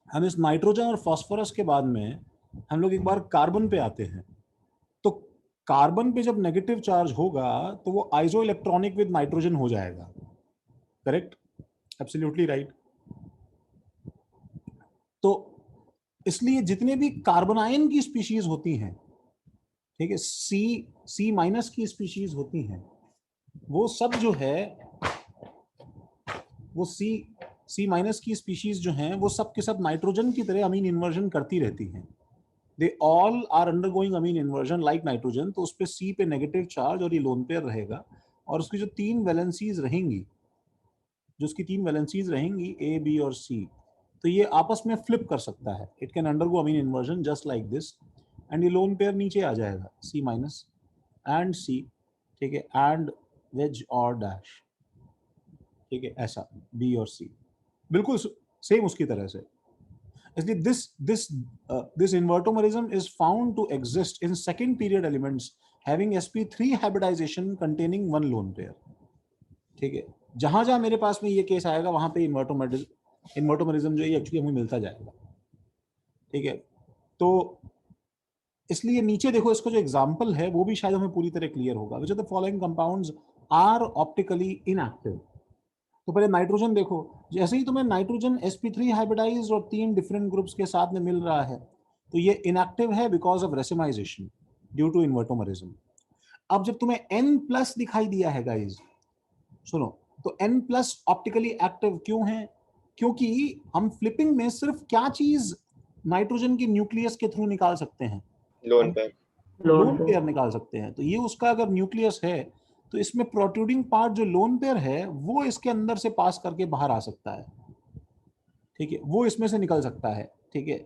हम इस नाइट्रोजन और फास्फोरस के बाद में हम लोग एक बार कार्बन पे आते हैं। तो कार्बन पे जब नेगेटिव चार्ज होगा तो वो आइसो इलेक्ट्रॉनिक विद नाइट्रोजन हो जाएगा। Correct, absolutely right. तो इसलिए जितने भी कार्बोनाइन की स्पीशीज होती हैं, ठीक है, सी माइनस की स्पीशीज होती हैं, वो सब जो है वो सी माइनस की स्पीशीज जो हैं वो सब के सब नाइट्रोजन की तरह अमीन इन्वर्जन करती रहती हैं। They all are undergoing amine inversion like nitrogen. तो उस पे सी पे नेगेटिव चार्ज और ये लोन पेयर रहेगा, और उसकी जो तीन वैलेंसीज रहेंगी, जो उसकी तीन वैलेंसीज रहेंगी ए बी और सी, तो ये आपस में फ्लिप कर सकता है। It can undergo amine inversion just like this, and ये लोन पेयर नीचे आ जाएगा, सी माइनस एंड सी, ठीक है, एंड वेज और डैश, ठीक है, ऐसा बी और सी बिल्कुल सेम उसकी तरह से। इसलिए this invertomerism is found to exist in second period elements having sp3 hybridisation containing one lone pair. ठीक है, जहां जहां मेरे पास में ये केस आएगा वहां पे इन्वर्टोमरिज्म जो है एक्चुअली हमें मिलता जाएगा। ठीक है, तो इसलिए नीचे देखो, इसको जो एग्जांपल है वो भी शायद हमें पूरी तरह क्लियर होगा। Which are the following compounds are optically inactive. तो पहले नाइट्रोजन देखो, जैसे ही तुम्हें नाइट्रोजन sp3 हाइब्रिडाइज्ड और तीन डिफरेंट ग्रुप्स के साथ में मिल रहा है तो ये इनएक्टिव है because of racemisation due to invertomerism. अब जब तुम्हें N प्लस दिखाई दिया है गाइज, सुनो, तो N प्लस ऑप्टिकली एक्टिव क्यों है? क्योंकि हम फ्लिपिंग में सिर्फ क्या चीज नाइट्रोजन की न्यूक्लियस के थ्रू निकाल सकते हैं? लोन पेयर, लोन पेयर निकाल सकते हैं। तो ये उसका अगर न्यूक्लियस है तो इसमें प्रोट्रूडिंग पार्ट जो लोन पेयर है वो इसके अंदर से पास करके बाहर आ सकता है। ठीक है, वो इसमें से निकल सकता है। ठीक है,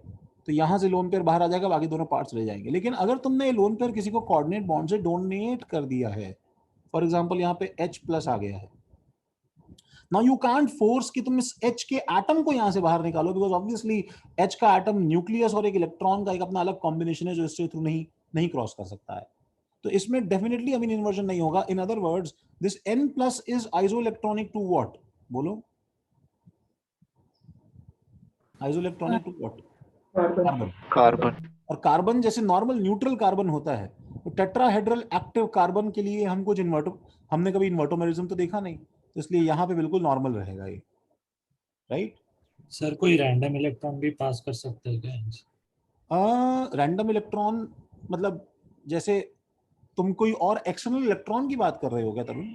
तो यहां से लोन पेयर बाहर आ जाएगा, बाकी दोनों पार्ट्स रह जाएंगे। लेकिन अगर तुमने लोन पेयर किसी को कोऑर्डिनेट बॉन्ड से डोनेट कर दिया है, फॉर एग्जांपल यहाँ पे H प्लस आ गया है, नाउ यू कांट फोर्स कि तुम इस H के एटम को यहां से बाहर निकालो, बिकॉज ऑब्वियसली H का एटम न्यूक्लियस और एक इलेक्ट्रॉन का एक अपना अलग कॉम्बिनेशन है जो इसके थ्रू नहीं नहीं क्रॉस कर सकता है। तो इसमें डेफिनेटली अमीन इन्वर्जन नहीं होगा। In other words this N plus is isoelectronic to what? बोलो, isoelectronic to what? Carbon. Carbon. और कार्बन जैसे नॉर्मल न्यूट्रल कार्बन होता है, तो टेट्राहेड्रल एक्टिव कार्बन के लिए हम कुछ हमने कभी इन्वर्टोमेरिज्म तो देखा नहीं, तो इसलिए यहाँ पे बिल्कुल नॉर्मल रहेगा ये, राइट। सर कोई रैंडम इलेक्ट्रॉन भी पास कर सकते हैं क्या? रैंडम इलेक्ट्रॉन मतलब जैसे तुम कोई और एक्सटर्नल इलेक्ट्रॉन की बात कर रहे हो क्या तरुण?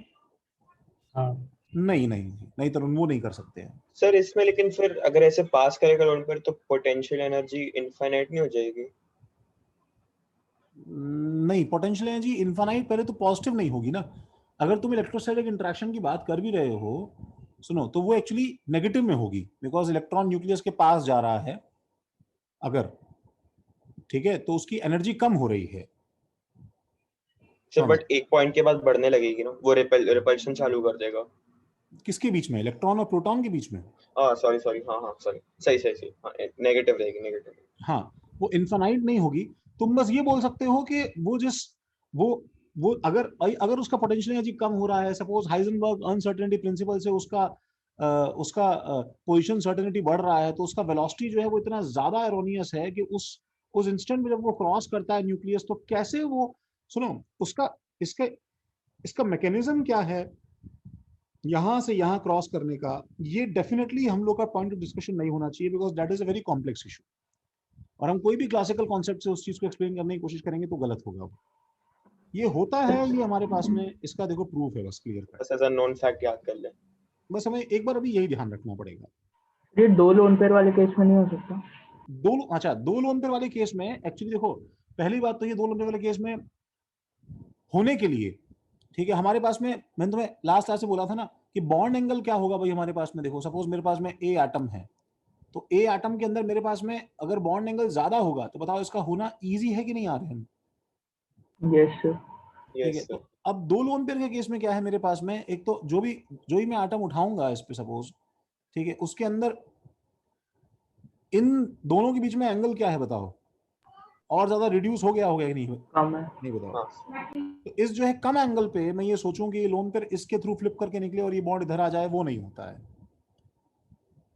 हाँ। नहीं नहीं नहीं तरुण, वो नहीं कर सकते हैं सर इसमें। लेकिन फिर अगर ऐसे पास करेगा लोन पेयर तो पोटेंशियल एनर्जी इनफाइनाइट नहीं हो जाएगी? नहीं, पोटेंशियल एनर्जी इनफाइनाइट पहले तो पॉजिटिव नहीं होगी ना। अगर तुम इलेक्ट्रोस्टैटिक इंटरेक्शन की बात कर भी रहे हो, सुनो, तो वो एक्चुअली नेगेटिव में होगी, बिकॉज इलेक्ट्रॉन न्यूक्लियस के पास जा रहा है अगर, ठीक है, तो उसकी एनर्जी कम हो रही है। सर बट एक पॉइंट के बाद बढ़ने लगेगी ना, वो रिपल्शन चालू कर देगा। किसके बीच में? इलेक्ट्रॉन और प्रोटॉन के बीच में? हाँ सॉरी हाँ सॉरी, सही हाँ, नेगेटिव रहेगी। हाँ, वो इनफाइनाइट नहीं होगी। तुम बस ये बोल सकते हो कि वो जिस वो अगर अगर उसका पोटेंशियल एनर्जी कम हो रहा है, सपोज हाइजेनबर्ग अनसर्टेनिटी प्रिंसिपल से उसका पोजीशन सर्टेनिटी बढ़ रहा है, तो उसका वेलोसिटी जो है वो इतना ज्यादा एरोनियस है कि उस इंस्टेंट में जब वो क्रॉस करता है न्यूक्लियस, तो कैसे वो, सुनो, उसका इसका इसका मैकेनिज्म क्या है यहां से यहां क्रॉस करने का, ये डेफिनेटली हम लोग का पॉइंट ऑफ डिस्कशन नहीं होना चाहिए, because that is a very complex issue. और हम कोई भी क्लासिकल कॉन्सेप्ट से उस चीज को एक्सप्लेन करने की कोशिश करेंगे तो गलत होगा। ये होता है, ये हमारे पास में इसका देखो प्रूफ है, बस क्लियर कर, बस एज अ नॉन फैक्ट याद कर ले। बस हमें एक बार अभी यही ध्यान रखना पड़ेगा। ये दो लोन पेयर वाले केस में नहीं हो सकता? दो लोन पेयर वाले केस में एक्चुअली देखो, पहली बात तो ये दो लोन पेयर वाले केस में होने के लिए, ठीक है, हमारे पास में, मैंने तुम्हें लास्ट क्लास से बोला था ना कि बॉन्ड एंगल क्या होगा भाई हमारे पास में। देखो सपोज मेरे पास में ए एटम है, तो ए एटम के अंदर मेरे पास में अगर बॉन्ड एंगल ज्यादा होगा तो बताओ इसका होना इजी है कि नहीं, आ रहे हैं? Yes sir. ठीक है, तो अब दो लोन पेयर के केस में क्या है मेरे पास में, एक तो जो भी मैं आटम उठाऊंगा इस पे सपोज, ठीक है, उसके अंदर इन दोनों के बीच में एंगल क्या है बताओ? और ज्यादा रिड्यूस हो गया होगा कि नहीं? कम है। नहीं बताओ। तो इस जो है कम एंगल पे मैं ये सोचूं कि ये लोन पेयर इसके थ्रू फ्लिप करके निकले और ये बॉन्ड इधर आ जाए, वो नहीं होता है।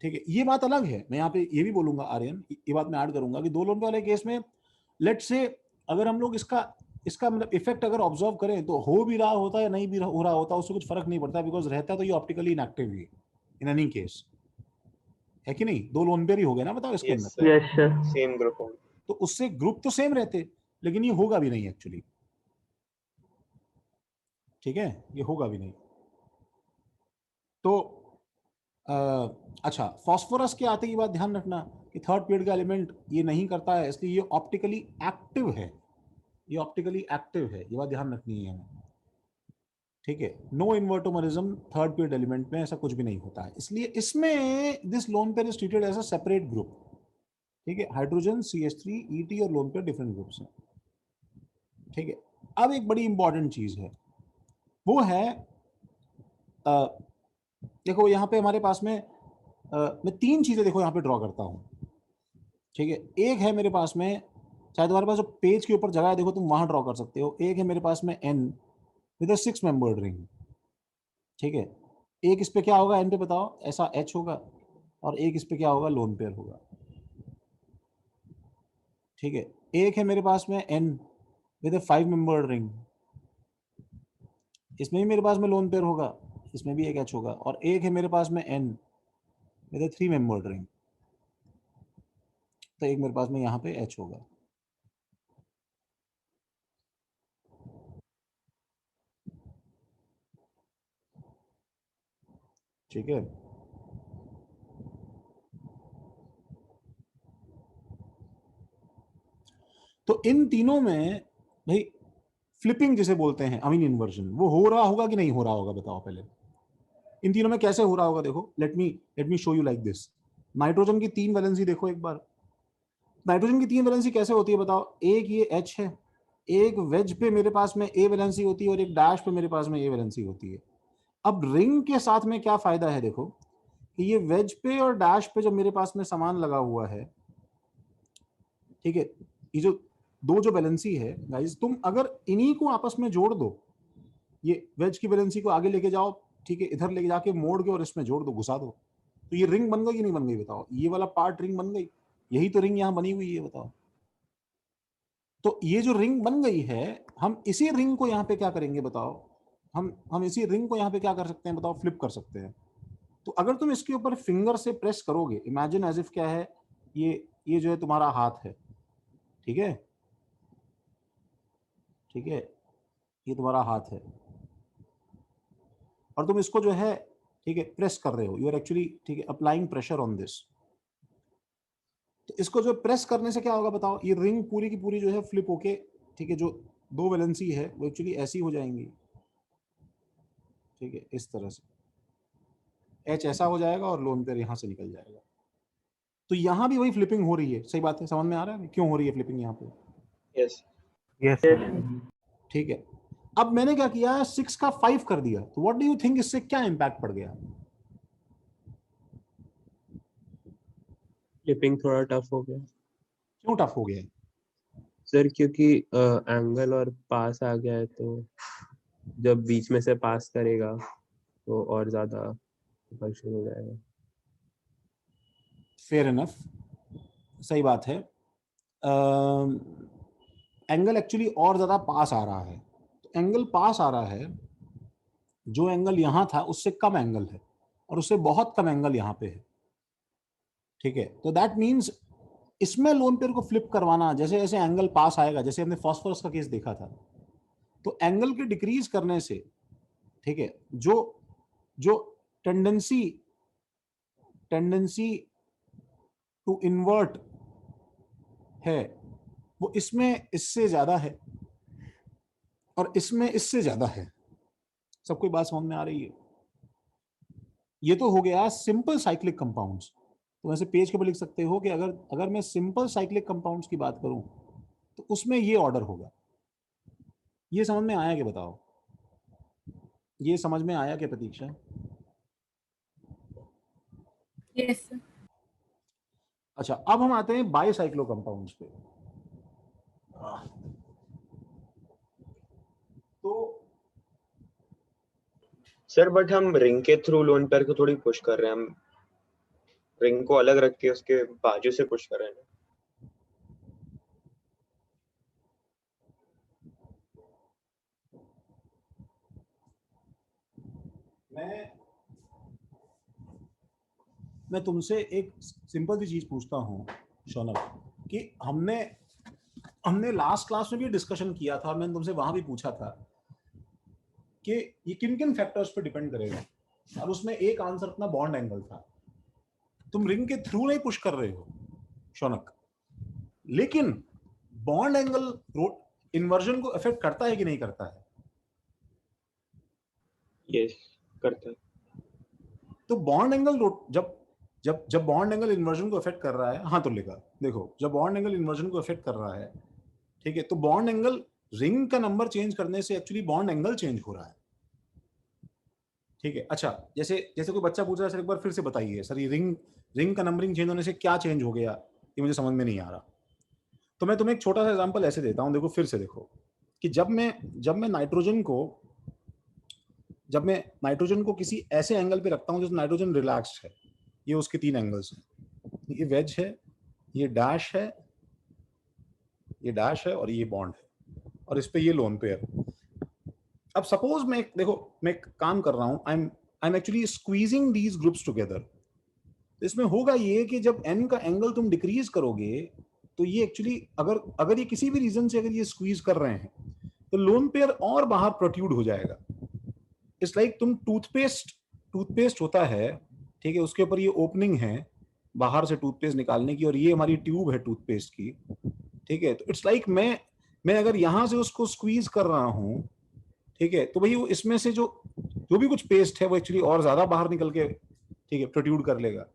ठीक है, ये बात अलग है, मैं यहाँ पे ये भी बोलूंगा आर्यन, ये बात मैं ऐड करूंगा कि दो लोन पे वाले केस में लेट से अगर हम लोग इसका मतलब इफेक्ट अगर ऑब्जर्व करें तो हो भी रहा होता है या नहीं भी हो रहा होता, उससे कुछ फर्क नहीं पड़ता, बिकॉज रहता तो ये optically inactive he in any case, है कि नहीं? दो लोन पेयर ही हो गए ना, बताओ इसके यस अंदर, sir, yes sir. Same group होंगे। तो उससे ग्रुप तो सेम रहते, लेकिन ये होगा भी नहीं एक्चुअली, ठीक है, ये होगा भी नहीं। तो अच्छा, फास्फोरस के आते की बात ध्यान रखना कि थर्ड पीरियड का एलिमेंट ये नहीं करता है, इसलिए ये ऑप्टिकली एक्टिव है, ये ऑप्टिकली एक्टिव है, ये बात ध्यान रखनी है हमें, ठीक है। No invertomerism third period element में, ऐसा कुछ भी नहीं होता है, इसलिए इसमें this lone pair is treated as a separate group, ठीक है। हाइड्रोजन CH3 ET और लोन पेयर डिफरेंट ग्रुप्स हैं, ठीक है। अब एक बड़ी इंपॉर्टेंट चीज है, वो है देखो यहाँ पे हमारे पास में मैं तीन चीजें देखो यहाँ पे ड्रॉ करता हूँ, ठीक है। एक है मेरे पास में, चाहे तुम्हारे पास जो पेज के ऊपर जगह है देखो तुम वहां ड्रॉ कर सकते हो, एक है मेरे पास में N with a 6 membered ring, ठीक है। एक इस पे क्या होगा N पे बताओ, ऐसा H होगा, और एक इस पे क्या होगा, लोन पेयर होगा, ठीक है। एक है मेरे पास में N with a 5 membered ring, इसमें भी मेरे पास में लोन पेयर होगा, इसमें भी एक H होगा, और एक है मेरे पास में N with a 3 membered ring, तो एक मेरे पास में यहाँ पे H होगा, ठीक है। तो इन तीनों में भाई फ्लिपिंग जिसे बोलते हैं अमीन इन्वर्जन, वो हो रहा होगा कि नहीं हो रहा होगा, बताओ पहले। इन तीनों में कैसे हो रहा होगा, देखो let me show you like this. Nitrogen की 3 वैलेंसी देखो एक बार, नाइट्रोजन की 3 वैलेंसी कैसे होती है बताओ। एक ये H है, एक वेज पे मेरे पास में A वैलेंसी होती है, और एक डैश पे मेरे पास में A वैलेंसी होती है। अब रिंग के साथ में क्या फायदा है, देखो कि ये वेज पे और डैश पे जो मेरे पास में सामान लगा हुआ है, ठीक है, ये जो दो जो वैलेंसी है गाइस, तुम अगर इन्हीं को आपस में जोड़ दो, ये वेज की वैलेंसी को आगे लेके जाओ, ठीक है, इधर लेके जाके मोड़ के और इसमें जोड़ दो, घुसा दो, तो ये रिंग बन गई कि नहीं बन गई, बताओ। ये वाला पार्ट रिंग बन गई, यही तो रिंग यहाँ बनी हुई है, बताओ। तो ये जो रिंग बन गई है, हम इसी रिंग को यहाँ पे क्या करेंगे बताओ, हम इसी रिंग को यहाँ पे क्या कर सकते हैं बताओ, फ्लिप कर सकते हैं। तो अगर तुम इसके ऊपर फिंगर से प्रेस करोगे, इमेजिन एज इफ क्या है, ये जो है तुम्हारा हाथ है, ठीक है, ठीक है, ये तुम्हारा हाथ है, और तुम इसको जो है, ठीक है, प्रेस कर रहे हो, यू आर एक्चुअली, ठीक है, अप्लाइंग प्रेशर ऑन दिस। तो इसको जो प्रेस करने से क्या होगा बताओ, ये रिंग पूरी की पूरी जो है फ्लिप होके, ठीक है, जो दो वैलेंसी है वो एक्चुअली ऐसी हो जाएंगी, ठीक है, इस तरह से H ऐसा हो जाएगा और लोन पेयर यहाँ से निकल जाएगा। तो यहाँ भी वही फ्लिपिंग हो रही है, सही बात है, समझ में आ रहा है क्यों हो रही है फ्लिपिंग यहाँ पे, यस यस ठीक है। अब मैंने क्या किया, 6 का 5 कर दिया, तो व्हाट डू यू थिंक, इससे क्या इंपैक्ट पड़ गया? फ्लिपिंग थोड़ा टफ हो गया क्यों टफ हो गया? सर, क्योंकि एंगल और पास आ गया है, तो जब बीच में से पास करेगा तो और ज्यादा रिपल्शन हो जाएगा। फेयर इनफ, सही बात है। एंगल एक्चुअली और ज्यादा पास आ रहा है, तो एंगल पास आ रहा है, जो एंगल यहां था उससे कम एंगल है, और उससे बहुत कम एंगल यहां पे है, ठीक है। तो दैट मीन्स इसमें लोन पेयर को फ्लिप करवाना, जैसे जैसे एंगल पास आएगा, जैसे हमने फास्फोरस का केस देखा था, तो एंगल के डिक्रीज करने से, ठीक है, जो जो टेंडेंसी टेंडेंसी टू इन्वर्ट है, वो इसमें इससे ज्यादा है, और इसमें इससे ज्यादा है। सबको बात समझ में आ रही है? ये तो हो गया सिंपल साइक्लिक कंपाउंड्स। तो वैसे पेज के ऊपर लिख सकते हो कि अगर अगर मैं सिंपल साइक्लिक कंपाउंड्स की बात करूं तो उसमें ये ऑर्डर होगा। ये समझ में आया क्या, बताओ? ये समझ में आया क्या प्रतीक्षा? यस अच्छा, अब हम आते हैं बाईसाइक्लो कंपाउंड्स पे। तो सर, बट हम रिंग के थ्रू लोन पेयर को थोड़ी पुश कर रहे हैं, हम रिंग को अलग रख के उसके बाजू से पुश कर रहे हैं। मैं तुमसे एक सिंपल सी चीज पूछता हूँ शौनक, कि हमने लास्ट क्लास में भी डिस्कशन किया था, मैंने तुमसे वहां भी पूछा था कि ये किन किन फैक्टर्स पे डिपेंड करेगा, और उसमें एक आंसर अपना बॉन्ड एंगल था। तुम रिंग के थ्रू नहीं पुश कर रहे हो शौनक, लेकिन बॉन्ड एंगल इन्वर्जन को अफेक्ट करता है कि नहीं करता है? यस, करता है। तो बॉन्ड एंगल जब जब जब बॉन्ड एंगल इन्वर्जन को अफेक्ट कर रहा है, हाँ तो लिखा देखो, जब बॉन्ड एंगल इन्वर्जन को अफेक्ट कर रहा है, ठीक है, तो बॉन्ड एंगल, रिंग का नंबर चेंज करने से एक्चुअली बॉन्ड एंगल चेंज हो रहा है, ठीक है। अच्छा, जैसे जैसे कोई बच्चा पूछ रहा है सर एक बार फिर से बताइए सर, ये रिंग का नंबरिंग चेंज होने से क्या चेंज हो गया, ये मुझे समझ में नहीं आ रहा। तो मैं तुम्हें एक छोटा सा एग्जांपल ऐसे देता हूं, देखो फिर से देखो, कि जब मैं नाइट्रोजन को किसी ऐसे एंगल पे रखता हूं जिसमें नाइट्रोजन रिलैक्स्ड है, ये उसके 3 एंगल्स हैं, ये वेज है, ये डैश है, ये डैश है, और ये बॉन्ड है, और इस पे ये लोन पेयर। अब सपोज मैं एक काम कर रहा हूं, I am actually squeezing these groups together. इसमें होगा ये कि जब n का एंगल तुम डिक्रीज करोगे, तो ये एक्चुअली अगर ये किसी भी रीजन से अगर ये स्क्वीज कर रहे हैं, तो लोन पेयर और बाहर प्रोट्रूड हो जाएगा। इट्स लाइक तुम टूथपेस्ट होता है, ठीक है, उसके ऊपर ये ओपनिंग है बाहर से टूथपेस्ट निकालने की, और ये हमारी ट्यूब है टूथपेस्ट की, ठीक है। तो इट्स लाइक मैं अगर यहां से उसको स्क्वीज कर रहा हूं, ठीक है, तो भाई वो इसमें से जो भी कुछ पेस्ट है वो एक्चुअली और ज्यादा बाहर निकल के, ठीक है, प्रोट्रूड कर लेगा।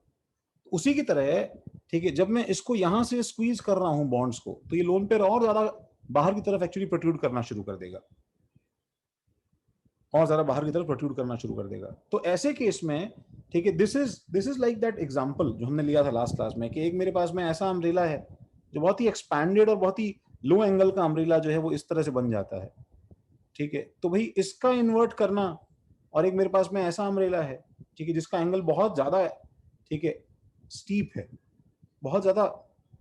उसी की तरह, ठीक है, जब मैं इसको यहां से स्क्वीज कर रहा हूं बॉन्ड्स को, तो ये लोन पेयर और ज्यादा बाहर की तरफ एक्चुअली प्रोट्रूड करना शुरू कर देगा, और ज्यादा बाहर की तरफ प्रोट्रूड करना शुरू कर देगा। तो ऐसे केस में, ठीक है, this is like that example जो हमने लिया था लास्ट क्लास में, कि एक मेरे पास में ऐसा अम्ब्रेला है जो बहुत ही एक्सपैंडेड और बहुत ही लो एंगल का अम्ब्रेला जो है वो इस तरह से बन जाता है, ठीक है। तो भाई इसका इन्वर्ट करना, और एक मेरे पास में ऐसा अम्ब्रेला है, ठीक है, जिसका एंगल बहुत ज्यादा, ठीक है, स्टीप है, बहुत ज्यादा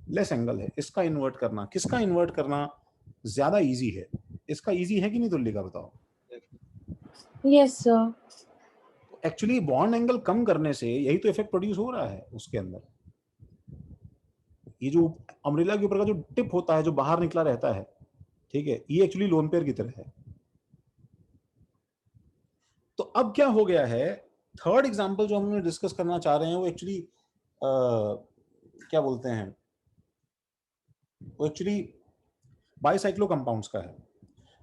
लेस एंगल है, इसका इन्वर्ट करना, किसका इन्वर्ट करना ज्यादा इजी है? इसका इजी है कि नहीं तुल्लिका, बताओ? Yes sir. Actually bond angle कम करने से यही तो इफेक्ट प्रोड्यूस हो रहा है उसके अंदर। ये जो अम्ब्रेला के ऊपर का जो टिप होता है जो बाहर निकला रहता है, ठीक है, ये एक्चुअली लोन पेयर की तरह है। तो अब क्या हो गया है, थर्ड एग्जांपल जो हम लोग डिस्कस करना चाह रहे हैं, वो एक्चुअली क्या बोलते हैं, वो एक्चुअली बाइसाइक्लो कंपाउंड्स का है।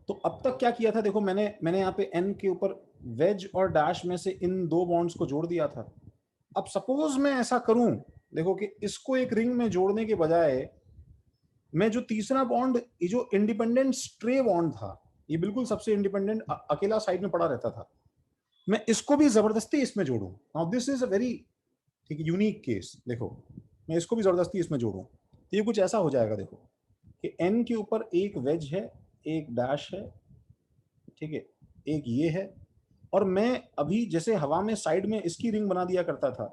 तो अब तक क्या किया था, देखो मैंने यहाँ पे n के ऊपर वेज और डैश में से इन 2 बॉन्ड्स को जोड़ दिया था। अब सपोज मैं ऐसा करूं, देखो कि इसको एक रिंग में जोड़ने के बजाय मैं जो तीसरा बॉन्ड, ये जो इंडिपेंडेंट स्ट्रे बॉन्ड था, ये बिल्कुल सबसे इंडिपेंडेंट अकेला साइड में पड़ा रहता था, मैं इसको भी जबरदस्ती इसमें जोड़ूं। Now this is a very, ठीक है, यूनिक केस। देखो मैं इसको भी जबरदस्ती इसमें जोड़ूं, तो ये कुछ ऐसा हो जाएगा, देखो कि n के ऊपर एक वेज है, एक डैश है, ठीक है, एक ये है, और मैं अभी जैसे हवा में साइड में इसकी रिंग बना दिया करता था,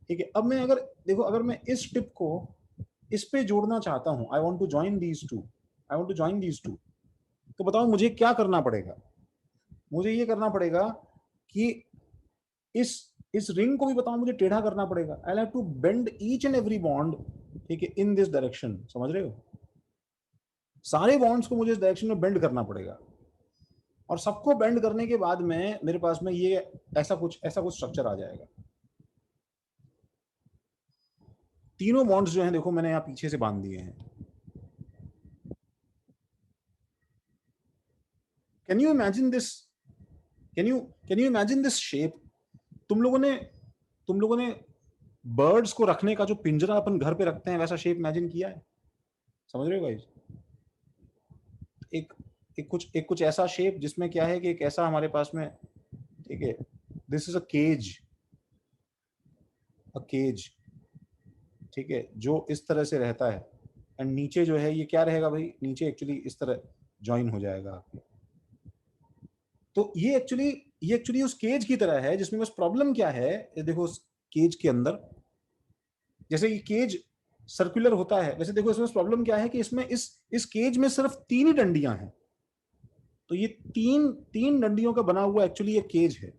ठीक है। अब मैं अगर देखो, अगर मैं इस टिप को इस पे जोड़ना चाहता हूं, I want to join these two, तो बताओ मुझे क्या करना पड़ेगा? मुझे ये करना पड़ेगा कि इस रिंग को भी बताओ मुझे टेढ़ा करना पड़ेगा। I have to bend each and every bond, ठीक है, इन दिस डायरेक्शन। समझ रहे हो? सारे बॉन्ड्स को मुझे इस डायरेक्शन में बेंड करना पड़ेगा, और सबको बेंड करने के बाद में मेरे पास में ये ऐसा कुछ स्ट्रक्चर आ जाएगा। तीनों बॉन्ड्स जो हैं, देखो मैंने यहाँ पीछे से बांध दिए हैं। Can you imagine this shape? तुम लोगों ने बर्ड्स को रखने का जो पिंजरा अपन घर पे रखते हैं, वैसा शेप इमेजिन किया है? समझ रहे हो गाइस? एक कुछ ऐसा शेप जिसमें क्या है कि एक ऐसा हमारे पास में, ठीक है, दिस इज अ केज, ठीक है, जो इस तरह से रहता है, एंड नीचे जो है ये क्या रहेगा भाई, नीचे एक्चुअली इस तरह ज्वाइन हो जाएगा आपके। तो ये एक्चुअली उस केज की तरह है, जिसमें बस प्रॉब्लम क्या है, देखो उस केज के अंदर जैसे ये केज सर्कुलर होता है, वैसे देखो इसमें प्रॉब्लम क्या है कि इसमें इस केज में सिर्फ 3 ही डंडियां हैं, तो ये तीन डंडियों का बना हुआ एक्चुअली ये केज है।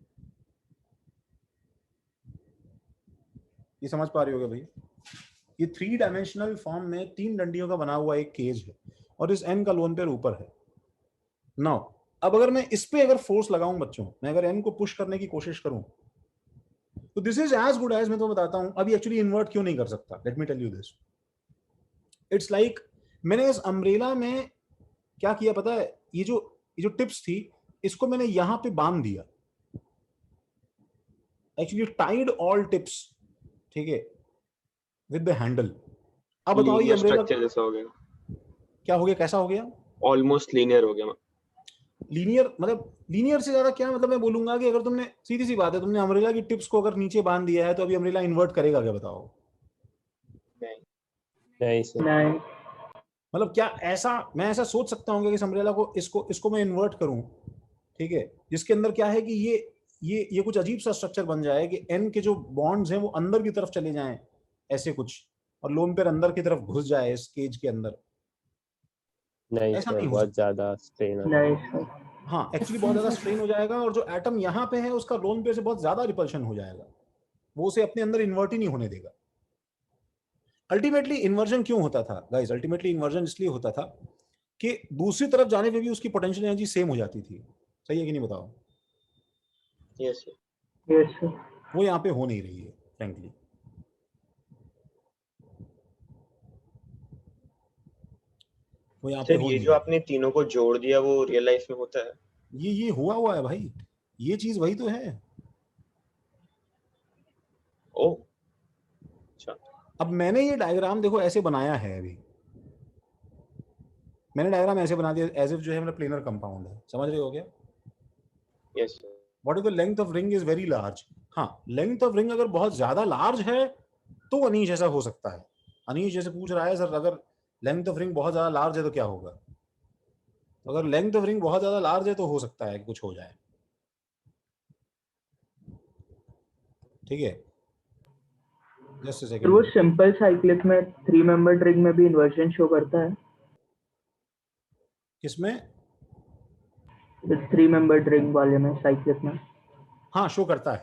ये समझ पा रहे होगे भाई, ये 3 डायमेंशनल फॉर्म में 3 डंडियों का बना हुआ एक केज है और इस एन का लोन पेयर ऊपर है। नाउ अब अगर मैं इस पे अगर फोर्स लगाऊं बच्चों, मैं अगर एन को पुश करने की कोशिश करूं, तो this is as good as, मैं तो बताता हूं अभी एक्चुअली इन्वर्ट क्यों नहीं कर सकता। Let me tell you this, it's like मैंने इस अम्ब्रेला में क्या किया पता है, ये जो टिप्स थी इसको मैंने यहां पे बांध दिया, एक्चुअली टाइड ऑल टिप्स, ठीक है, विद द हैंडल। अब बताओ ये अम्ब्रेला स्ट्रक्चर जैसा हो गया, क्या हो गया, कैसा हो गया? ऑलमोस्ट लीनियर हो गया। लीनियर मतलब लीनियर से ज्यादा क्या मतलब, मैं बोलूंगा कि अगर तुमने सीधी सी बात है, तुमने अम्ब्रेला की टिप्स को अगर नीचे बांध दिया है तो अभी अम्ब्रेला इन्वर्ट करेगा क्या, बताओ? नहीं सर, नहीं। मतलब क्या ऐसा मैं ऐसा सोच सकता हूँ कि इस अम्ब्रेला को इसको मैं इन्वर्ट करूं, ठीक है, जिसके अंदर क्या है कि ये कुछ अजीब सा स्ट्रक्चर बन जाए कि एन के जो बॉन्ड्स हैं वो अंदर की तरफ चले जाएं ऐसे कुछ, और लोन पेयर अंदर की तरफ घुस जाए इस केज के अंदर? नहीं ऐसा सर, नहीं हो बहुत सकता। ज्यादा स्ट्रेन आता नहीं है। सर। हाँ एक्चुअली बहुत ज्यादा स्ट्रेन हो जाएगा, और जो एटम यहाँ पे है उसका लोन पेयर से बहुत ज्यादा रिपल्शन हो जाएगा, वो उसे अपने अंदर इन्वर्ट ही नहीं होने देगा। अल्टीमेटली इन्वर्जन क्यों होता था गाइस? अल्टीमेटली इन्वर्जन इसलिए होता था कि दूसरी तरफ जाने पे भी उसकी पोटेंशियल एनर्जी सेम हो जाती थी। सही है कि नहीं, बताओ? Yes sir. Yes sir. वो यहाँ पे हो नहीं रही है फ्रैंकली। वो यहाँ पे सर हो ये नहीं जो रही। आपने तीनों को जोड़ दिया वो रियल लाइफ में होता है? ये हुआ है भाई, ये चीज वही तो है। ओ अच्छा। अब मैंने ये डायग्राम देखो ऐसे बनाया है, अभी मैंने डायग्राम ऐसे बना दिया एज इफ जो है मेरा प्लेनर कंपाउंड है, समझ रहे हो क्या? Yes sir. What if the length of ring is very large? हाँ, लेंथ ऑफ रिंग अगर बहुत ज्यादा लार्ज है तो अनीश ऐसा हो सकता है। अनीश जैसे पूछ रहा है सर अगर लेंथ ऑफ रिंग बहुत ज्यादा लार्ज है तो क्या होगा, तो अगर लेंथ ऑफ रिंग बहुत ज्यादा लार्ज है तो हो सकता है कि कुछ हो जाए, ठीक है। जस्ट अ फिर वो सेकंड। सिंपल साइक्लिक में 3 मेंबर्ड रिंग में भी इन्वर्जन शो करता है? किसमें? 3 मेंबर्ड रिंग वाले में, साइक्लिक में? हाँ शो करता है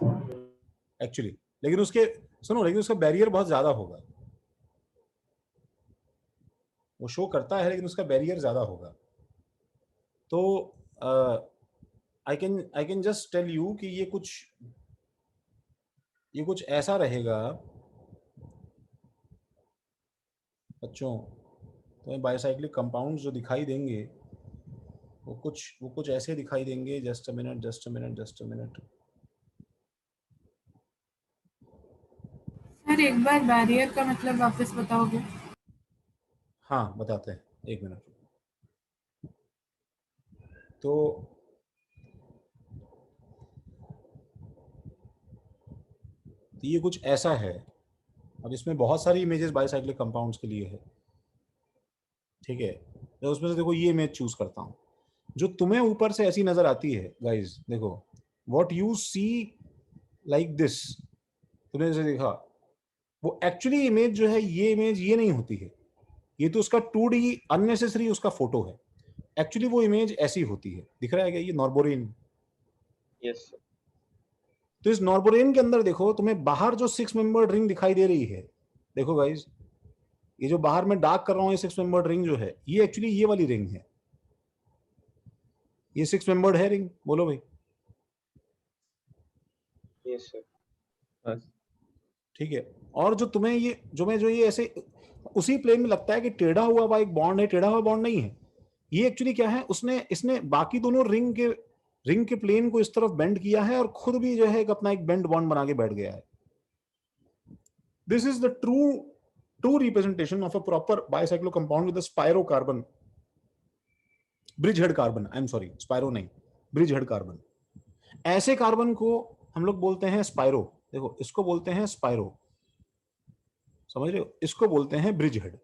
एक्चुअली, लेकिन उसके सुनो, लेकिन उसका बैरियर बहुत ज्यादा होगा। वो शो करता है लेकिन उसका बैरियर ज्यादा होगा। तो I can just tell you कि ये कुछ ऐसा रहेगा बच्चों। तो बायोसाइक्लिक कंपाउंड्स जो दिखाई देंगे वो कुछ ऐसे दिखाई देंगे। Just a minute. सर एक बार बैरियर का मतलब वापस बताओगे? हाँ बताते हैं, एक मिनट। तो ये कुछ ऐसा है। अब इसमें बहुत सारी इमेजेस बायोसाइक्लिक कंपाउंड्स के लिए है, ठीक है। तो उसमें से देखो ये इमेज चूज करता हूँ जो तुम्हें ऊपर से ऐसी नजर आती है गाइस। देखो what you see like this, तुमने जैसे देखा, वो एक्चुअली इमेज जो है ये इमेज ये नहीं होती है, ये तो उसका 2D अननेसेसरी उसका फोटो है। एक्चुअली वो इमेज ऐसी होती है, दिख रहा है क्या ये नॉर्बोरेन? Yes sir. तो इस नॉर्बोरेन के अंदर देखो तुम्हें बाहर जो 6 मेंबर्ड रिंग दिखाई दे रही है, देखो गाइस ये जो बाहर में डार्क कर रहा हूं ये 6 मेंबर्ड रिंग जो है ये एक्चुअली ये वाली रिंग है। ये 6 मेंबर्ड है रिंग, बोलो भाई। Yes sir. बस ठीक है। और जो तुम्हें ये जो ये ऐसे उसी प्लेन में लगता है कि टेढ़ा हुआ एक बॉन्ड है, टेढ़ा हुआ बॉन्ड नहीं है ये। एक्चुअली क्या है, इसने बाकी दोनों रिंग के प्लेन को इस तरफ बेंड किया है और खुद भी जो है अपना एक बेंड बॉन्ड बना के बैठ गया है। This is the true representation of a proper bicyclo compound with spiro carbon, bridge head carbon, I'm sorry spiro नहीं, ब्रिज हेड कार्बन। ऐसे कार्बन को हम लोग बोलते हैं स्पाइरो। देखो इसको बोलते हैं स्पाइरो, समझ रहे हो, इसको बोलते हैं ब्रिज हेड।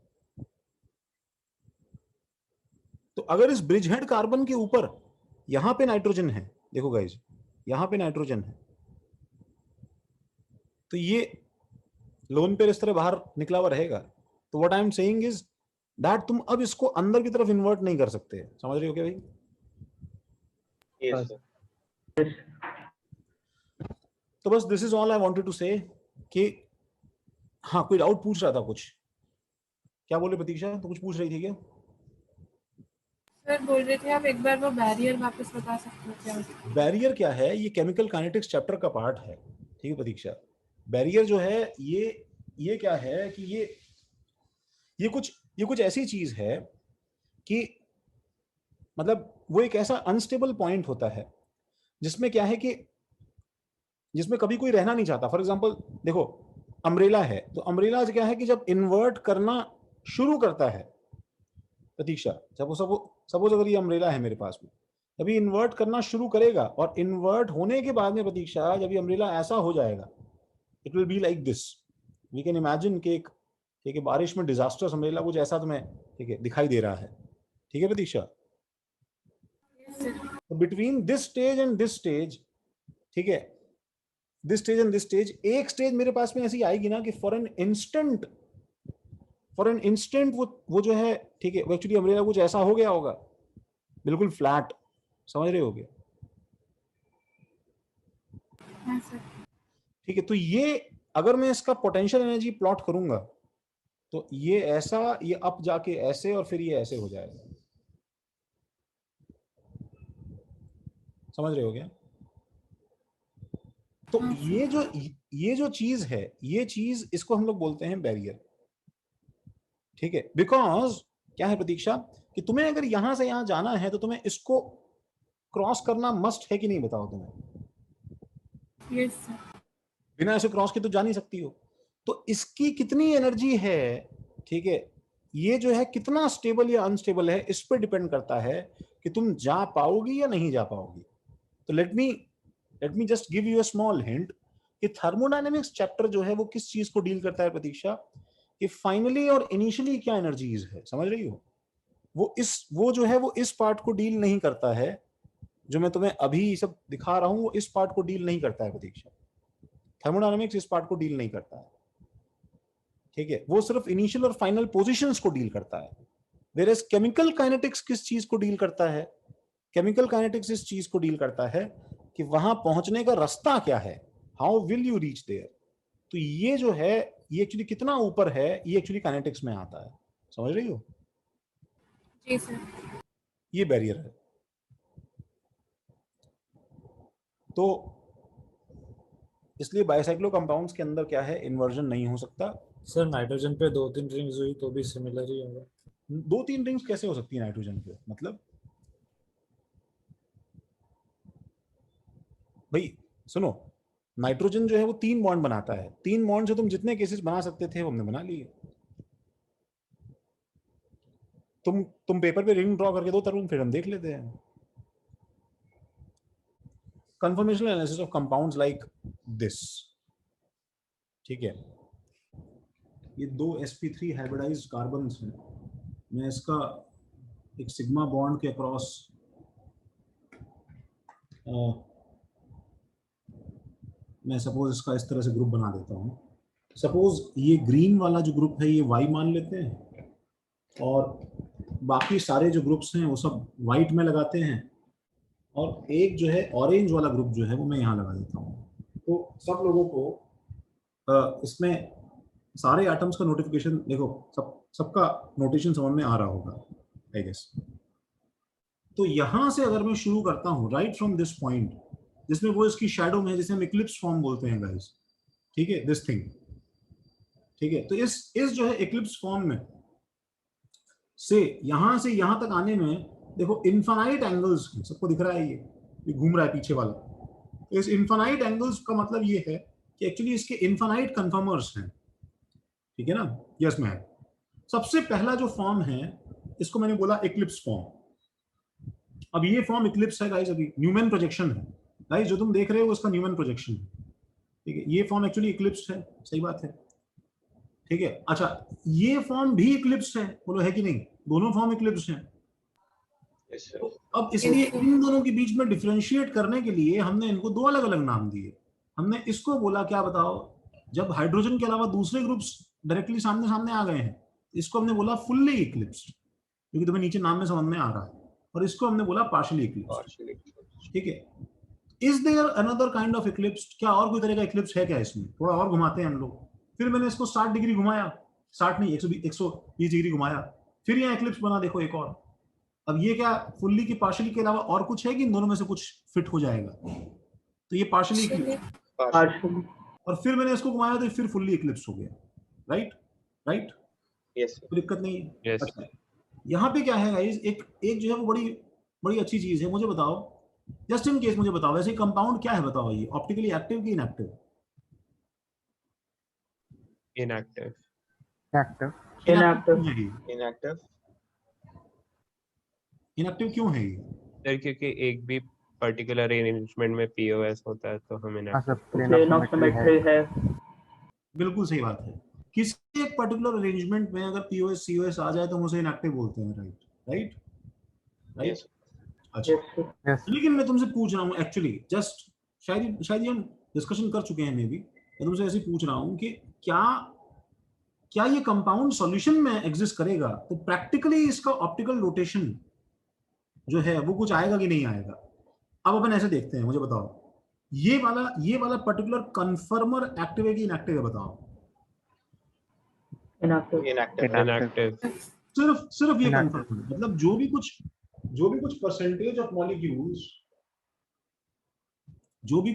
तो अगर इस ब्रिज हेड कार्बन के ऊपर यहां पे नाइट्रोजन है, देखो गाइज यहां पे नाइट्रोजन है, तो ये लोन पेयर इस तरह बाहर निकला हुआ रहेगा। तो what I am saying is that तुम अब इसको अंदर की तरफ इन्वर्ट नहीं कर सकते। समझ रहे हो क्या भाई? Yes, sir. तो बस this is all I wanted to say कि हाँ, कोई डाउट पूछ रहा था कुछ? क्या बोले प्रतीक्षा, तो कुछ पूछ रही थी क्या? सर बोल रहे थे आप एक बार वो बैरियर वापस बता सकते हो क्या? बैरियर क्या है? ये केमिकल काइनेटिक्स चैप्टर का पार्ट है, ठीक है प्रतीक्षा। बैरियर जो है ये क्या है कि ये कुछ ऐसी चीज है कि मतलब वो एक ऐसा अनस्टेबल पॉइंट होता है जिसमें क्या है कि जिसमें कभी कोई रहना नहीं चाहता। फॉर एग्जांपल देखो, अम्ब्रेला है, तो अम्ब्रेला क्या है कि जब इन्वर्ट करना शुरू करता है प्रतीक्षा, जब सपोज अगर ये अम्ब्रेला है मेरे पास में, अभी इन्वर्ट करना शुरू करेगा और इन्वर्ट होने के बाद में प्रतीक्षा जब ये अम्ब्रेला ऐसा हो जाएगा, it will be like this. We can imagine कि एक बारिश में डिजास्टर्स अम्ब्रेला कुछ ऐसा तुम्हें, ठीक है, दिखाई दे रहा है, ठीक है Pratiksha. Between this stage and this stage, ठीक है, this stage and this stage, एक स्टेज मेरे पास में ऐसी आएगी ना कि फॉर एन इंस्टेंट वो जो है, ठीक है, वो एक्चुअली अम्ब्रेला कुछ ऐसा हो गया होगा, बिल्कुल फ्लैट। समझ रहे होगे? हाँ सर। ठीक है, तो ये अगर मैं इसका पोटेंशियल एनर्जी प्लॉट करूंगा तो ये ऐसा, ये अप जाके ऐसे और फिर ये ऐसे हो जाएगा। समझ रहे हो क्या? तो ये जो चीज है, ये चीज, इसको हम लोग बोलते हैं बैरियर, ठीक है। बिकॉज क्या है प्रतीक्षा कि तुम्हें अगर यहां से यहां जाना है तो तुम्हें इसको क्रॉस करना मस्ट है कि नहीं, बताओ तुम्हें? Yes sir. बिना ऐसे क्रॉस के तो जा नहीं सकती हो। तो इसकी कितनी एनर्जी है, ठीक है, ये जो है कितना स्टेबल या अनस्टेबल है, इस पर डिपेंड करता है कि तुम जा पाओगी या नहीं जा पाओगी। तो let me just give you a small hint कि थर्मोडायनेमिक्स चैप्टर जो है वो किस चीज को डील करता है प्रतीक्षा, कि फाइनली और इनिशियली क्या एनर्जीज है। समझ रही हो? वो जो है वो इस पार्ट को डील नहीं करता है, जो मैं तुम्हें अभी सब दिखा रहा हूं वो इस पार्ट को डील नहीं करता है प्रतीक्षा। थर्मोडायनेमिक्स इस पार्ट को डील नहीं करता है, ठीक है, वो सिर्फ इनिशियल और फाइनल पोजीशंस को डील करता है। वेयरएज केमिकल काइनेटिक्स किस चीज को डील करता है? केमिकल काइनेटिक्स इस चीज को डील करता है कि वहां पहुंचने का रास्ता क्या है, how will you reach there. तो ये जो है ये एक्चुअली कितना ऊपर है, ये एक्चुअली काइनेटिक्स में आता है। समझ रही हो? जी सर। ये बैरियर है। तो इसलिए बायोसाइक्लो कंपाउंड्स के अंदर क्या है, इन्वर्जन नहीं हो सकता। सर नाइट्रोजन पे 2-3 रिंग्स हुई तो भी सिमिलर ही होगा। 2-3 रिंग्स कैसे हो सकती है नाइट्रोजन पे? मतलब भाई सुनो, नाइट्रोजन जो है वो 3 बॉन्ड बनाता है। 3 बॉन्ड से तुम जितने केसेस बना सकते थे वो हमने बना लिए। तुम पेपर पे रिंग ड्रॉ करके दो तरुण, फिर हम देख लेते हैं। Conformational analysis of compounds like this, ठीक है। ये 2 sp3 हाइब्रिडाइज्ड कार्बन्स हैं। मैं इसका एक सिग्मा बॉन्ड के अक्रॉस मैं सपोज इसका इस तरह से ग्रुप बना देता हूँ। सपोज ये ग्रीन वाला जो ग्रुप है ये Y मान लेते हैं और बाकी सारे जो ग्रुप्स हैं वो सब वाइट में लगाते हैं, और एक जो है ऑरेंज वाला ग्रुप जो है वो मैं यहाँ लगा देता हूँ। तो सब लोगों को इसमें सारे एटम्स का नोटिफिकेशन देखो, सबका नोटेशन समझ में आ रहा होगा आई गेस। तो यहां से अगर मैं शुरू करता हूँ राइट फ्रॉम दिस पॉइंट, जिसमें वो इसकी शैडो में, जिसे हम इक्लिप्स फॉर्म बोलते हैं गाइस, ठीक है, दिस थिंग, ठीक है। तो इस जो है इक्लिप्स फॉर्म में से यहां तक आने में देखो इनफाइनाइट एंगल्स, सबको दिख रहा है ये घूम रहा है पीछे वाला। तो इस इनफाइनाइट एंगल्स का मतलब ये है कि एक्चुअली इसके इनफाइनाइट कन्फर्मर्स हैं, ठीक है ना। Yes ma'am. सबसे पहला जो फॉर्म है इसको मैंने बोला इक्लिप्स फॉर्म। अब ये फॉर्म इक्लिप्स है गाइस, अभी न्यूमैन प्रोजेक्शन है गाइस, जो तुम देख रहे हो उसका न्यूमैन प्रोजेक्शन है, ठीक है। ये फॉर्म एक्चुअली इक्लिप्स है, सही बात है, ठीक है। अच्छा, ये फॉर्म भी इक्लिप्स है, बोलो है कि नहीं? दोनों फॉर्म इक्लिप्स हैं। Yes, sir. अब इसलिए इन दोनों के बीच में डिफरेंशिएट करने के लिए हमने इनको 2 अलग अलग नाम दिए। हमने इसको बोला क्या, बताओ? जब हाइड्रोजन के अलावा दूसरे ग्रुप्स डायरेक्टली सामने सामने आ गए हैं, इसको हमने बोला फुल्ली इक्लिप्स्ड, क्योंकि तुम्हें नीचे नाम में समझ में आ रहा है, और इसको हमने बोला पार्शियली इक्लिप्स्ड। Partially. ठीक है, is there another kind of eclipse? क्या और कोई तरह का इक्लिप्स है क्या इसमें? थोड़ा और घुमाते हैं हम लोग। फिर मैंने इसको 60 डिग्री घुमाया, 60 नहीं 120 डिग्री घुमाया, फिर यहाँ इक्लिप्स बना, देखो एक और। अब ये क्या फुल्ली की पार्शियली के अलावा और कुछ है कि इन दोनों में से कुछ फिट हो जाएगा? तो ये पार्शियली इक्लिप्स, Partially. और फिर मैंने इसको घुमाया तो फिर फुल्ली इक्लिप्स हो गया। Right right, Yes, sir. कोई दिक्कत नहीं है। Yes. अच्छा, यहाँ पे क्या है गाइस, एक जो है वो बड़ी बड़ी अच्छी चीज है। मुझे बताओ, जस्ट इन केस मुझे बताओ, वैसे कंपाउंड क्या है बताओ, ये ऑप्टिकली एक्टिव की inactive? Inactive. Active. Inactive. Inactive. Inactive क्यों है ये? सर क्योंकि एक भी पर्टिकुलर अरेंजमेंट में POS होता है तो हम हाँ sir, inactive. plane of symmetry है। है। बिल्कुल सही बात है। किसी एक पर्टिकुलर अरेंजमेंट में अगर पीओएस सीओएस आ जाए तो हम उसे इनएक्टिव बोलते हैं। Right right right. Yes. अच्छा, Yes, sir. Yes. लेकिन मैं तुमसे पूछ रहा हूँ एक्चुअली, जस्ट शायद हम डिस्कशन कर चुके हैं, मे बी मैं तुमसे ऐसे पूछ रहा हूँ कि क्या ये कंपाउंड सॉल्यूशन में एग्जिस्ट करेगा तो प्रैक्टिकली इसका ऑप्टिकल रोटेशन जो है वो कुछ आएगा कि नहीं आएगा? अब अपन ऐसे देखते हैं, मुझे बताओ ये वाला पर्टिकुलर कन्फर्मर एक्टिव है कि इनएक्टिव है? बताओ। Inactive. Inactive. Inactive. सिर्फ ये Inactive. कंफर्म, मतलब जो भी कुछ परसेंटेज ऑफ मॉलिक्यूल्स, जो भी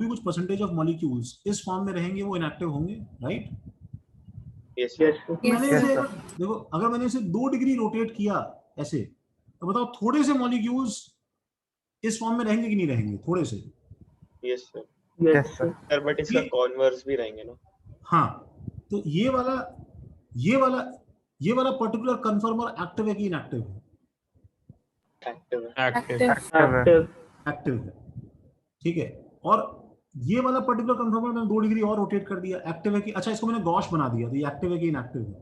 कुछ परसेंटेज ऑफ मॉलिक्यूल्स इस फॉर्म में रहेंगे वो इनएक्टिव होंगे। Right? Yes, sir. Yes, sir. मैंने Yes, इसे sir. देखो, अगर मैंने इसे 2 डिग्री रोटेट किया ऐसे, तो बताओ थोड़े से मॉलिक्यूल्स इस फॉर्म में रहेंगे कि नहीं रहेंगे? थोड़े से। Yes, sir. Yes, Yes, sir. sir. Sir, but इसका ये- converse भी रहेंगे ना? हाँ, तो ये वाला पर्टिकुलर कन्फर्मर एक्टिव है कि इनएक्टिव है? Active. Active. Active. एक्टिव है। ठीक है, और ये वाला पर्टिकुलर कन्फर्मर मैंने 2 डिग्री और रोटेट कर दिया, एक्टिव है कि? अच्छा, इसको मैंने गॉश बना दिया, तो ये एक्टिव है कि इनएक्टिव है?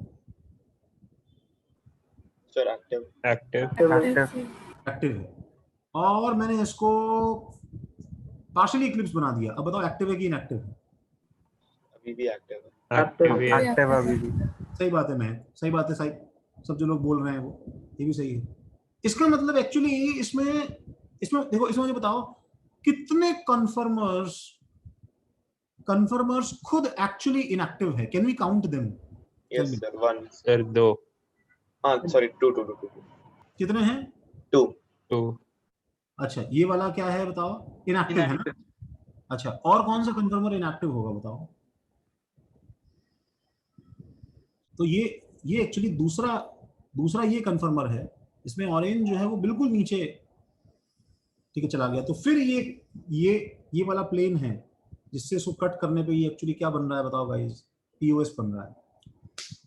Sir, active. Active. Active. Active है। और मैंने इसको पार्शियली इक्लिप्स बना दिया, अब बताओ एक्टिव है कि इनएक्टिव है? अभी भी active है। Active. Active. Yeah. Active अभी भी। सही बात है महक, सही बात है साहिब, सब जो लोग बोल रहे हैं वो ये भी सही है। इसका मतलब एक्चुअली इसमें देखो, इसमें मुझे बताओ कितने कन्फर्मर्स खुद एक्चुअली इनएक्टिव है? Can we count them? Yes, sir. 1. Sir, 2. हाँ, sorry. 2. कितने हैं? 2. 2. अच्छा, ये वाला क्या है बताओ? इनएक्टिव है ना? अच्छा, और कौन सा कन्फर्मर इनएक्टिव होगा बताओ? तो ये एक्चुअली दूसरा ये कन्फर्मर है, इसमें ऑरेंज जो है वो बिल्कुल नीचे, ठीक है, चला गया। तो फिर ये वाला प्लेन है जिससे इसको कट करने पे ये एक्चुअली क्या बन रहा है बताओ गाइस? पीओएस बन रहा है।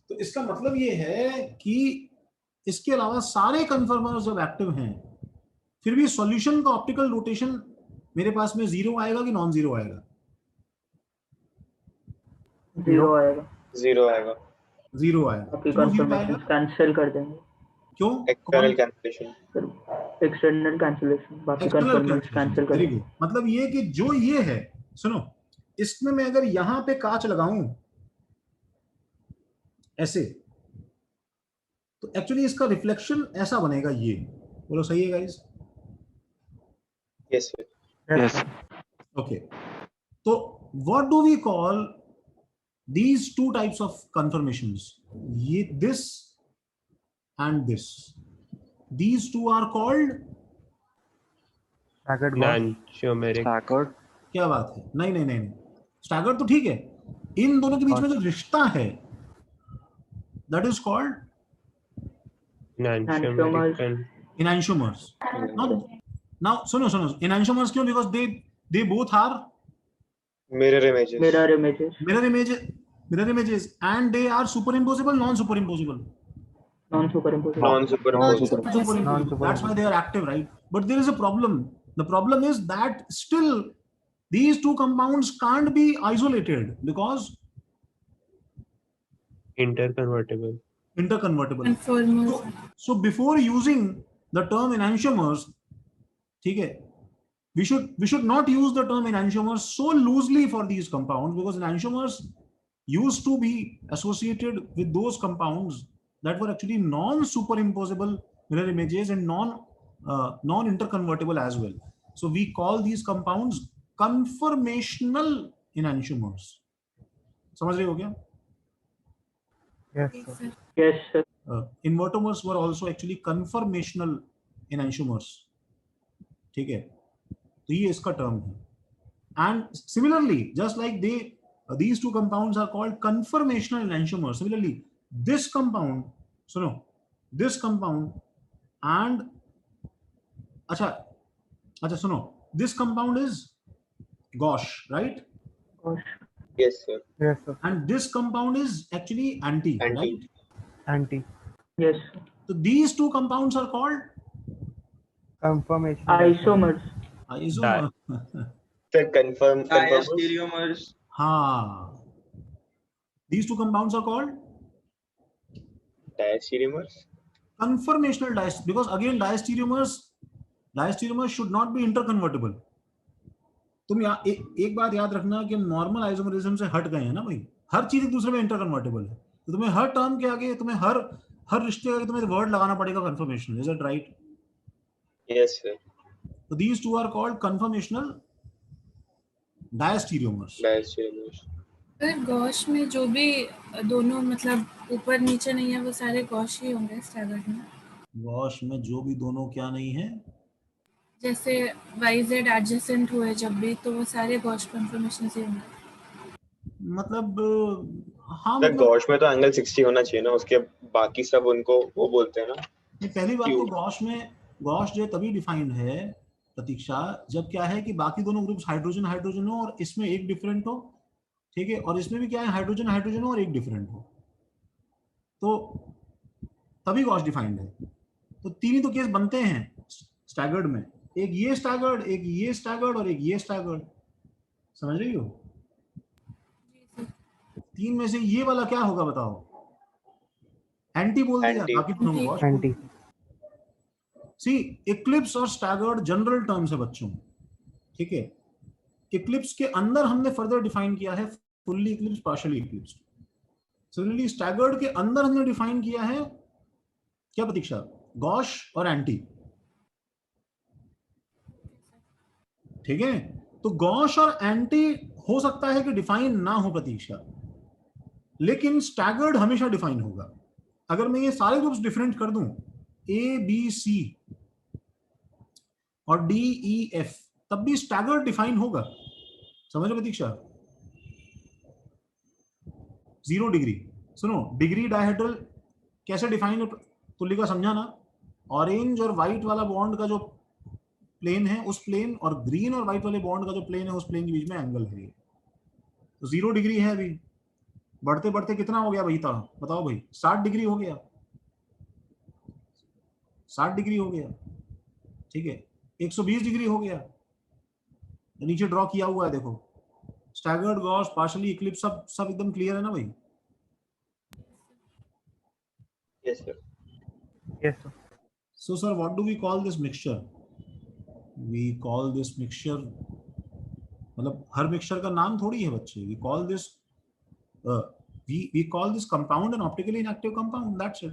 तो इसका मतलब ये है कि इसके अलावा सारे कन्फर्मर्स जब एक्टिव हैं फिर भी सॉल्यूशन का ऑप्टिकल रोटेशन मेरे पास में 0 आएगा कि नॉन जीरो आएगा? 0 आएगा। 0 आएगा. 0 आएगा। आपकी क्यों 0 कंफर्मेशन आएगा? कैंसिल कर देंगे। क्यों? External cancellation. Sir external cancellation, बाकी एक्सटर्नल कंफर्मेशन कैंसिल कर वेरी देंगे। गुड। मतलब ये कि जो ये है, सुनो, इसमें मैं अगर यहां पे कांच लगाऊं ऐसे, तो एक्चुअली इसका रिफ्लेक्शन ऐसा बनेगा, ये बोलो सही है guys? Yes, sir. Yes. Okay, तो what do we call these two types of conformations? ये this and this, these two are called? Staggered bond. Enantiomeric. Staggered. क्या बात है? नहीं, स्टैगर्ड तो ठीक है, इन दोनों के बीच में जो रिश्ता है that is called Enantiomeric. and- enantiomers. Now सुनो, enantiomers क्यों? Because they both are Mirror images. mirror images and they are superimposable, non-superimposable. Non-superimposable. Non-superimposable. That's why they are active, right? But there is a problem. The problem is that still these two compounds can't be isolated because Interconvertible. interconvertible. Conformers. So before using the term enantiomers, ठीक है, we should not use the term enantiomers so loosely for these compounds, because enantiomers used to be associated with those compounds that were actually non-superimposable mirror images and non-interconvertible as well. So we call these compounds conformational enantiomers. समझ रहे हो क्या? Yes, ठीक sir. Sir. Yes, sir. Invertomers were also actually conformational enantiomers. ठीक है, तो ये इसका term है. And similarly, just like these two compounds are called conformational enantiomers. Similarly, this compound, this compound and this compound is gauche, right? Gosh. Yes, sir. Yes, sir. And this compound is actually anti, Anti. right? Anti. Yes. So these two compounds are called Confirmation. Isomers. isomer. Sir, confirm. Diastereomers. हाँ. These two compounds are called Diastereomers. conformational diastereomers, because again diastereomers should not be interconvertible. तुम एक बात याद रखना कि normal isomerism से हट गए हैं ना भाई, हर चीज एक दूसरे में इंटरकन्वर्टेबल है, तो तुम्हें हर टर्म के आगे, तुम्हें हर रिश्ते के आगे तुम्हें वर्ड लगाना पड़ेगा conformational. Is it right? Yes, sir. So these two are called conformational diastereomers. Diastereomers. Sir gosh में जो भी दोनों मतलब ऊपर नीचे नहीं है वो सारे गॉश ही होंगे स्टैगर्ड में. गॉश में जो भी दोनों क्या नहीं है, जैसे YZ एडजेसेंट हुए जब भी, तो वो सारे गॉश कंफर्मेशन से होंगे. मतलब हाँ, सर, मतलब गॉश में तो एंगल 60 होना चाहिए ना, उसके बाकी सब उनको वो बोलते हैं ना. पहली बात तो Q. गॉश जो तभी डिफाइंड है प्रतीक्षा, जब क्या है कि बाकी दोनों ग्रुप्स हाइड्रोजन हाइड्रोजन हो और इसमें एक डिफरेंट हो, ठीक है, और इसमें भी क्या है हाइड्रोजन हाइड्रोजन हो और एक डिफरेंट हो, तो तभी गॉश डिफाइंड है. तो तीन ही तो केस बनते हैं स्टैगर्ड में, एक ये स्टैगर्ड, एक ये स्टैगर्ड और एक ये स्टैगर्ड. समझ रही हो? तीन में से ये वाला क्या होगा बताओ? एंटी बोल दिया, Anti. बाकी दोनों गॉश. Anti. सी इक्लिप्स और स्टैगर्ड जनरल टर्म्स है बच्चों, ठीक है. इक्लिप्स के अंदर हमने फर्दर डिफाइन किया है fully Eclipse, partially Eclipse. Similarly staggered के अंदर हमने डिफाइन किया है क्या प्रतीक्षा? गॉश और एंटी. ठीक है, तो गॉश और एंटी हो सकता है कि डिफाइन ना हो प्रतीक्षा, लेकिन स्टैगर्ड हमेशा डिफाइन होगा. अगर मैं ये सारे ग्रुप्स डिफरेंट कर दूं ABC और DEF, तब भी स्टैगर्ड डिफाइन होगा. समझ लो प्रतीक्षा? 0 डिग्री. सुनो, डिग्री डायहेड्रल कैसे डिफाइन है तुलिका, समझा ना? ऑरेंज और व्हाइट वाला बॉन्ड का जो प्लेन है, उस प्लेन और ग्रीन और व्हाइट वाले बॉन्ड का जो प्लेन है, उस प्लेन के बीच में एंगल है. तो 0 डिग्री है. अभी बढ़ते बढ़ते कितना हो गया भाई? था बताओ भाई, 60 डिग्री हो गया. 60 डिग्री हो गया, ठीक है. 120 डिग्री हो गया. नीचे ड्रॉ किया हुआ है देखो, स्टैगर्ड, गॉश, पार्शियली इक्लिप्स, सब एकदम क्लियर है ना भाई? Yes, sir. Yes, sir. So sir, what do we call this mixture? We call this mixture, मतलब हर मिक्सचर का नाम थोड़ी है बच्चे. We call this we call this compound an optically inactive compound. That's it.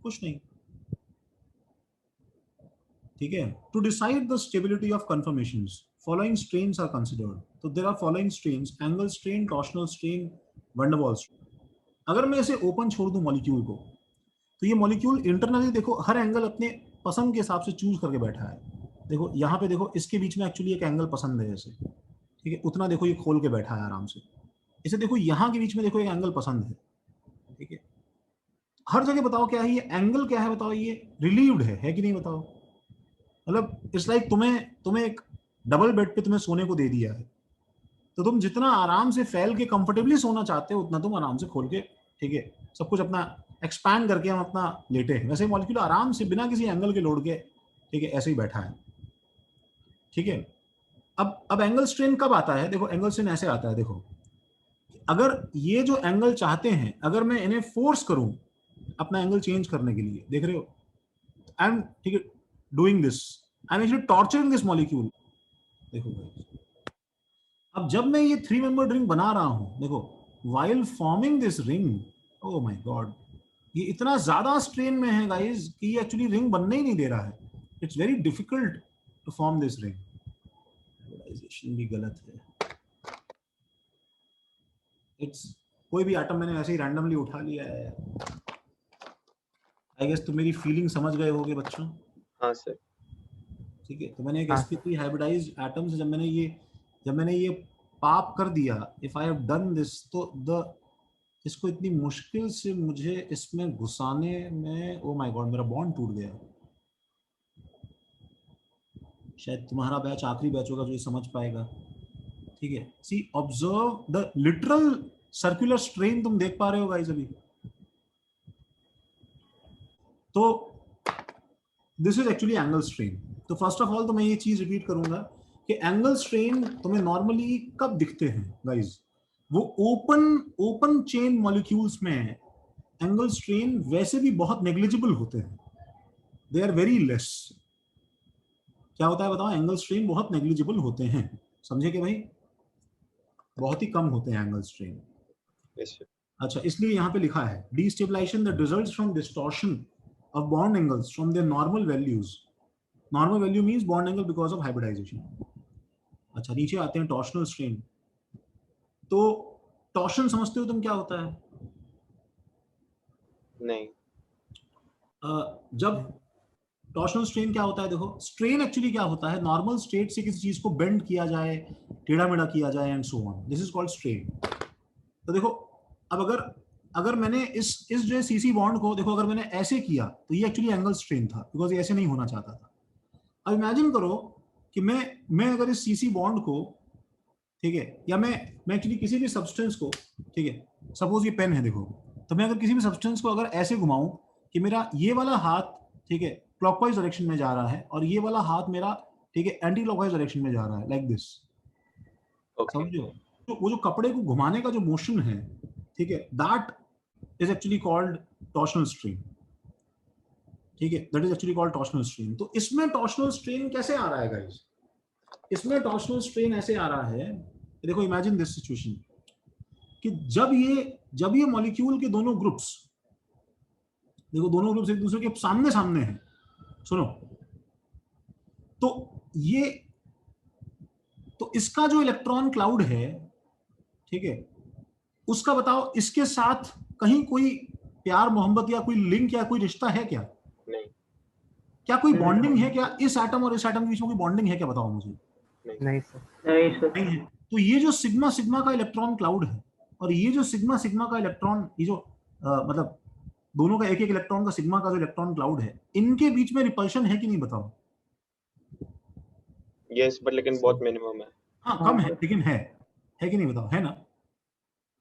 कुछ नहीं, ठीक है. To decide the stability of conformations, following strains are considered. तो there are following strains: angle strain, torsional strain, van der Waals strain. अगर मैं इसे open छोड़ दूं मॉलिक्यूल को, तो ये मॉलिक्यूल इंटरनली देखो हर एंगल अपने पसंद के हिसाब से चूज करके बैठा है. देखो यहाँ पे देखो, इसके बीच में एक्चुअली एक एंगल पसंद है जैसे, ठीक है, उतना देखो ये खोल के बैठा है आराम से. इसे देखो यहाँ के बीच में देखो एक एंगल पसंद है, ठीक है. हर जगह बताओ क्या है ये एंगल, क्या है बताओ? ये रिलीव्ड है कि नहीं बताओ? मतलब इट्स लाइक तुम्हें एक डबल बेड पे तुम्हें सोने को दे दिया है, तो तुम जितना आराम से फैल के कंफर्टेबली सोना चाहते हो उतना तुम आराम से खोल के, ठीक है, सब कुछ अपना एक्सपैंड करके हम अपना लेटे हैं. वैसे मॉलिक्यूल आराम से बिना किसी एंगल के लोड के, ठीक है, ऐसे ही बैठा है, ठीक है. अब एंगल स्ट्रेन कब आता है? देखो एंगल स्ट्रेन ऐसे आता है. देखो, अगर ये जो एंगल चाहते हैं, अगर मैं इन्हें फोर्स करूं अपना एंगल चेंज करने के लिए, देख रहे हो, आई एम, ठीक है, doing this, I am actually torturing this molecule. देखो अब जब मैं ये 3 मेंबर रिंग बना रहा हूं, देखो while forming this ring, oh my god, ये इतना ज्यादा स्ट्रेन में है गाइस कि ये एक्चुअली रिंग बनने ही नहीं दे रहा है. It's very difficult to form this ring. Hybridisation भी गलत है. इट्स कोई भी एटम मैंने ऐसे ही रैंडमली उठा लिया है. आई गेस तुम मेरी फीलिंग समझ गए होगे बच्चों. हाँ सर. ठीक है, तो मैंने एक हाँ, sp3 हाइब्रिडाइज्ड एटम से जब मैंने ये पाप कर दिया, if I have done this, तो इसको इतनी मुश्किल से मुझे इसमें घुसाने में, ओ माय गॉड, मेरा बॉन्ड टूट गया. शायद तुम्हारा बैच आखिरी बैच होगा जो ये समझ पाएगा. ठीक है, see observe the literal circular strain. तुम देख पा रहे हो गाइस अभी? तो this is actually angle strain. तो फर्स्ट ऑफ ऑल तो मैं ये चीज रिपीट करूंगा कि एंगल स्ट्रेन तुम्हें नॉर्मली कब दिखते हैं गाइस? वो ओपन चेन मॉलिक्यूल्स में एंगल स्ट्रेन वैसे भी बहुत नेग्लिजिबल होते हैं. They are very less. क्या होता है बताओ? एंगल स्ट्रेन बहुत नेग्लिजिबल होते हैं. समझे कि भाई? बहुत ही कम होते हैं एंगल स्ट्रेन. Yes, sir. अच्छा, इसलिए यहाँ पे लिखा है destabilization that results from distortion of bond angles from their normal values. Normal value means bond angle because of hybridization. अच्छा, नीचे आते हैं torsional strain. तो torsion समझते हो तुम क्या होता है? नहीं. जब torsional strain क्या होता है? देखो, strain actually क्या होता है? Normal state से किसी चीज को bend किया जाए, टेढ़ा मेढ़ा किया जाए and so on. This is called strain. तो देखो, अब अगर मैंने इस जो सीसी बॉन्ड को देखो, अगर मैंने ऐसे किया तो ये एक्चुअली एंगल स्ट्रेन था, बिकॉज ये ऐसे नहीं होना चाहता था. अब इमेजिन करो कि मैं अगर इस सीसी बॉन्ड को, ठीक है, या मैं एक्चुअली किसी भी सब्सटेंस को, ठीक है, सपोज ये पेन है देखो, तो मैं अगर किसी भी सब्सटेंस को अगर ऐसे घुमाऊं कि मेरा ये वाला हाथ, ठीक है, क्लॉकवाइज डायरेक्शन में जा रहा है और ये वाला हाथ मेरा, ठीक है, एंटी क्लॉकवाइज डायरेक्शन में जा रहा है, लाइक दिस. समझो? तो वो जो कपड़े को घुमाने का जो मोशन है, ठीक है, that is actually called torsional strain. ठीक है, that is actually called torsional strain. तो इसमें टॉर्शनल स्ट्रेन कैसे आ रहा है गाइस? इसमें टॉर्शनल स्ट्रेन ऐसे आ रहा है, देखो, इमेजिन दिस सिचुएशन कि जब ये मॉलिक्यूल के दोनों ग्रुप्स, देखो, दोनों ग्रुप्स एक दूसरे के सामने हैं. सुनो, तो इसका जो इलेक्ट्रॉन क्लाउड है, ठीक है, उसका बताओ इसके साथ कहीं कोई प्यार मोहब्बत या कोई लिंक या कोई रिश्ता है क्या? नहीं. क्या कोई बॉन्डिंग है क्या? इस एटम और इस एटम के बीच में कोई बॉन्डिंग है क्या? बताओ मुझे. नहीं सर. नहीं सर. नहीं है. तो ये जो सिग्मा का इलेक्ट्रॉन क्लाउड है और ये जो सिग्मा का इलेक्ट्रॉन, ये जो मतलब दोनों का एक इलेक्ट्रॉन का सिग्मा का जो इलेक्ट्रॉन क्लाउड है, इनके बीच में रिपल्शन है कि नहीं? बताओ. यस, बट लेकिन बहुत मिनिमम है. हाँ, कम है, लेकिन है कि नहीं? बताओ, है ना?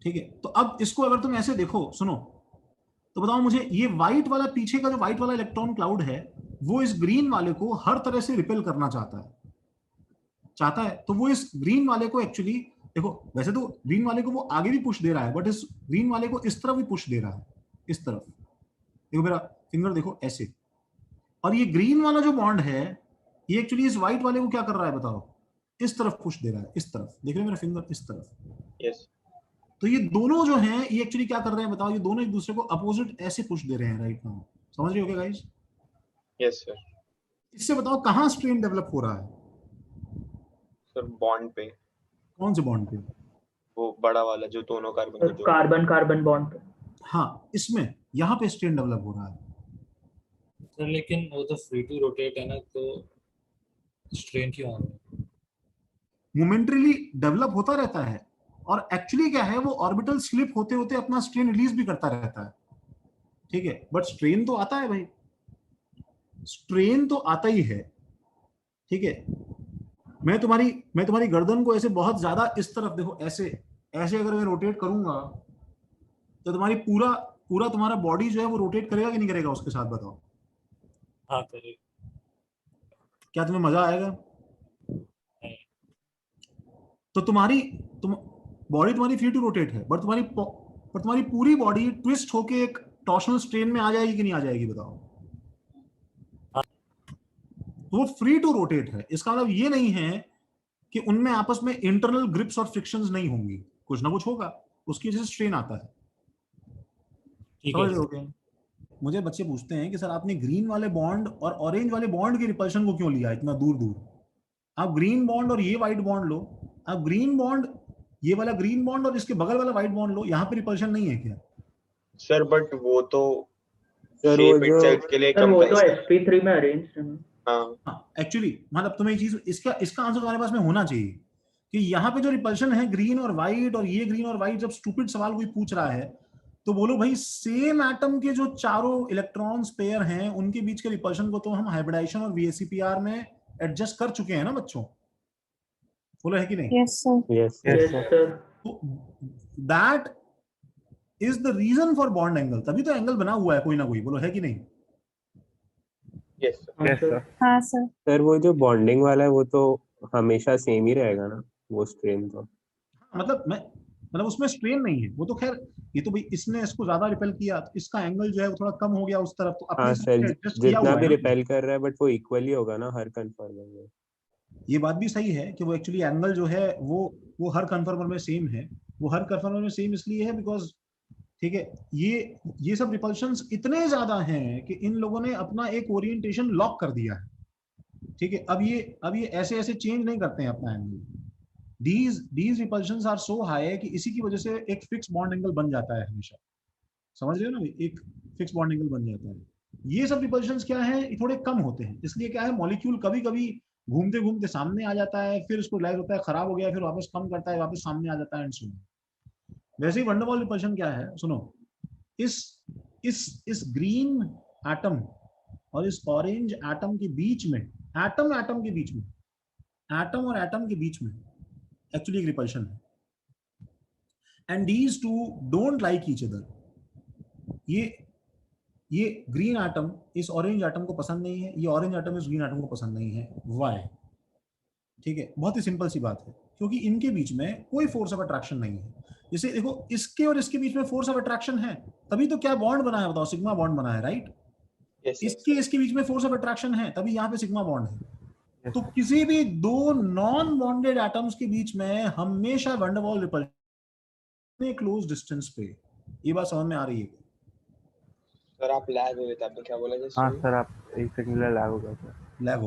ठीक है, तो अब इसको अगर तुम ऐसे देखो, सुनो, तो बताओ मुझे, ये व्हाइट वाला, पीछे का जो व्हाइट वाला इलेक्ट्रॉन क्लाउड है, वो इस ग्रीन वाले को हर तरह से रिपेल करना चाहता है. तो वो इस ग्रीन वाले को एक्चुअली, देखो, वैसे तो ग्रीन वाले को वो आगे भी पुश दे रहा है, बट इस ग्रीन वाले को इस तरफ भी पुश दे रहा है, इस तरफ. देखो मेरा फिंगर, देखो ऐसे. और ये ग्रीन वाला जो बॉन्ड है, ये एक्चुअली इस व्हाइट वाले को क्या कर रहा है? बताओ, इस तरफ पुश दे रहा है, इस तरफ. देख रहे हो मेरा फिंगर? इस तरफ. यस. तो ये दोनों जो हैं, ये एक्चुअली क्या कर रहे हैं? बताओ, ये दोनों एक दूसरे को अपोजिट ऐसे पुश दे रहे हैं राइट नाउ. समझ रहे हो क्या गाइस? Yes sir. इससे बताओ कहाँ स्ट्रेन डेवलप हो रहा है? सर बॉन्ड पे. कौन से बॉन्ड पे? वो बड़ा वाला जो दोनों कार्बन को जोड़. कार्बन बॉन्ड पे. हाँ, इसमें यहाँ पे स्ट्रेन डेवलप हो रहा है. सर लेकिन वो तो फ्री टू रोटेट है ना, तो स्ट्रेन क्यों आ रहा है? मोमेंटरीली डेवलप होता रहता है, और एक्चुअली क्या है, वो ऑर्बिटल स्लिप होते होते अपना स्ट्रेन रिलीज भी करता रहता है. ठीक है, बट स्ट्रेन तो आता है भाई, स्ट्रेन तो आता ही है. ठीक है, मैं तुम्हारी गर्दन को ऐसे बहुत ज्यादा इस तरफ, देखो ऐसे अगर मैं रोटेट करूंगा, तो तुम्हारी पूरा तुम्हारा बॉडी जो है वो रोटेट करेगा कि नहीं करेगा उसके साथ? बताओ. हाँ करेगा. क्या तुम्हें मजा आएगा? तो बॉडी तुम्हारी फ्री टू रोटेट है, बट तुम्हारी पूरी बॉडी ट्विस्ट होके एक टॉर्शनल स्ट्रेन में आ जाएगी कि नहीं आ जाएगी? बताओ. तो वो फ्री टू रोटेट है. इसका मतलब ये नहीं है कि उनमें आपस में इंटरनल ग्रिप्स और फ्रिक्शंस नहीं होंगी, कुछ ना कुछ होगा. उसकी वजह से स्ट्रेन आता है। ठीक समझ है रहे हो क्या? मुझे बच्चे पूछते हैं कि सर आपने ग्रीन वाले बॉन्ड और ऑरेंज वाले बॉन्ड की रिपल्शन को क्यों लिया इतना दूर दूर? आप ग्रीन बॉन्ड और ये व्हाइट बॉन्ड लो, आप ग्रीन बॉन्ड, ये वाला ग्रीन बॉन्ड और इसके बगल वाला व्हाइट बॉन्ड लो, यहाँ पे रिपल्शन नहीं है क्या? सर बट वो तो सर वो शेप जो इटसेल्फ के लिए सर वो तो कंप्रेस है। sp3 में अरेंज्ड है ना। हाँ एक्चुअली मतलब तुम्हें एक चीज, इसका आंसर तुम्हारे पास में होना चाहिए कि यहाँ पे जो रिपल्शन है ग्रीन और व्हाइट और ये ग्रीन और व्हाइट, जब स्टूपिड सवाल कोई पूछ रहा है तो बोलो भाई सेम एटम के जो चारों इलेक्ट्रॉन्स पेयर हैं उनके बीच के रिपल्शन को तो हम हाइब्रिडाइजेशन और VSEPR में एडजस्ट कर चुके हैं ना बच्चों, बोलो है कि नहीं? Yes sir. Yes yes sir. तो that is the reason for bond angle, तभी तो एंगल बना हुआ है कोई ना कोई, बोलो है कि नहीं? Yes sir. Yes sir. हाँ सर। सर वो जो बॉन्डिंग वाला है वो तो हमेशा सेम ही रहेगा ना, वो स्ट्रेन तो। मतलब उसमें स्ट्रेन नहीं है, वो तो खैर ये तो भाई इसने इसको ज्यादा रिपेल किया तो इसका एंगल जो है वो थोड़ा कम हो गया उस तरफ, तो अपने हाँ हिसाब सर, से एडजस्ट किया जितना हुआ भी है ना। रिपेल कर रहा है बट वो इक्वली होगा ना हर कन्फर्मर में। ये बात भी सही है कि वो एक्चुअली एंगल जो है वो हर कन्फर्मर में सेम है। वो हर कन्फर्मर में सेम इसलिए है बिकॉज, ठीक है, ये सब रिपल्शंस इतने ज्यादा हैं कि इन लोगों ने अपना एक ओरिएंटेशन लॉक कर दिया है। ठीक है, अब ये ऐसे ऐसे चेंज नहीं करते हैं अपना angle. these repulsions are so high कि इसी की वजह से एक फिक्स बॉन्ड एंगल बन जाता है हमेशा, समझ रहे हो ना, एक फिक्स बॉन्ड एंगल बन जाता है। ये सब रिपल्शंस क्या है, थोड़े कम होते हैं, इसलिए क्या है मॉलिक्यूल कभी कभी घूमते घूमते सामने आ जाता है, फिर उसको रियलाइज होता है खराब हो गया, फिर वापस कम करता है, वापस सामने आ जाता है एंड सो ऑन। वैसे ही वंडरवॉल रिपल्शन क्या है, सुनो, इस ग्रीन एटम और इस ऑरेंज एटम के बीच में, एटम के बीच में, एटम और एटम के बीच में एक्चुअली एक रिपल्शन है, and these two don't like each other. ये ग्रीन एटम इस ऑरेंज एटम को पसंद नहीं है, ये ऑरेंज एटम इस ग्रीन एटम को पसंद नहीं है। व्हाई? ठीक है, बहुत ही सिंपल सी बात है, क्योंकि इनके बीच में कोई फोर्स ऑफ अट्रैक्शन नहीं है। जैसे देखो इसके और इसके बीच में फोर्स ऑफ अट्रैक्शन है, तभी तो क्या बॉन्ड बना है बताओ, सिग्मा बॉन्ड बना है, राइट? इसके बीच में फोर्स ऑफ अट्रैक्शन है, तभी यहाँ पे सिग्मा बॉन्ड है। तो किसी भी दो नॉन बॉन्डेड एटम्स के बीच में हमेशा van der Waals repulsion close distance पे। ये बात समझ में आ रही है? सर आप लैग हो गए थे, आपने क्या बोला जैसे? हाँ सर, आप एक सेकंड के लिए लैग हो गया सर। लैग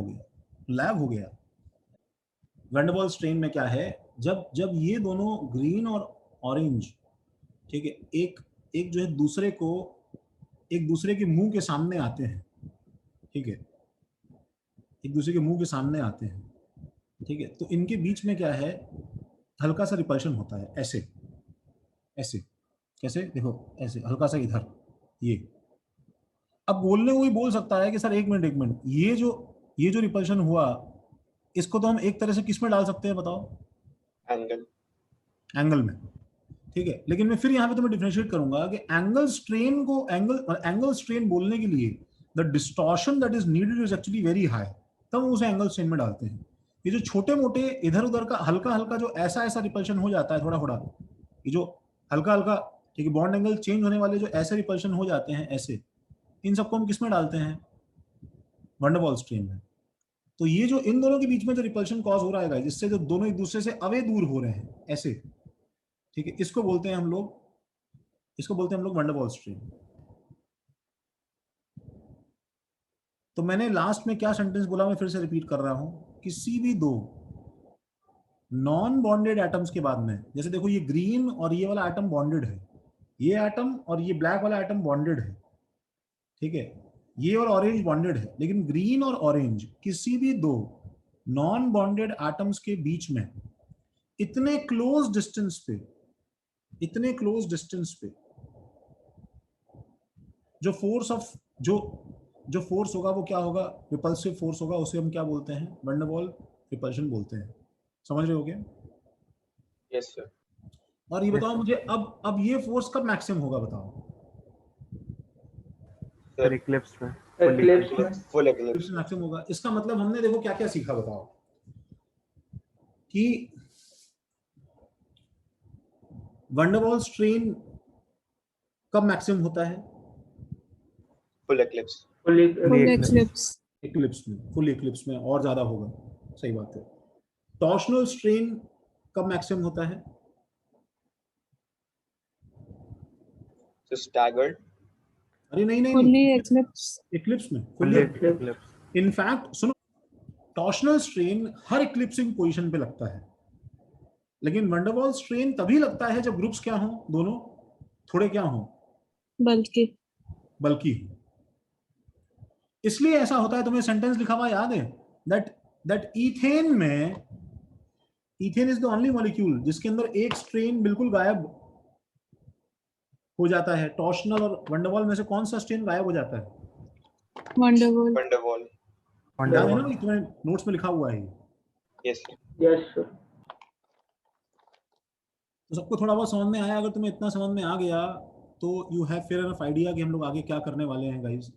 हो गया। वैन डर वाल्स स्ट्रेन में क्या है, जब ये दोनों ग्रीन और ऑरेंज, ठीक है, एक जो है दूसरे को, एक दूसरे के मुंह के सामने आते हैं, ठीक है, एक दूसरे के मुंह के सामने आते हैं, ठीक है, तो इनके बीच में क्या है, हल्का सा रिपल्शन होता है, ऐसे ऐसे, कैसे देखो, ऐसे हल्का सा इधर, ये। अब बोलने को भी बोल सकता है कि सर एक मिनट, ये जो रिपल्शन हुआ, इसको तो हम एक तरह से किस में डाल सकते हैं बताओ? एंगल में, ठीक है, लेकिन मैं फिर यहाँ पे तुम्हें डिफरेंशिएट करूंगा कि एंगल स्ट्रेन बोलने के लिए the distortion that is needed is actually very high, तब हम उसे एंगल स्ट्रेन में डालते हैं। ये जो छोटे मोटे इधर उधर का हल्का हल्का जो ऐसा रिपल्शन हो जाता है, थोड़ा थोड़ा, ये जो हल्का हल्का, ठीक है, बॉन्ड एंगल चेंज होने वाले जो ऐसे रिपल्शन हो जाते हैं ऐसे, इन सबको हम किस में डालते हैं? वैन डर वाल्स स्ट्रेन में। तो ये जो इन दोनों के बीच में जो रिपल्शन कॉज हो रहा है, जिससे जो दोनों एक दूसरे से अवे दूर हो रहे हैं ऐसे, ठीक है, इसको बोलते हैं हम लोग वैन डर वाल्स स्ट्रेन। तो मैंने लास्ट में क्या सेंटेंस बोला, मैं फिर से रिपीट कर रहा हूं, किसी भी दो नॉन बॉन्डेड एटम्स के बाद में, जैसे देखो ये ग्रीन और ये वाला एटम बॉन्डेड है, ये एटम और ये ब्लैक वाला एटम बॉन्डेड है, ठीक है, ये और ऑरेंज बॉन्डेड है, लेकिन ग्रीन और ऑरेंज किसी भी दो नॉन बॉन्डेड एटम्स के बीच में इतने क्लोज डिस्टेंस पे जो फोर्स होगा वो क्या होगा? रिपल्सिव फोर्स होगा, उसे हम क्या बोलते हैं? वैन डर वाल्स रिपल्शन बोलते हैं। समझ रहे हो क्या? Yes sir. और ये बताओ मुझे, अब ये फोर्स कब मैक्सिमम होगा बताओ? सर इक्लिप्स में, फुल इक्लिप्स मैक्सिमम होगा। इसका मतलब हमने देखो क्या क्या सीखा बताओ, कि वैन डर वाल्स स्ट्रेन कब मैक्सिमम होता है? Full Eclipse. फुल इक्लिप्स में और ज्यादा होगा, सही बात है। टॉर्शनल स्ट्रेन कब मैक्सिमम होता है? तो staggered. अरे नहीं नहीं फुल्ली नहीं, एक्लिप्स। इक्लिप्स में फुल्ली फुल्ली। eclipse। इनफैक्ट सुनो, टॉर्शनल स्ट्रेन हर इक्लिप्सिंग पोजीशन पे लगता है, लेकिन वंडरवॉल स्ट्रेन तभी लगता है जब ग्रुप्स क्या हो, दोनों थोड़े क्या हो, बल्कि बल्कि हो। इसलिए ऐसा होता है। तुम्हें सेंटेंस लिखा हुआ याद है, दैट ईथेन में, ethane is the only molecule जिसके अंदर एक स्ट्रेन बिल्कुल गायब हो जाता है। टॉर्शनल और वंडरवॉल में से कौन सा स्ट्रेन गायब हो जाता है? वंडरवॉल। Van der Waal. याद है ना भाई, तुम्हें नोट्स में लिखा हुआ है ये। Yes, sir. Yes sir. तो सबको थोड़ा बहुत समझ में आया? अगर तुम्हें इतना समझ में आ गया तो you have fair enough idea कि हम लोग आगे क्या करने वाले हैं गाइस।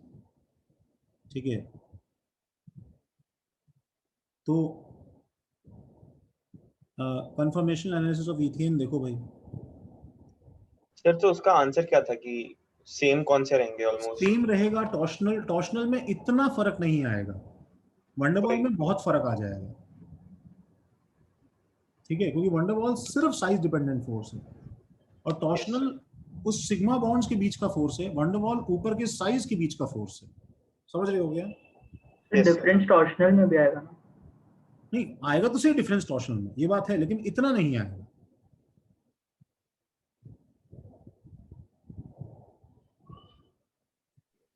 ठीक है, तो कंफर्मेशन एनालिसिस ऑफ ईथेन देखो भाई, सर तो उसका आंसर क्या था कि सेम कौन से रहेंगे ऑलमोस्ट? सेम रहेगा। टॉर्शनल, टॉर्शनल में इतना फर्क नहीं आएगा, वंडरवॉल में बहुत फर्क आ जाएगा। ठीक है, क्योंकि वंडरवॉल सिर्फ साइज डिपेंडेंट फोर्स है और टॉर्शनल उस सिग्मा बॉन्ड्स के बीच का फोर्स है, वंडरवॉल ऊपर के साइज के बीच का फोर्स है। समझ रहे हो गया? Yes, sir. डिफरेंस टॉर्शनल में भी आएगा ना? नहीं आएगा तो सही डिफरेंस टॉर्शनल में, ये बात है, लेकिन इतना नहीं आएगा।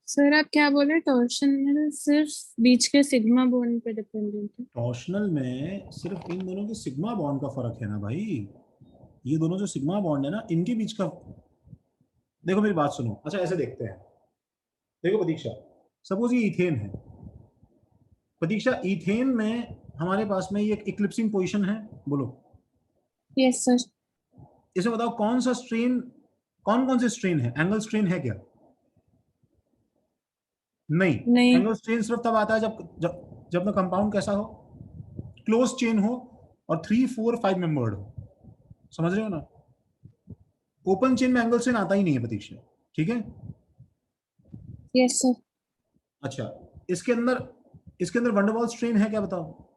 सर आप क्या बोले, टॉर्शन में सिर्फ बीच के सिग्मा बॉन्ड पे डिपेंडेंट है? टॉर्शनल में सिर्फ इन दोनों के सिग्मा बॉन्ड का फर्क है ना भाई। ये दोनों जो सिग्मा बॉन्ड है ना, इनके बीच का, देखो मेरी बात सुनो। अच्छा ऐसे देखते हैं, देखो प्रतीक्षा, सपोज ये इथेन है। प्रतीक्षा, इथेन में हमारे पास में ये इक्लिप्सिंग पोजीशन है, बोलो। Yes sir. इसमें बताओ कौन सा स्ट्रेन, कौन कौन से स्ट्रेन है? एंगल स्ट्रेन है क्या? नहीं। एंगल स्ट्रेन सिर्फ तब आता है जब ना कंपाउंड कैसा हो, क्लोज चेन हो और 3, 4, 5 मेंबर्ड हो। समझ रहे हो ना? ओपन चेन में एंगल स्ट्रेन आता ही नहीं है प्रतीक्षा। ठीक है? Yes sir. अच्छा, इसके अंदर वंडरवॉल स्ट्रेन है क्या, बताओ?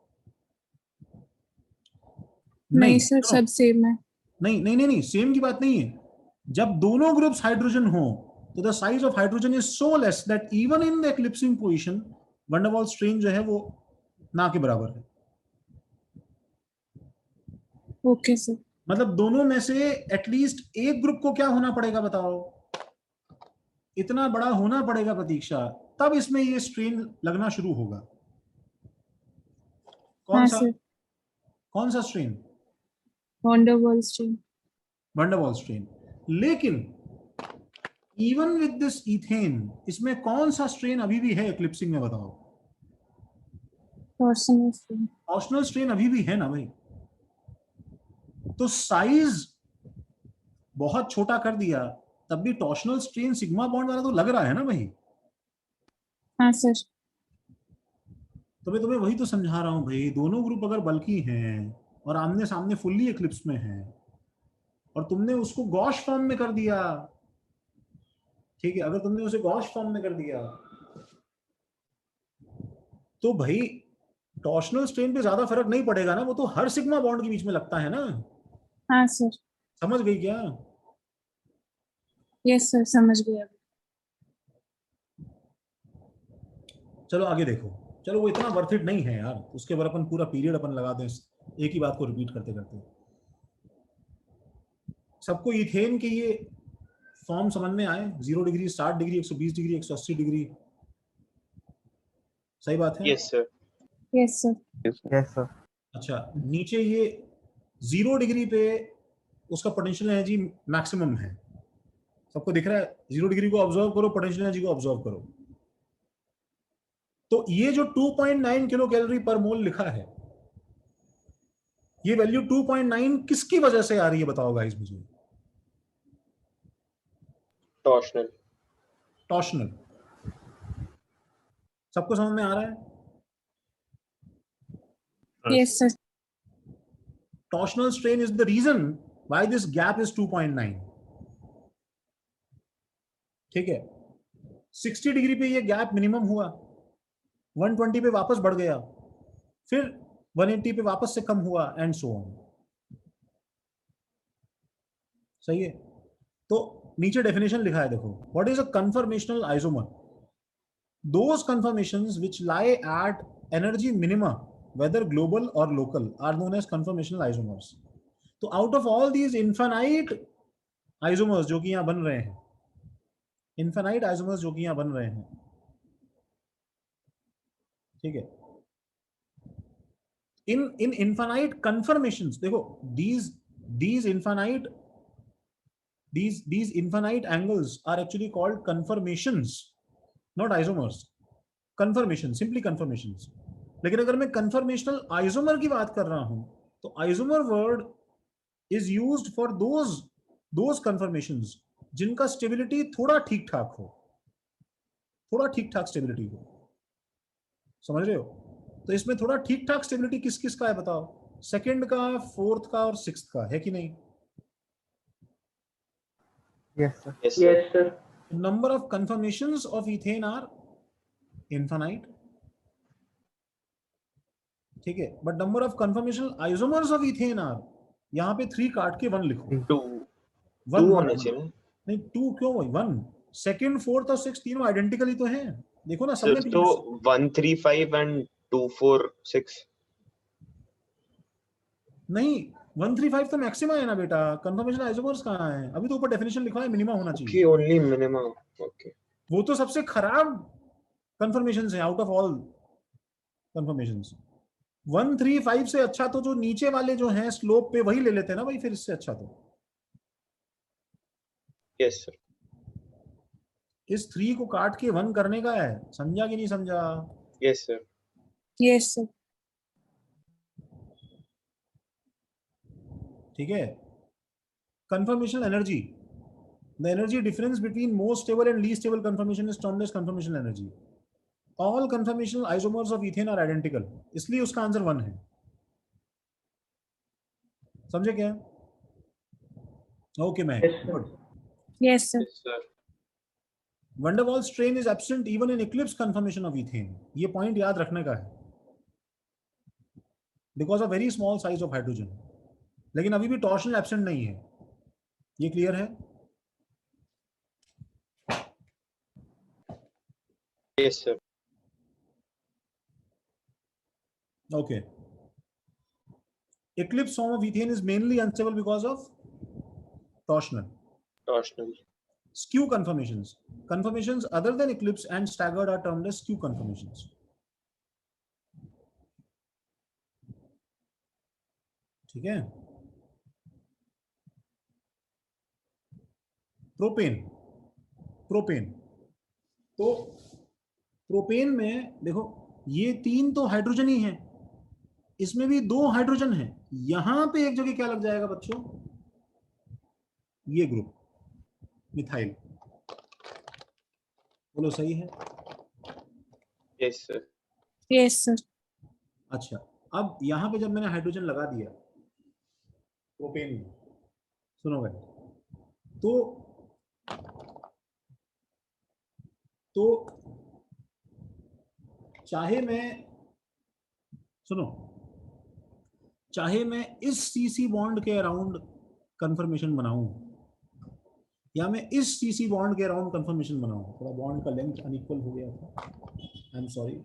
नहीं सर, सुनो, सब सेम है। नहीं, सेम की बात नहीं है। जब दोनों ग्रुप्स हाइड्रोजन हो तो the size of hydrogen is so less that even in the eclipsing position van der Waals strain जो है वो ना के बराबर है। Okay sir. मतलब दोनों में से एटलीस्ट एक ग्रुप को क्या होना पड़ेगा, बताओ? इतना बड़ा होना पड़ेगा प्रतीक्षा, तब इसमें ये स्ट्रेन लगना शुरू होगा। हाँ सर, कौन सा strain? Van der Waals strain. Van der Waals strain. लेकिन इवन विद दिस इथेन, इसमें कौन सा स्ट्रेन अभी भी है इक्लिप्सिंग में, बताओ? Torsional strain. टॉर्शनल स्ट्रेन अभी भी है ना भाई। तो साइज बहुत छोटा कर दिया तब भी टॉर्शनल स्ट्रेन सिग्मा बॉन्ड वाला तो लग रहा है ना भाई। हाँ सर। तो मैं तुम्हें वही तो समझा रहा हूं भाई, दोनों ग्रुप अगर बल्कि हैं और आमने सामने फुल्ली इक्लिप्स में हैं और तुमने उसको गॉश फॉर्म में कर दिया, ठीक है, अगर तुमने उसे गॉश फॉर्म में कर दिया तो भाई टॉर्शनल स्ट्रेन पे ज्यादा फर्क नहीं पड़ेगा ना, वो तो हर सिग्मा बॉन्ड के बीच में लगता है ना। हाँ सर। समझ गई क्या? यस सर, समझ गया। चलो आगे देखो। चलो वो इतना वर्थ इट नहीं है यार, उसके ऊपर अपन पूरा पीरियड अपन लगा दें एक ही बात को रिपीट करते करते। सबको इथेन के ये फॉर्म समझ में आए? 0 डिग्री, 60 डिग्री, 120 डिग्री, 180 डिग्री। सही बात है? Yes sir. Yes sir. Yes sir. अच्छा, नीचे ये 0 डिग्री पे उसका पोटेंशियल एनर्जी मैक्सिमम है, सबको दिख रहा है? 0 डिग्री को ऑब्जर्व करो, पोटेंशियल एनर्जी को ऑब्जर्व करो। तो ये जो 2.9 किलो कैलोरी पर मोल लिखा है, ये वैल्यू 2.9 किसकी वजह से आ रही है, बताओ गाइस मुझे? टॉर्शनल। टॉर्शनल। सबको समझ में आ रहा है? Yes sir. Torsional strain is the reason why this gap is 2.9. ठीक है, 60 डिग्री पे ये गैप मिनिमम हुआ, 120 पे वापस बढ़ गया, फिर 180 पे वापस से कम हुआ, एंड सो ऑन। सही है? तो नीचे डेफिनेशन लिखा है देखो, what is a conformational isomer? Those conformations which lie at energy minima whether global or local are known as conformational isomers. तो out of all these infinite isomers जो कि यहां बन रहे हैं, infinite isomers जो कि यहां बन रहे हैं, ठीक है, in infinite conformations, देखो these infinite angles are actually called conformations, not isomers. Conformation, simply conformations. लेकिन अगर मैं कन्फर्मेशनल आइसोमर की बात कर रहा हूं तो isomer word is used for those conformations जिनका स्टेबिलिटी थोड़ा ठीक ठाक हो, थोड़ा ठीक ठाक स्टेबिलिटी हो, समझ रहे हो? तो इसमें थोड़ा ठीक ठाक स्टेबिलिटी किस किस का है बताओ? सेकंड का, फोर्थ का और सिक्स्थ का, है कि नहीं? Yes, sir. Yes, sir. Number of conformations of ethane are infinite, ठीक है, but number of conformational isomers of ethane are, यहां पे 3 काट के 1 लिखो। 2 1 होने चाहिए ना? नहीं 2 क्यों भाई? 1 सेकंड, फोर्थ और सिक्स्थ तीनों आइडेंटिकल ही तो हैं, देखो ना सिर्फ सबने तो 135 एंड 246 नहीं 135 तो मैक्सिमा है ना बेटा, कंफर्मेशन आइसोमर्स कहां है? अभी तो ऊपर डेफिनेशन लिखा है मिनिमा होना चाहिए। Okay, only minimum, okay. वो तो सबसे खराब कंफर्मेशंस है आउट ऑफ ऑल कंफर्मेशंस। 135 से अच्छा तो जो नीचे वाले जो हैं स्लोप पे वही ले लेते हैं ना भाई, फिर इससे अच्छा तो यस सर। इस 3 को काट के 1 करने का है, समझा कि नहीं समझा? Yes sir. Yes sir. ठीक है। Conformational energy, the energy difference between most stable and least stable conformation is termed as conformational energy. All conformational isomers of ethane are identical, इसलिए उसका आंसर 1 है। समझे क्या? ओके मैं good. Yes sir. Yes sir. Van der Waals strain is absent even in eclipse conformation of ethane, ये point याद रखने का है, because of very small size of hydrogen. लेकिन अभी भी टॉर्शनल एब्सेंट नहीं है, ये क्लियर है? Yes sir. Okay. Eclipse form of ethane is mainly unstable because of torsional. Torsional. Skew conformations. Conformations other than eclipse and staggered are termed as skew conformations. ठीक है। Propane, propane तो propane में देखो ये 3 तो hydrogen ही है, इसमें भी 2 हाइड्रोजन है, यहां पे एक जगह क्या लग जाएगा बच्चों? ये ग्रुप मिथाइल। बोलो सही है? Yes sir. Yes sir. अच्छा, अब यहां पे जब मैंने हाइड्रोजन लगा दिया प्रोपेन में, सुनो भाई, तो चाहे मैं इस सीसी बॉन्ड के अराउंड कंफर्मेशन बनाऊं या मैं इस सीसी बॉन्ड के अराउंड कंफर्मेशन बनाऊं, थोड़ा बॉन्ड का लेंथ अनइक्वल हो गया था, आई एम सॉरी।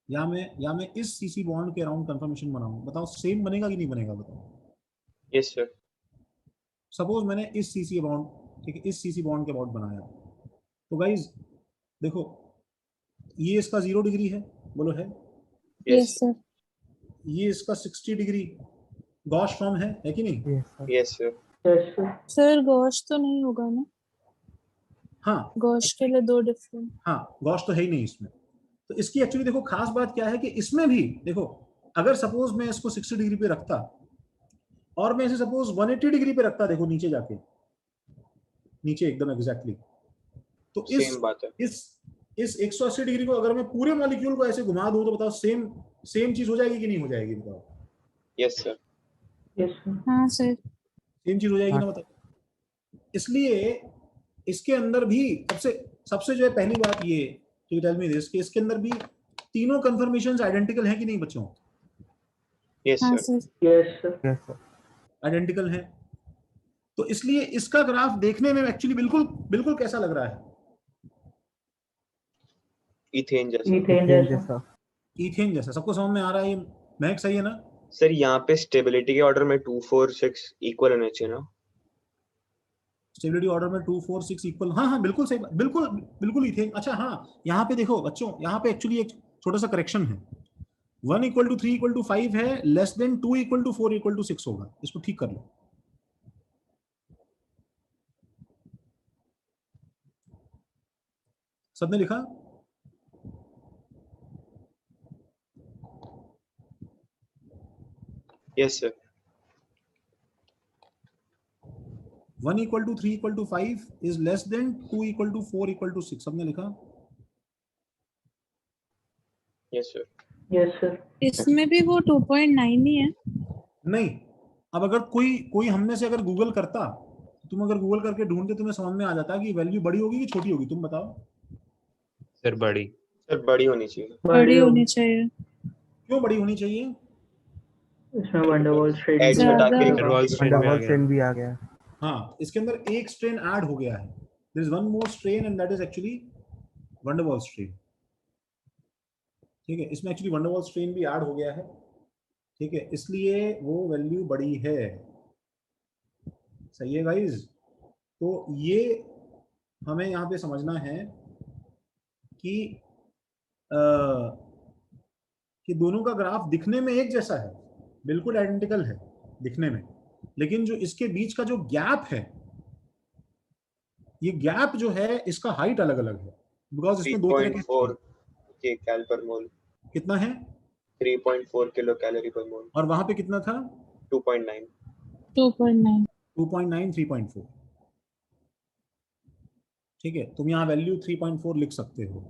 या मैं इस सीसी बॉन्ड के अराउंड कंफर्मेशन बनाऊं, बताओ सेम बनेगा कि नहीं बनेगा? बताओ। Yes sir. सपोज मैंने इस सीसी बॉन्ड, ठीक है, इस सीसी बॉन्ड के अबाउट बनाया, तो गाइज देखो ये इसका 0 डिग्री है, बोलो है? Yes sir. ये इसका 60 डिग्री गॉश फॉर्म है कि नहीं? Yes, sir. Yes sir. Yes, sir. Sir gosh तो नहीं होगा ना? हाँ गॉश के लिए 2 डिफरेंट। हाँ, गॉश तो है ही नहीं इसमें। तो इसकी एक्चुअली देखो खास बात क्या है कि इसमें भी देखो, अगर सपोज मैं इसको 60 डिग्री पे रखता और मैं इसे सपोज 180 डिग्री पे रखता, देखो नीचे जाके, नीचे एकदम एग्जैक्टली, तो सेम बात है। इस 180 डिग्री को अगर मैं पूरे मॉलिक्यूल को ऐसे घुमा दूं तो बताओ सेम चीज हो जाएगी कि नहीं हो जाएगी? बताओ। Yes sir. Yes, sir. हाँ सर। सेम चीज हो जाएगी ना? बताओ। इसलिए इसके अंदर भी सबसे जो है पहली बात ये, टेल मी दिस, कि इसके अंदर भी तीनों कंफर्मेशंस आइडेंटिकल हैं कि नहीं बच्चों? यस हाँ sir. Sir. Yes sir. Yes sir. Identical है, तो इसलिए इसका ग्राफ देखने में एक्चुअली बिल्कुल बिल्कुल कैसा लग रहा है? इथेन जैसा। ईथेन Ethane जैसा। जैसा। इथेन जैसा। सबको समझ में आ रहा है? ये महक सही है ना? सर यहाँ पे स्टेबिलिटी के ऑर्डर में 2 4 6 इक्वल होने चाहिए ना? स्टेबिलिटी ऑर्डर में 2 4 6 इक्वल, हाँ हाँ बिल्कुल सही, बिल्कुल बिल्कुल इथेन। अच्छा हाँ, यहाँ पे देखो बच्चों, यहाँ पे एक्चुअली एक छोटा सा करेक्शन है। 1 = 3 = 5 है, लेस देन 2 = 4 = 6 होगा। इसको ठीक कर लो। सबने लिखा? Yes sir. 1 = 3 = 5 is less than 2 = 4 = 6। सबने लिखा? Yes sir. Yes sir. इसमें भी वो 2.9 ही है। नहीं, अब अगर कोई हम में से अगर गूगल करता, तुम अगर गूगल करके ढूंढते, तुम्हें समझ में आ जाता कि वैल्यू बड़ी होगी कि छोटी होगी। तुम बताओ। सर बड़ी। सर बड़ी होनी चाहिए। बड़ी होनी चाहिए। क्यों बड़ी होनी चाहिए? इसमें वंडरवॉल स्ट्रेट एज भी घटा ज्यादा- के वंडरवॉल स्ट्रेन भी आ वंडरवॉल गया। स्ट्रेन भी आ गया। हाँ, इसके अंदर एक स्ट्रेन ऐड हो गया है। There is one more strain and that is actually van der Waals strain. ठीक है, इसमें एक्चुअली वंडरवॉल स्ट्रेन भी ऐड हो गया है। ठीक है, इसलिए वो वैल्यू बड़ी है। सही है गाइस? तो ये हमें यहाँ पे समझना है कि कि दोनों का ग्राफ दिखने में एक जैसा है, बिल्कुल आइडेंटिकल है दिखने में, लेकिन जो इसके बीच का जो गैप है, ये गैप जो है इसका हाइट अलग अलग है, बिकॉज इसमें दो तरह 3.4 के। के कैल पर मोल। कितना है? 3.4 किलो कैलोरी पर मोल। और वहां पे कितना था? 2.9। 2.9। 2.9, 3.4। ठीक है, तुम यहाँ वैल्यू 3.4 लिख सकते हो।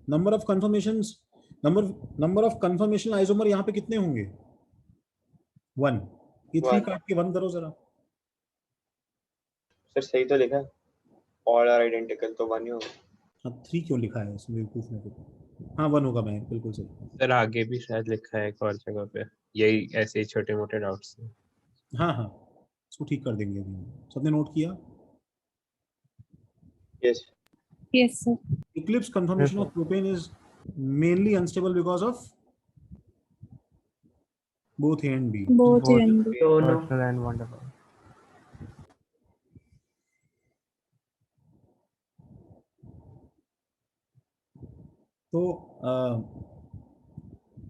Number of confirmations, number of confirmation isomer यहाँ पे कितने होंगे? 1। ये 3 One। काट के 1 करो जरा। सर सही तो लिखा है, ऑल आर आइडेंटिकल, तो 1 ही होगा। हाँ, 3 क्यों लिखा है इसमें बेवकूफ ने? हाँ 1 होगा। मैं बिल्कुल सही। सर आगे भी शायद लिखा है एक और जगह पे, यही ऐसे ही छोटे मोटे डाउट्स हैं। हाँ हाँ, इसको ठीक कर देंगे अभी। सबने नोट किया? Yes. Yes sir. Eclipse conformation of propane is mainly unstable because of both A and B. Both Both and दोनों। Personal and van der Waals. तो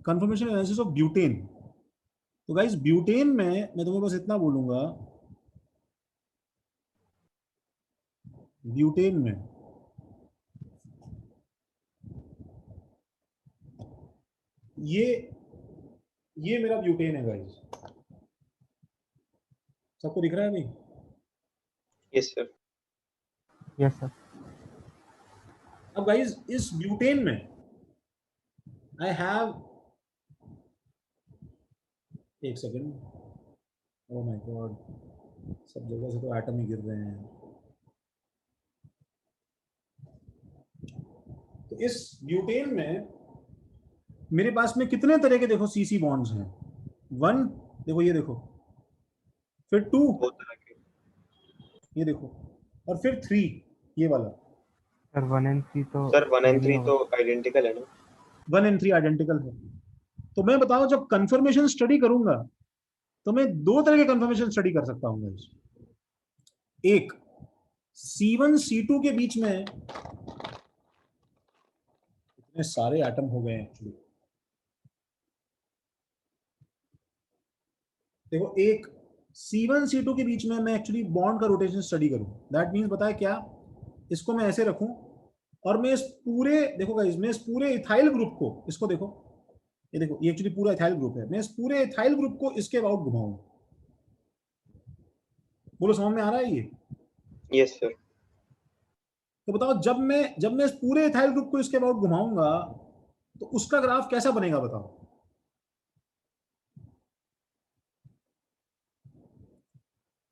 कंफर्मेशन एनालिसिस ऑफ ब्यूटेन। तो गाइस ब्यूटेन में मैं तुम्हें बस इतना बोलूंगा, ब्यूटेन में ये मेरा ब्यूटेन है गाइस। सबको दिख रहा है भाई? Yes sir. Yes sir. अब गाइस इस ब्यूटेन में आई हैव, एक सेकेंड, ओह माय गॉड, सब जगह से तो एटम ही गिर रहे हैं। तो इस ब्यूटेन में मेरे पास में कितने तरह के देखो सीसी बॉन्ड्स हैं? 1, देखो ये देखो, फिर 2, 2 तरह के। ये देखो, और फिर 3, ये वाला। सर 1 and 3 तो सर 1 and नहीं 3 होगा। तो आइडेंटिकल है ना? 1 and 3 आइडेंटिकल है। तो मैं बताओ, जब कंफर्मेशन स्टडी करूंगा तो मैं 2 तरह के कंफर्मेशन स्टडी कर सकता हूँ। एक, C1 C2 के बीच में इतने सारे एटम हो गए एक्चुअली। देखो, एक C1 C2 के बीच में मैं एक्चुअली बॉन्ड का रोटेशन स्टडी करूं। दैट मींस बताया क्या, इसको मैं ऐसे रखूं और मैं इस पूरे, देखो गाइस, मैं इस पूरे इथाइल ग्रुप को, इसको देखो, ये देखो, ये एक्चुअली पूरा इथाइल ग्रुप है। मैं इस पूरे इथाइल ग्रुप को इसके अबाउट घुमाऊं। बोलो समझ में आ रहा है ये? Yes sir. तो बताओ, जब मैं इस पूरे इथाइल ग्रुप को इसके अबाउट घुमाऊंगा तो उसका ग्राफ कैसा बनेगा बताओ?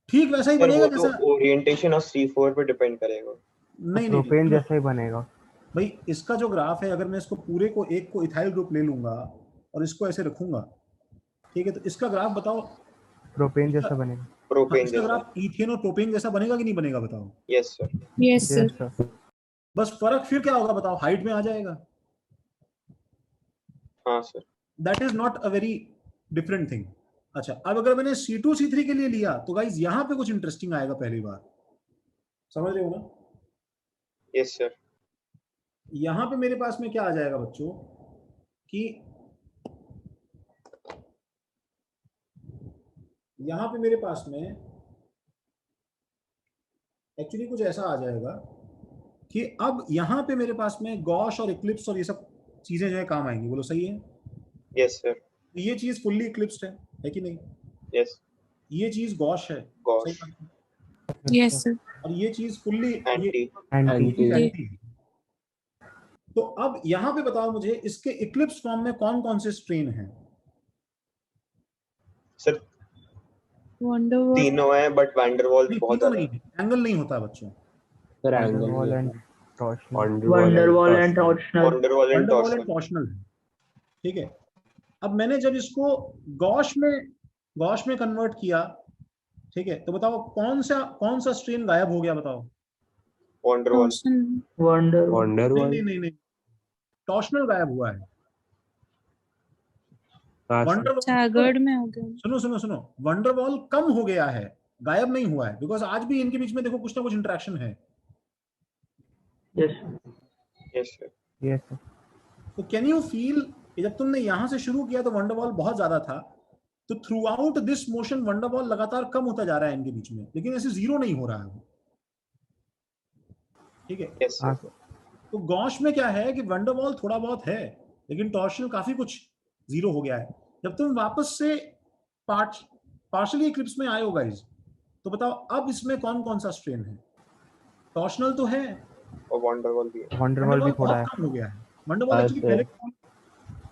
ठीक वैसा ही सर बनेगा वो तो जैसा ओरिएंटेशन और C4 पे डिपेंड करेगा। नहीं नहीं प्रोपेन सुनो, जैसा ही बनेगा। भाई इसका जो ग्राफ है, अगर मैं इसको पूरे को एक को इथाइल ग्रुप ले लूंगा और इसको ऐसे रखूंगा, ठीक है, तो इसका ग्राफ बताओ। प्रोपेन इसका, जैसा बनेगा। हाँ, प्रोपेन इसका जैसा। ग्राफ ईथेन और प्रोपेन जैसा बनेगा कि नहीं बनेगा बताओ। Yes sir. Yes yes sir. Sir. बस फर्क फिर क्या होगा बताओ, हाइट में आ जाएगा। हाँ sir. That is not a very different thing. अच्छा, अब अगर मैंने C2 C3 के लिए लिया तो गाइज यहाँ पे कुछ इंटरेस्टिंग आएगा पहली बार, समझ रहे हो ना। Yes sir. यहाँ पे मेरे पास में क्या आ जाएगा बच्चों कि यहाँ पे मेरे पास में एक्चुअली कुछ ऐसा आ जाएगा कि अब यहाँ पे मेरे पास में गॉश और इक्लिप्स और ये सब चीजें जो है काम आएंगी। बोलो सही है। Yes sir. ये चीज फुल्ली इक्लिप्स्ड है कि नहीं। यस। ये चीज गॉश है, गॉश। सही बात है। Yes sir. और ये चीज फुल्ली एंटी। एंटी। एंटी। तो अब यहाँ पे बताओ मुझे इसके इक्लिप्स फॉर्म में कौन कौन से स्ट्रेन हैं। Sir van der Waals. तीनों हैं बट वैंडरवॉल नहीं बहुत तीनों ज्यादा नहीं है, एंगल नहीं होता बच्चों। Sir van der Waals and angle torsional. Van der Waals and torsional. Van der Waals and van der Waals and torsion. Torsional, ठीक है। अब मैंने जब इसको गॉश में कन्वर्ट किया, ठीक है, तो बताओ कौन सा स्ट्रेन गायब हो गया बताओ। वंडरवॉल। वंडरवॉल। नहीं वंडरवॉल। नहीं नहीं नहीं, टॉर्शनल गायब हुआ है। हाँ सर। वंडरवॉल, स्टैगर्ड में हो गया। सुनो सुनो सुनो, वंडरवॉल कम हो गया है, गायब नहीं हुआ है, बिकॉज आज भी इनके बीच में देखो कुछ ना कुछ इंटरेक्शन है। Yes. Yes sir. Yes sir. तो कैन यू फील कि जब तुमने यहां से शुरू किया तो वंडरवॉल बहुत ज्यादा था, तो through out this motion van der Waals लगातार कम होता जा रहा है इनके बीच में, लेकिन ऐसे जीरो नहीं हो रहा है वो, ठीक है। यस हाँ सर। सर। तो गॉश में क्या है कि वंडरवॉल थोड़ा बहुत है, लेकिन टॉर्शनल काफी कुछ जीरो हो गया है। जब तुम वापस से पार्शली इक्लिप्स में आए हो गाइस, तो बताओ अब इसमें कौन कौन सा स्ट्रेन है। टॉर्शनल तो है, और वंडरवॉल भी है। वंडरवॉल भी थोड़ा बहुत है। कम हो गया है। वंडरवॉल हाँ एक्चुअली सर। पहले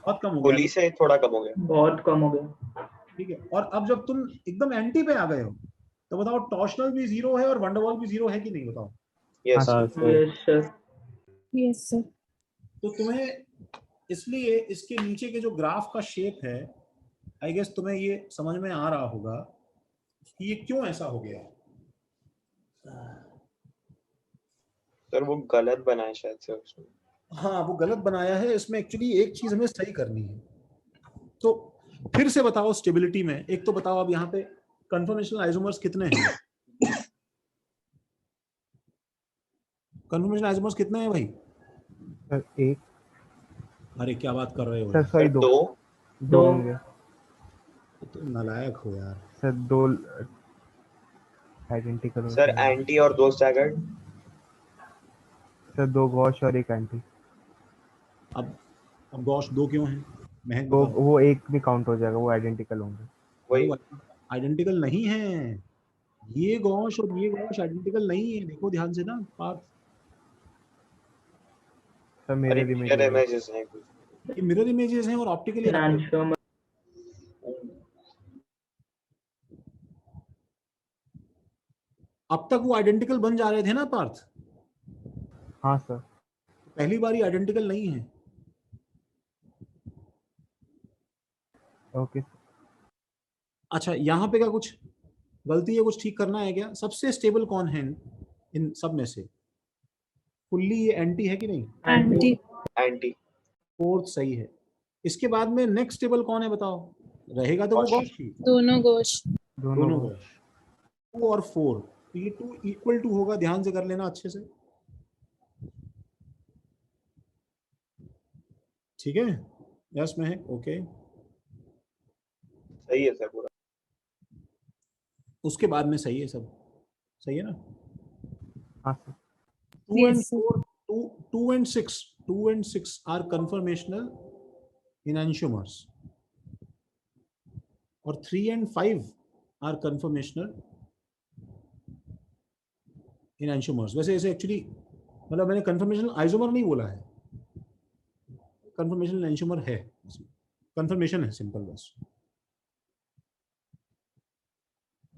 बहुत कम हो गया होली है, से थोड़ा कम हो गया। बहुत कम हो गया। ठीक है। और अब जब तुम एकदम एंटी पे आ गए हो, तो बताओ टॉर्शनल भी जीरो है और वंडरवॉल भी जीरो है कि नहीं बताओ। यस हाँ sir. Sir. Yes sir. Yes sir. तो तुम्हें इसलिए इसके नीचे के जो ग्राफ का शेप है, आई गेस तुम्हें ये समझ में आ रहा होगा कि ये क्यों ऐसा हो गया। सर वो गलत बना है शायद से उसमें। हाँ वो गलत बनाया है, इसमें एक्चुअली एक चीज हमें सही करनी है। तो फिर से बताओ स्टेबिलिटी में, एक तो बताओ अब यहाँ पे कन्फर्मेशनल आइसोमर्स कितने हैं। कन्फर्मेशनल आइसोमर्स कितने हैं भाई। सर एक। अरे क्या बात कर रहे हो सर यार, सॉरी सर दो। दो। दो होंगे तुम नालायक हो यार। सर। दो आइडेंटिकल सर एंटी और दो स्टैगर्ड। सर दो गॉश और एक एंटी। अब गॉश दो क्यों हैं, महक तो बताओ। वो एक भी काउंट हो जाएगा, वो आइडेंटिकल होंगे। वही। वो आइडेंटिकल नहीं है, ये गॉश और ये गॉश आइडेंटिकल नहीं है, देखो ध्यान से ना पार्थ। सर अरे मेरे मिरर इमेजेस हैं कुछ। ये मिरर इमेजेस हैं और ऑप्टिकली एनांशियोमर। अब तक वो आइडेंटिकल बन जा रहे थे ना पार्थ, हाँ सर। पहली बार आइडेंटिकल नहीं है। ओके। अच्छा यहाँ पे क्या कुछ गलती है, कुछ ठीक करना है क्या। सबसे स्टेबल कौन है इन सब में से, फुल्ली ये एंटी है कि नहीं। एंटी। एंटी। फोर्थ सही है। इसके बाद में नेक्स्ट स्टेबल कौन है बताओ, रहेगा तो वो गॉश। गॉश ही। दोनों गोश। दोनों गॉश। 2 और 4, तो ये 2 इक्वल टू होगा, ध्यान से कर लेना अच्छे से, ठीक है। यस महक, ओके। सही है सर पूरा। उसके बाद में सही है सब, सही है ना। हाँ sir. 2 and Yes, sir. 4, 2 and 6 are conformational enantiomers, और 3 and 5 are conformational enantiomers। वैसे ऐसे एक्चुअली मतलब मैंने कंफर्मेशनल आइसोमर नहीं बोला है, कंफर्मेशनल एनांटियोमर है, कंफर्मेशन है सिंपल बस।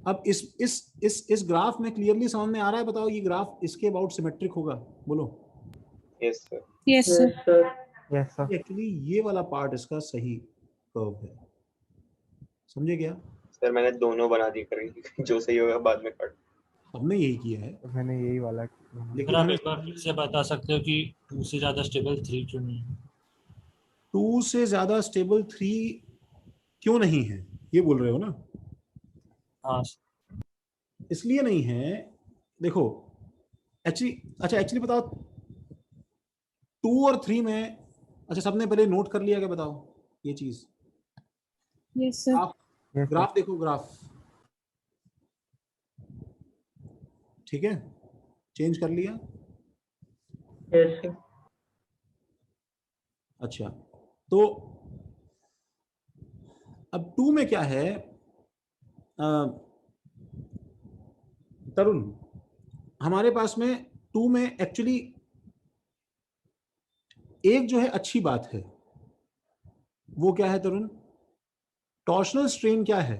अब इस ग्राफ में क्लियरली समझ में आ रहा है? बताओ ये ग्राफ इसके अबाउट सिमेट्रिक होगा, बोलो। Yes sir. Yes Yes, sir. sir. Yes sir. Actually ये वाला पार्ट इसका सही कर्व है, समझे क्या? सर मैंने दोनों बना दी करी जो सही होगा बाद में काट। हमने यही किया है, तो मैंने यही वाला लेकिन सर आप हमें एक बार फिर से बता सकते हो कि 2 से ज्यादा स्टेबल 3 क्यों नहीं है? 2 से ज्यादा स्टेबल 3 क्यों नहीं है, ये बोल रहे हो ना? हाँ इसलिए नहीं है, देखो एक्चुअली बताओ 2 और 3 में, अच्छा सबने पहले नोट कर लिया क्या, बताओ ये चीज? Yes sir. आप यस ग्राफ देखो, ग्राफ ठीक है, चेंज कर लिया? Yes, sir. अच्छा, तो अब 2 में क्या है तरुण, हमारे पास में 2 में एक्चुअली एक जो है अच्छी बात है, वो क्या है तरुण? टॉर्शनल स्ट्रेन क्या है,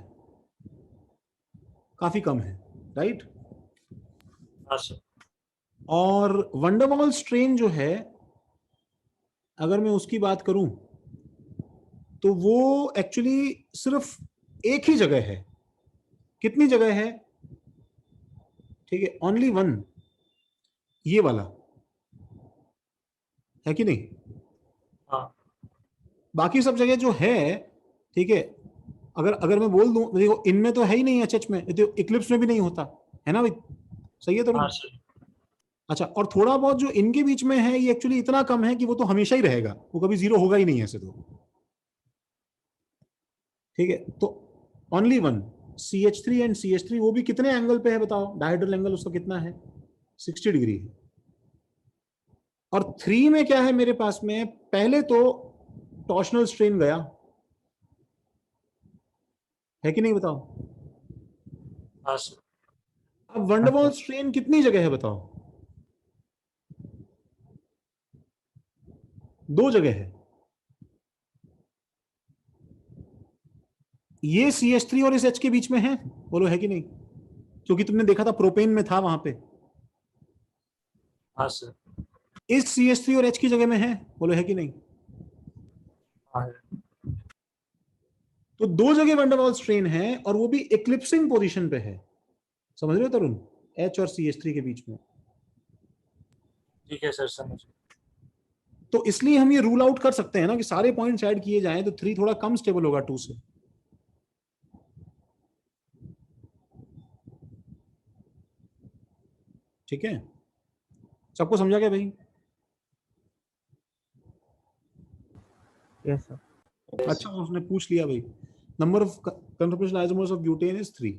काफी कम है, राइट? हाँ सर। और वंडरवॉल स्ट्रेन जो है, अगर मैं उसकी बात करूं तो वो एक्चुअली सिर्फ एक ही जगह है। कितनी जगह है? ठीक है, ओनली वन, ये वाला है कि नहीं? हाँ बाकी सब जगह जो है, ठीक है, अगर मैं बोल दूं, देखो इनमें तो है ही नहीं, एचएच में, तो इक्लिप्स में भी नहीं होता है ना भाई, सही है तो? हाँ सर। अच्छा, और थोड़ा बहुत जो इनके बीच में है, ये एक्चुअली इतना कम है कि वो तो हमेशा ही रहेगा, वो कभी जीरो होगा ही नहीं ऐसे तो, ठीक है। तो only one CH3 and CH3, वो भी कितने एंगल पे है बताओ? डायहेड्रल एंगल उसका कितना है? 60 डिग्री है। और 3 में क्या है मेरे पास में? पहले तो टॉर्शनल स्ट्रेन गया है कि नहीं, बताओ? हाँ सर। अब वंडरवॉल स्ट्रेन कितनी जगह है बताओ? 2 जगह है। ये CH3 और इस H के बीच में है, बोलो है कि नहीं? क्योंकि तुमने देखा था प्रोपेन में था वहां पे। हाँ सर। इस CH3 और H की जगह में है, बोलो है कि नहीं? हाँ तो 2 जगह वंडरवॉल स्ट्रेन है, और वो भी इक्लिप्सिंग पोजीशन पे है, समझ रहे हो तरुण? H और CH3 के बीच में। ठीक है सर, समझ गया। तो इसलिए हम ये रूल आउट कर सकते हैं ना कि सारे पॉइंट्स ऐड किए जाएं तो 3 थोड़ा कम स्टेबल होगा 2 से। ठीक है, सबको समझा क्या भाई? Yes sir. अच्छा, उसने पूछ लिया भाई, number of confirmation isomers of butane is 3।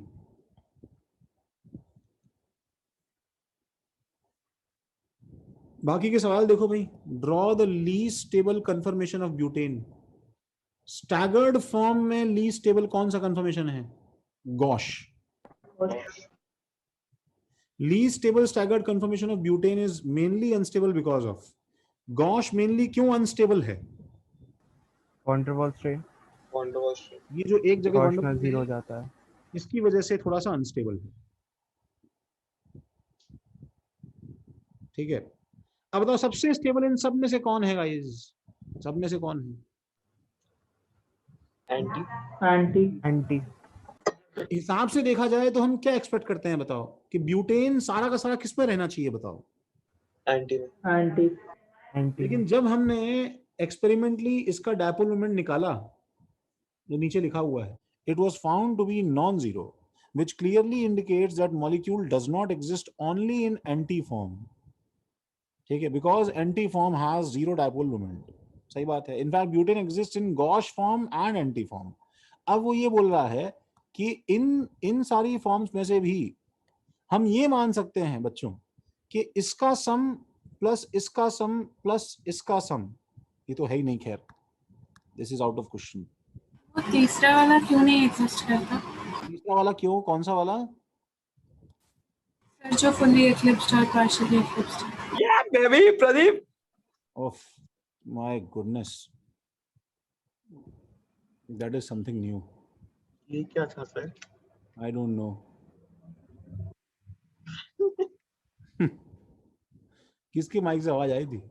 बाकी के सवाल देखो भाई। Draw the least stable confirmation of butane. Staggered form में लीस्ट स्टेबल कौन सा कंफर्मेशन है? Gosh. Least stable staggered confirmation of butane is mainly unstable because of gosh. Mainly क्यों अनस्टेबल है? Van der Waals strain. Van der Waals strain. ये जो एक जगह टॉर्शनल वंडरवॉल जीरो हो है, जाता है। इसकी वजह से थोड़ा सा अनस्टेबल है, ठीक है। अब बताओ सबसे स्टेबल इन सब में से कौन है गाइस? सब में से कौन है? एंटी। Anti. एंटी। हिसाब से देखा जाए तो हम क्या एक्सपेक्ट करते हैं बताओ, कि ब्यूटेन सारा का सारा किस में रहना चाहिए बताओ? एंटी में। Anti. एंटी। लेकिन जब हमने एक्सपेरिमेंटली इसका डायपोल मोमेंट निकाला, जो नीचे लिखा हुआ है, it was found to be non zero, which clearly indicates that molecule does not exist only in anti form, ठीक है, because anti form has zero dipole moment। सही बात है। In fact butane exists in gosh form and anti form. अब वो ये बोल रहा है कि इन सारी फॉर्म्स में से भी हम ये मान सकते हैं बच्चों कि इसका सम प्लस इसका सम प्लस इसका सम, ये तो है ही नहीं, खैर this is out of question. वो तीसरा वाला क्यों नहीं एग्जिस्ट करता तीसरा वाला क्यों? कौन सा वाला? सर? जो फुल्ली एक्लिप्स्ड और पार्शियली एक्लिप्स्ड है। या baby Pradeep. Of my goodness, that is something new. ये क्या था सर? I don't know. किसके माइक से आवाज आई थी?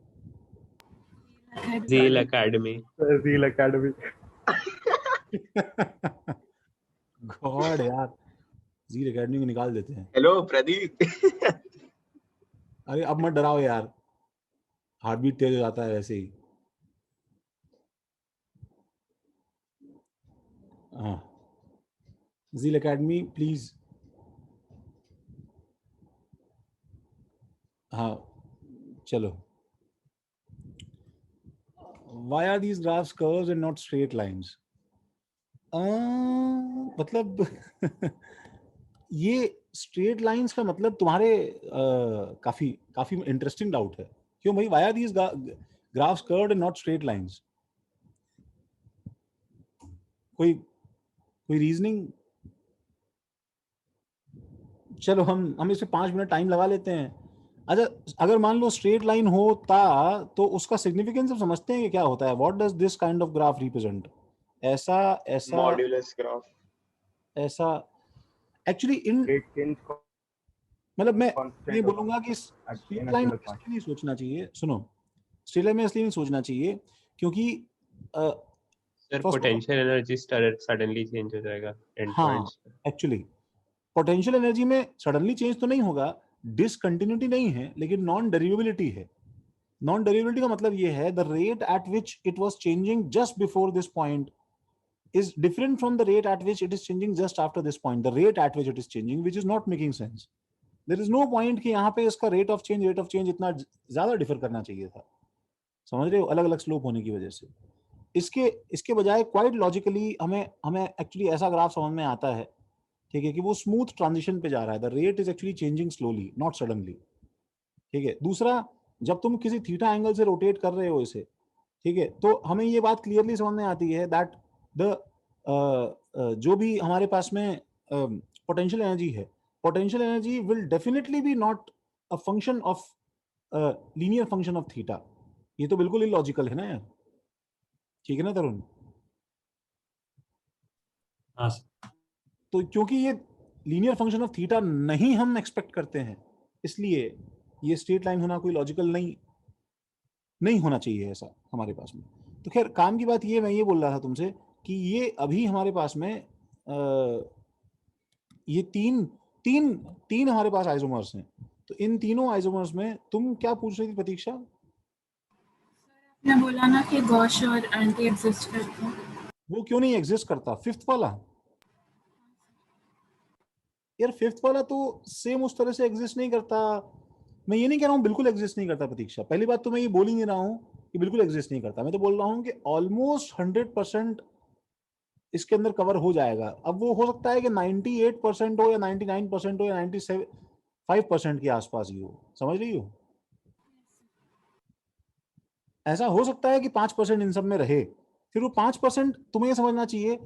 Zeal Academy. Zeal Academy. God यार, जील एकेडमी को निकाल देते हैं। हेलो प्रदीप। अरे अब मत डराओ यार, हार्ट बीट तेज हो जाता है वैसे ही। हाँ, जील एकेडमी प्लीज। हाँ चलो। Why are these graphs curves and not straight lines? मतलब ये स्ट्रेट लाइंस का मतलब तुम्हारे काफी काफी इंटरेस्टिंग डाउट है। क्यों भाई? Why are these graphs curved and not straight lines? कोई कोई रीजनिंग? चलो हम इस पे 5 मिनट टाइम लगा लेते हैं। अच्छा, अगर मान लो स्ट्रेट लाइन होता तो उसका सिग्निफिकेंस हम समझते हैं कि क्या होता है? What does this kind of graph represent? ऐसा ऐसा मॉड्यूलस ग्राफ। ऐसा एक्चुअली इन Rate change मतलब मैं constant ये होगा बोलूंगा कि in straight a line single part. इसलिए नहीं सोचना चाहिए। सुनो, स्ट्रेट लाइन में इसलिए नहीं सोचना चाहिए क्योंकि Sir, First of all- potential energy suddenly change हो जाएगा end हाँ points. एक्चुअली पोटेंशियल एनर्जी में सडनली चेंज तो नहीं होगा, डिसकंटिन्यूटी नहीं है, लेकिन नॉन डेरिवेबिलिटी है। नॉन डेरिवेबिलिटी का मतलब ये है the rate at which it was changing just before this point is different from the rate at which it is changing just after this point. The rate at which it is changing, which is not making sense. There is no point कि यहाँ पे इसका rate of change इतना ज्यादा differ करना चाहिए था। समझ रहे हो? अलग अलग स्लोप होने की वजह से इसके बजाय क्वाइट लॉजिकली हमें एक्चुअली ऐसा ग्राफ समझ में आता है, ठीक है, कि वो स्मूथ ट्रांजिशन पे जा रहा है। The rate is actually changing slowly, not suddenly. ठीक है। दूसरा, जब तुम किसी थीटा एंगल से रोटेट कर रहे हो इसे, ठीक है, तो हमें ये बात क्लियरली समझ में आती है दैट द जो भी हमारे पास में पोटेंशियल एनर्जी है, potential energy will definitely be not a function of linear function of theta. ये तो बिल्कुल इलॉजिकल है ना यार। ठीक है ना तरुण? हाँ तो क्योंकि ये लीनियर फंक्शन ऑफ थीटा नहीं हम एक्सपेक्ट करते हैं, इसलिए ये स्ट्रेट लाइन होना कोई लॉजिकल नहीं होना चाहिए ऐसा हमारे पास में। तो खैर, काम की बात ये, मैं ये बोल रहा था तुमसे कि ये अभी हमारे पास में ये तीन हमारे पास आइसोमर्स हैं। तो इन तीनों आइसोमर्स में तुम क्या पूछ रही थी प्रतीक्षा? आपने बोला ना कि गॉश और एंटी एग्जिस्ट करते हैं। वो क्यों नहीं एग्जिस्ट करता? फिफ्थ वाला यार, फिफ्थ वाला तो सेम उस तरह से एग्जिस्ट नहीं करता। मैं ये नहीं कह रहा हूँ बिल्कुल एग्जिस्ट नहीं करता प्रतीक्षा। पहली बात तो मैं ये बोल ही नहीं रहा हूँ कि बिल्कुल एग्जिस्ट नहीं करता। मैं तो बोल रहा हूँ कि ऑलमोस्ट 100% इसके अंदर कवर हो जाएगा। अब वो हो सकता है कि 98% हो या 99% हो या 95% के आसपास ही हो। समझ रही हो? ऐसा हो सकता है कि 5% इन सब में रहे। फिर वो 5% तुम्हें समझना चाहिए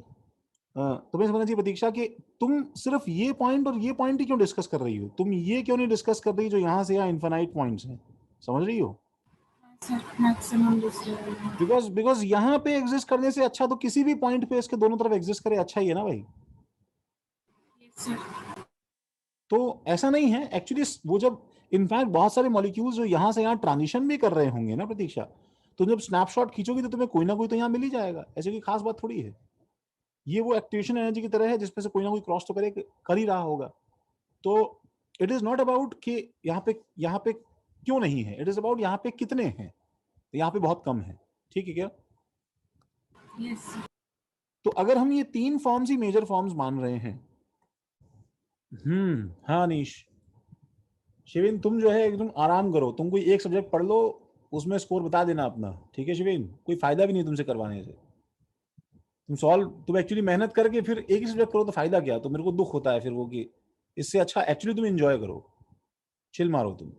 प्रतीक्षा कि तुम सिर्फ ये पॉइंट और ये पॉइंट ही क्यों डिस्कस कर रही हो? तुम ये क्यों नहीं डिस्कस कर रही जो यहाँ से यहाँ इन्फिनाइट पॉइंट्स हैं? समझ रही हो? बिकॉज यहाँ पे एग्जिस्ट करने से अच्छा तो किसी भी पॉइंट पे इसके दोनों तरफ एग्जिस्ट करे, अच्छा ही है ना भाई। तो ऐसा नहीं है एक्चुअली। वो जब इनफैक्ट बहुत सारे मॉलिक्यूल्स जो यहाँ से यहाँ ट्रांजिशन भी कर रहे होंगे ना प्रतीक्षा, तो जब स्नैपशॉट खींचोगी तो तुम्हें कोई ना कोई तो यहाँ मिल ही जाएगा। ऐसे कोई खास बात थोड़ी है। ये वो एक्टिवेशन एनर्जी की तरह है जिसमें से कोई ना कोई क्रॉस तो कर ही रहा होगा। तो इट इज नॉट अबाउट कि यहाँ पे क्यों नहीं है, इट इज अबाउट यहाँ पे कितने हैं। यहाँ पे बहुत कम है। ठीक है क्या? yes. तो अगर हम ये 3 फॉर्म्स ही मेजर फॉर्म्स मान रहे हैं, हाँ नीश, शिविन तुम जो है एकदम आराम करो, तुम कोई एक सब्जेक्ट पढ़ लो, उसमें स्कोर बता देना अपना। ठीक है शिविन? कोई फायदा भी नहीं तुमसे करवाने से। तुम एक्चुअली मेहनत करके फिर एक ही सब्जेक्ट करो तो फायदा क्या? तो मेरे को दुख होता है फिर वो कि इससे अच्छा एक्चुअली तुम एंजॉय करो, चिल मारो तुम।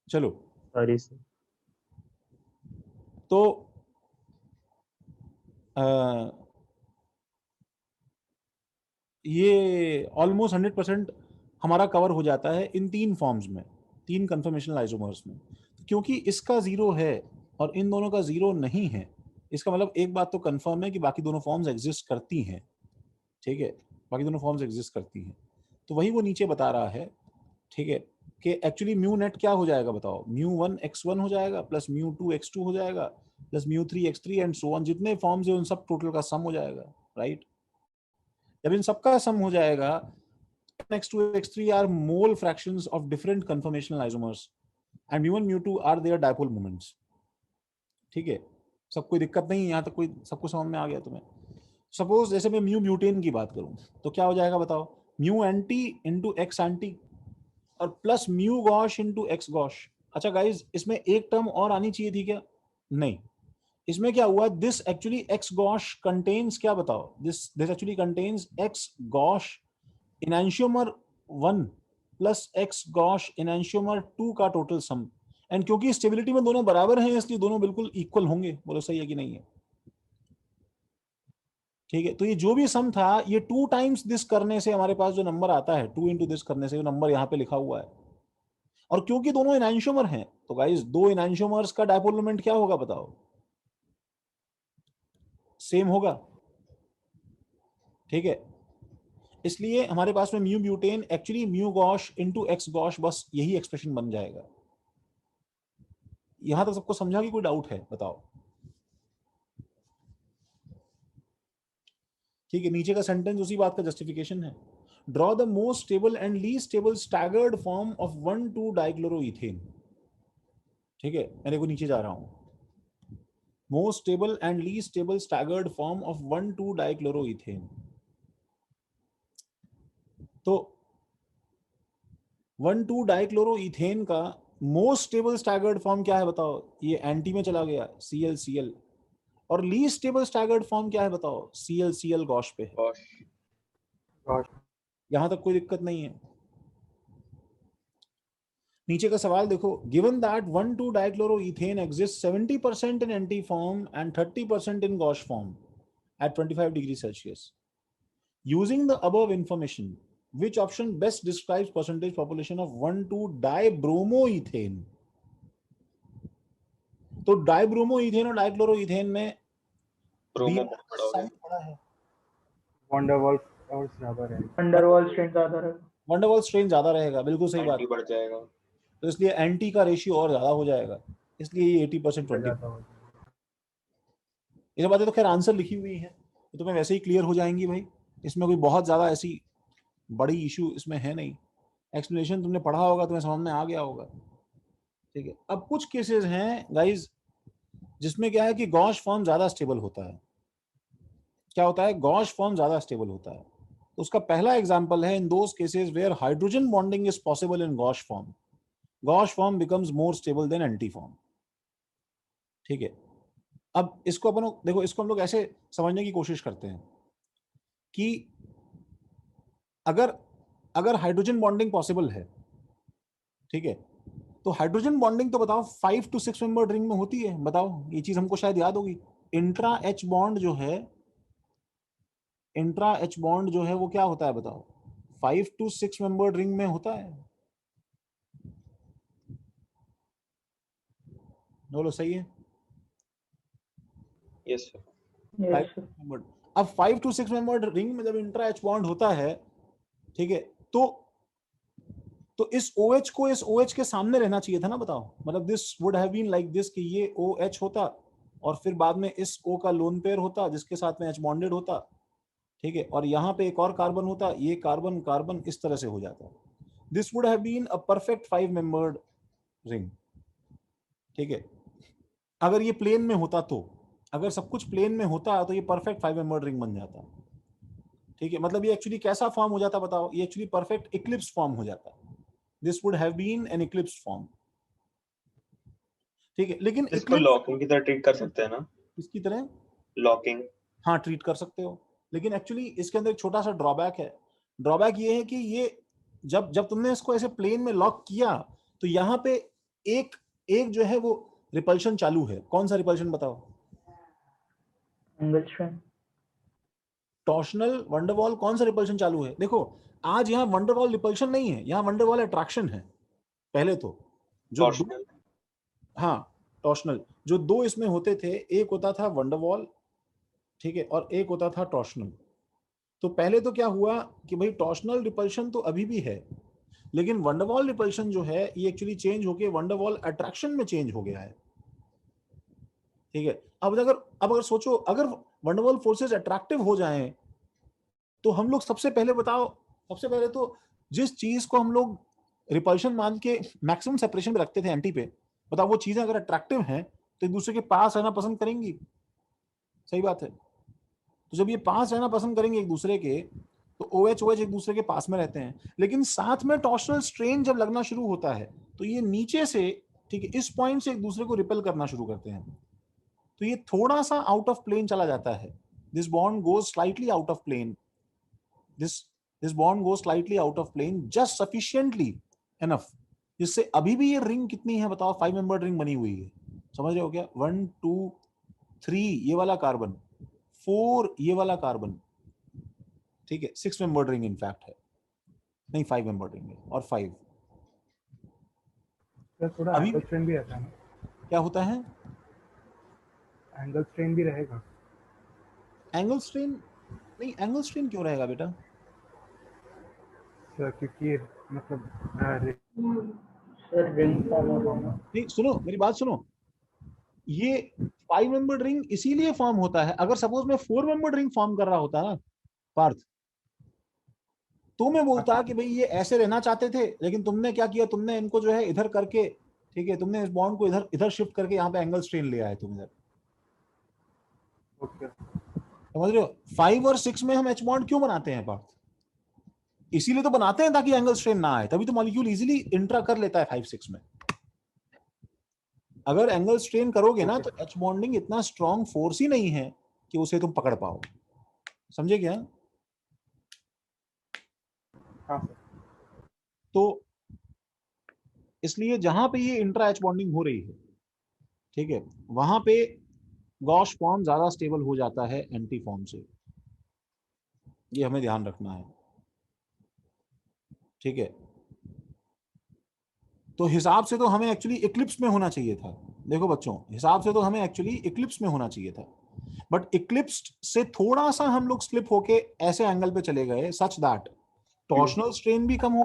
चलो, Sorry sir. तो ये ऑलमोस्ट 100% हमारा कवर हो जाता है इन 3 फॉर्म्स में, 3 कन्फर्मेशनल आइसोमर्स में। क्योंकि इसका 0 है और इन दोनों का 0 नहीं है, इसका मतलब एक बात तो कंफर्म है कि बाकी दोनों फॉर्म्स एग्जिस्ट करती हैं। ठीक है? बाकी दोनों फॉर्म्स एग्जिस्ट करती हैं। तो वही वो नीचे बता रहा है, ठीक है, कि एक्चुअली म्यू नेट क्या हो जाएगा बताओ, μ1 x1 हो जाएगा प्लस μ2 x2 हो जाएगा plus μ3 x3 and so on, जितने फॉर्म्स है उन सब टोटल का सम हो जाएगा, राइट। जब इन सबका सम हो जाएगा, x2 x3 are mole fractions of different conformational isomers and μ1 μ2 are their dipole moments, ठीक है। सब कोई दिक्कत नहीं है यहाँ तक, कोई सबको समझ में आ गया तुम्हें? सपोज जैसे मैं म्यू ब्यूटेन की बात करूं तो क्या हो जाएगा बताओ, mu anti into x anti और plus mu gauche into x gauche. अच्छा गाइज, इसमें एक टर्म और आनी चाहिए थी क्या? नहीं, इसमें क्या हुआ, this actually x gauche contains क्या बताओ, this actually contains x gauche enantiomer 1 plus x gauche enantiomer 2 का टोटल सम, एंड क्योंकि स्टेबिलिटी में दोनों बराबर हैं इसलिए दोनों बिल्कुल इक्वल होंगे। बोलो सही है कि नहीं है? ठीक है, तो ये जो भी सम था ये 2 टाइम्स दिस करने से हमारे पास जो नंबर आता है, 2 इंटू दिस करने से जो नंबर यहाँ पे लिखा हुआ है, और क्योंकि दोनों इनैंशियोमर हैं तो गाइस दो इनैंशियोमर्स का डायपोल मोमेंट क्या होगा बताओ? सेम होगा, ठीक है। इसलिए हमारे पास में mu butane actually mu gauche into x gosh, बस यही एक्सप्रेशन बन जाएगा। यहां तक सबको समझा कि कोई डाउट है बताओ? ठीक है, नीचे का सेंटेंस उसी बात का जस्टिफिकेशन है। Draw the most stable and least stable staggered form of one two dichloroethane. ठीक है, मैं देखो नीचे जा रहा हूं, most stable and least stable staggered form of one two dichloroethane. तो 1,2-डाइक्लोरोइथेन का मोस्ट स्टेबल स्टैगर्ड फॉर्म क्या है बताओ? ये एंटी में चला गया, ClCl, और लीस्ट स्टेबल स्टैगर्ड फॉर्म क्या है बताओ? ClCl गॉश पे है। गॉश। यहां तक कोई दिक्कत नहीं है। नीचे का सवाल देखो, given that 1,2-डाइक्लोरोइथेन exists 70% in anti form and 30% in gauche form at 25 degrees Celsius. Using the above information, which option best describes percentage population of 1,2-dibromoethane? तो डाइब्रोमोइथेन और डाइक्लोरोइथेन में ब्रोमो B बहुत बड़ा हो गया। साइज बड़ा है, वंडरवॉल्फ और ज्यादा रहेगा। अंडरवॉल स्ट्रेंथ ज्यादा रहेगा। वंडरवॉल स्ट्रेन ज्यादा रहेगा, बिल्कुल सही बात। एंटी बढ़ जाएगा। तो इसलिए एंटी का रेशियो और ज्यादा हो जाएगा, इसलिए ये 80% 20। ज्यादा हो जाएगा। ये बातें तो खैर आंसर लिखी हुई है तो तुम्हें वैसे ही क्लियर हो जाएंगी भाई, इसमें कोई बहुत ज्यादा ऐसी बड़ी इशू इसमें है नहीं। एक्सप्लेनेशन तुमने पढ़ा होगा, तुम्हें समझ में आ गया होगा, ठीक है। अब कुछ केसेस हैं गाइज जिसमें क्या है कि गॉश फॉर्म ज्यादा स्टेबल होता है। क्या होता है? गॉश फॉर्म ज्यादा स्टेबल होता है। तो उसका पहला एग्जांपल है in those cases where hydrogen bonding is possible in gauche form, gauche form becomes more stable than anti form, ठीक है। अब इसको अपन देखो, इसको हम लोग ऐसे समझने की कोशिश करते हैं कि अगर हाइड्रोजन बॉन्डिंग पॉसिबल है, ठीक है, तो हाइड्रोजन बॉन्डिंग तो बताओ 5 to 6 मेंबर रिंग में होती है। बताओ, ये चीज हमको शायद याद होगी। इंट्रा एच बॉन्ड जो है, इंट्रा एच बॉन्ड जो है वो क्या होता है बताओ? 5 to 6 मेंबर रिंग में होता है। बोलो सही है? Yes sir. Yes, sir. Member. अब 5 to 6 मेंबर रिंग में जब इंट्रा एच बॉन्ड होता है, ठीक है, तो इस OH को इस OH के सामने रहना चाहिए था ना, बताओ। मतलब this would have been like this कि ये OH होता और फिर बाद में इस O का लोन पेयर होता जिसके साथ में H बॉन्डेड होता, ठीक है, और यहाँ पे एक और कार्बन होता, ये कार्बन कार्बन इस तरह से हो जाता। This would have been a perfect 5 membered ring, ठीक है। अगर ये प्लेन में होता तो, अगर सब कुछ प्लेन में होता तो ये परफेक्ट 5 मेंबर्ड रिंग बन जाता, ठीक है। मतलब ये एक्चुअली कैसा फॉर्म हो जाता बताओ? ये एक्चुअली परफेक्ट इक्लिप्स फॉर्म हो जाता। This would have been an eclipse form, ठीक है। लेकिन इसको लॉकिंग की तरह ट्रीट कर सकते हैं ना? इसकी तरह लॉकिंग, हाँ ट्रीट कर सकते हो, लेकिन एक्चुअली इसके अंदर एक छोटा सा ड्रॉबैक है। ड्रॉबैक ये है कि ये जब तुमने इसको ऐसे प्लेन में लॉक किया तो यहाँ पे एक जो है वो रिपल्शन चालू है। कौन सा रिपल्शन बताओ? Angle strength. Torsional van der Waals. कौन सा रिपल्शन चालू है? देखो, आज यहाँ वंडरवॉल रिपल्शन नहीं है, यहाँ वंडरवॉल अट्रैक्शन है। पहले तो जो टॉर्शनल, हाँ टॉर्शनल, जो दो इसमें होते थे, एक होता था वंडरवॉल, ठीक है, और एक होता था टॉर्शनल। तो पहले तो क्या हुआ कि भाई टॉर्शनल रिपल्शन तो अभी भी है, लेकिन वंडरवॉल रिपल्शन जो है ये एक्चुअली चेंज होके वंडरवॉल अट्रैक्शन में चेंज हो गया है। ठीक है, अब अगर सोचो, अगर वंडरवॉल फोर्सेस अट्रैक्टिव हो जाएं तो हम लोग सबसे पहले तो जिस चीज को हम लोग रिपल्शन मान के मैक्सिमम सेपरेशन में रखते थे एंटी पे, बताओ वो चीजें अगर अट्रैक्टिव हैं तो एक दूसरे के पास रहना पसंद करेंगी। सही बात है। तो जब ये पास रहना पसंद करेंगे एक दूसरे के, तो OH एक दूसरे के पास में रहते हैं, लेकिन साथ में टॉर्शनल स्ट्रेन जब लगना शुरू होता है तो ये नीचे से, ठीक है, इस पॉइंट से एक दूसरे को रिपेल करना शुरू करते हैं, तो ये थोड़ा सा आउट ऑफ प्लेन चला जाता है। This bond goes slightly out of plane, this bond goes slightly out of plane just sufficiently enough, जिससे अभी भी ये रिंग कितनी है बताओ, 5 मेंबर्ड रिंग बनी हुई है। समझ रहे हो क्या? 1 2 3 ये वाला कार्बन, 4 ये वाला कार्बन, ठीक है, 6 मेंबर्ड रिंग इनफैक्ट है, नहीं 5 मेंबर्ड रिंग है, और 5 सर थोड़ा अभी एंगल स्ट्रेन भी रहता है ना? क्या होता है? एंगल स्ट्रेन भी रहेगा एंगल स्ट्रेन नहीं, एंगल स्ट्रेन क्यों रहेगा बेटा? सर, क्योंकि मतलब सर रिंग फॉर्म हो रहा है। नहीं, सुनो मेरी बात सुनो, ये 5 मेंबर्ड रिंग इसीलिए फॉर्म होता है। अगर सपोज मैं 4 मेंबर्ड रिंग फॉर्म कर रहा होता ना पार्थ, तो मैं बोलता कि भाई ये ऐसे रहना चाहते थे, लेकिन तुमने क्या किया, तुमने इनको जो है इधर करके, ठीक है, तुमने इस बॉन्ड को इधर शिफ्ट करके यहाँ पे एंगल स्ट्रेन ले आए तुम इधर। ओके, समझ रहे हो? 5 और 6 में हम एच बॉन्ड क्यों बनाते हैं पार्थ? इसीलिए तो बनाते हैं ताकि एंगल स्ट्रेन ना आए, तभी तो मॉलिक्यूल इजीली इंट्रा कर लेता है 5-6 में। अगर एंगल स्ट्रेन करोगे ना तो एच बॉन्डिंग इतना स्ट्रॉन्ग फोर्स ही नहीं है कि उसे तुम पकड़ पाओ। समझे क्या? हाँ सर। तो इसलिए जहां पे ये इंट्रा एच बॉन्डिंग हो रही है, ठीक है, वहां पे गॉश फॉर्म ज्यादा स्टेबल हो जाता है एंटी फॉर्म से, ये हमें ध्यान रखना है। ठीक है, तो हिसाब से तो हमें एक्चुअली इक्लिप्स में होना चाहिए था। देखो बच्चों, हिसाब से तो हमें एक्चुअली इक्लिप्स में होना चाहिए था, बट इक्लिप्स से थोड़ा सा हम लोग स्लिप होके ऐसे एंगल पे चले गए सच दैट टॉर्शनल स्ट्रेन भी कम हो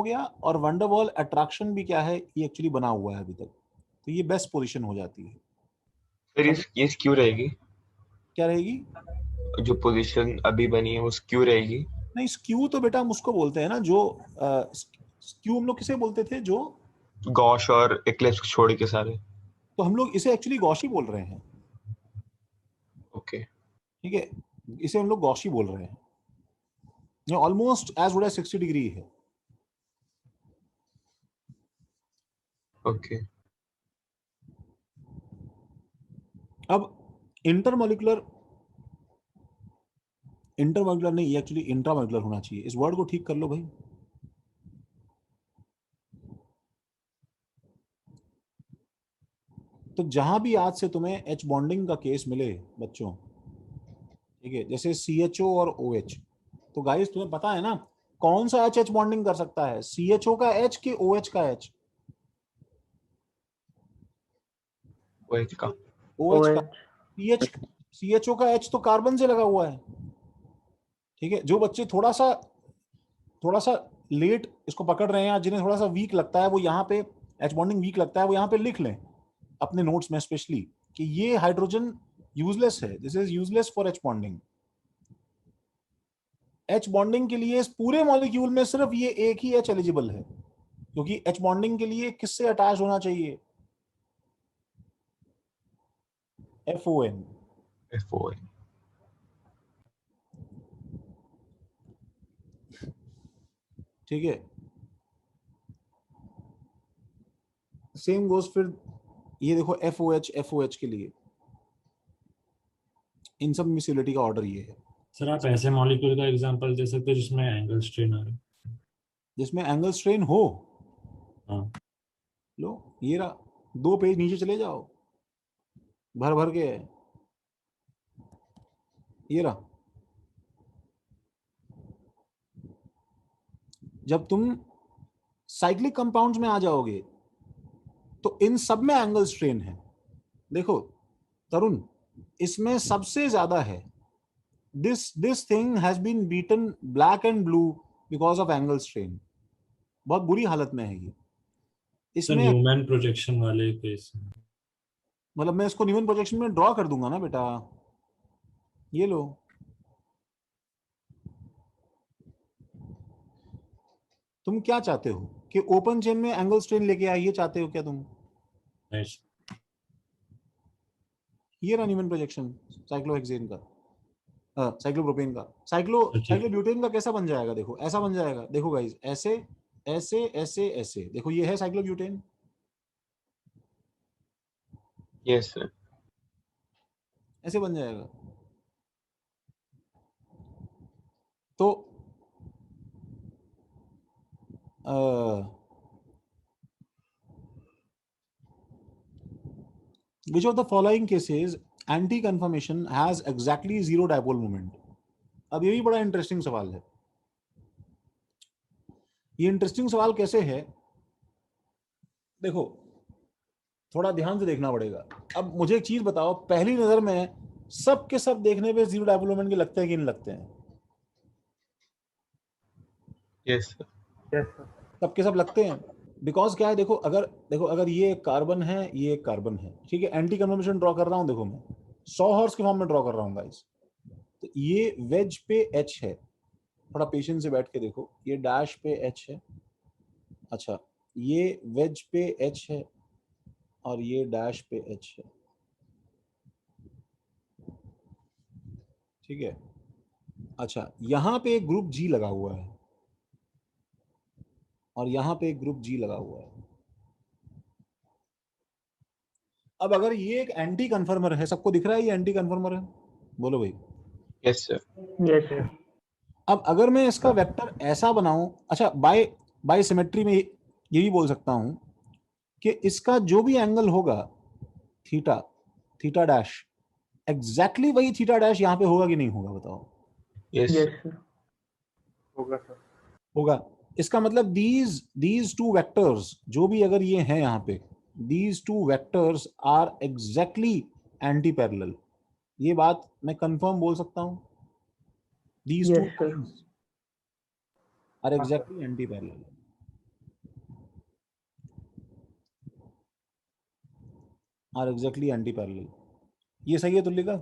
गया, और वंडरवॉल अट्रैक्शन भी क्या है, ये एक्चुअली बना हुआ है अभी तक, तो ये बेस्ट पोजीशन हो जाती है। फिर ये स्क्यू रहेगी, क्या रहेगी? जो पोजीशन अभी बनी है वो स्क्यू रहेगी? नहीं, स्क्यू तो बेटा हम उसको बोलते हैं ना, जो स्क्यू हम लोग किसे बोलते थे, जो गॉश और इक्लिप्स छोड़ के सारे। तो हम लोग इसे एक्चुअली गॉशी बोल रहे हैं। ओके, ठीक है, इसे हम लोग गॉशी बोल रहे हैं, ये almost as good as 60 degree है। ओके। अब इंटरमोलिकुलर नहीं, ये एक्चुअली इंट्रामोलिकुलर होना चाहिए। इस वर्ड को ठीक कर लो भाई। तो जहां भी आज से तुम्हें एच बॉन्डिंग का केस मिले बच्चों, ठीक है, जैसे CHO और OH, तो गाइस तुम्हें पता है ना कौन सा H बॉन्डिंग कर सकता है, CHO का H कि OH का H? OH का। OH का। CHO का H तो कार्बन से लगा हुआ है। ठीक है, जो बच्चे थोड़ा सा लेट इसको पकड़ रहे हैं, जिन्हें थोड़ा सा वीक लगता है, वो यहाँ पे एच बॉन्डिंग वीक लगता है, वो यहाँ पे लिख लें अपने नोट्स में स्पेशली कि ये हाइड्रोजन यूजलेस है, this is useless for H bonding. H bonding के लिए इस पूरे मॉलिक्यूल में सिर्फ ये एक ही एच एलिजिबल है, क्योंकि एच बॉन्डिंग के लिए किससे अटैच होना चाहिए? FON। ठीक है, सेम गोज फिर ये देखो FOH के लिए इन सब मिसिलिटी का ऑर्डर ये है। सर आप ऐसे मॉलिक्यूल का एग्जांपल दे सकते हो जिसमें एंगल स्ट्रेन आ रहा है? जिसमें एंगल स्ट्रेन हो? हाँ। लो ये रहा, 2 पेज नीचे चले जाओ, भर के है, ये रहा। जब तुम साइक्लिक कंपाउंड्स में आ जाओगे तो इन सब में एंगल स्ट्रेन है। देखो तरुण, इसमें सबसे ज्यादा है this thing has been beaten black and blue because of angle strain. बहुत बुरी हालत में है ये. सर इसमें न्यूमैन प्रोजेक्शन वाले केस में मतलब मैं इसको न्यूमैन प्रोजेक्शन में ड्रॉ कर दूंगा ना बेटा. ये लो. तुम क्या चाहते हो कि ओपन चेन में एंगल स्ट्रेन लेके आए, ये चाहते हो क्या तुम? नहीं ये रहा न्यूमैन प्रोजेक्शन साइक्लोहेक्सेन का, साइक्लोप्रोपेन का. ठीक है। साइक्लोब्यूटेन का कैसा बन जाएगा? देखो ऐसा बन जाएगा. देखो गाइस, ऐसे ऐसे ऐसे ऐसे. देखो ये है साइक्लोब्यूटेन. Yes sir. ऐसे बन जाएगा. तो which of the following cases anti conformation has exactly zero dipole moment? अब ये भी बड़ा इंटरेस्टिंग सवाल है. ये इंटरेस्टिंग सवाल कैसे है? देखो थोड़ा ध्यान से देखना पड़ेगा. अब मुझे एक चीज बताओ, पहली नजर में सब के सब देखने पे जीरो डाइपोल मोमेंट के लगते हैं कि नहीं लगते हैं? Yes sir. Yes sir. सब के सब लगते हैं. बिकॉज क्या है, देखो अगर ये एक कार्बन है, ये एक कार्बन है, ठीक है. एंटी कन्फर्मेशन ड्रॉ कर रहा हूं. देखो मैं 100 हॉर्स के फॉर्म में ड्रॉ कर रहा हूं गाइस. तो ये वेज पे एच है. थोड़ा पेशेंस से बैठ के देखो. ये डैश पे एच है. अच्छा, ये वेज पे एच है और ये डैश पे एच है. ठीक है. अच्छा, यहां पे एक ग्रुप जी लगा हुआ है और यहां पे एक ग्रुप जी लगा हुआ है. अब अगर ये एक एंटी कन्फर्मर है, सबको दिख रहा है ये एंटी कन्फर्मर है? बोलो भाई. Yes sir. Yes sir. अब अगर मैं इसका वेक्टर ऐसा बनाऊं, अच्छा बाय सिमेट्री में ये भी बोल सकता हूं कि इसका जो भी एंगल होगा थीटा डैश, एग्जैक्टली वही थीटा डैश यहां पे होगा कि नहीं होगा? बताओ. यस. Yes sir. होगा सर. होगा. इसका मतलब दीज टू वेक्टर्स जो भी अगर ये हैं यहाँ पे, these two vectors are exactly anti parallel. ये बात मैं कंफर्म बोल सकता हूँ. These two Yes, sir. Are exactly anti parallel. Are exactly anti parallel. ये सही है तुल्लिका?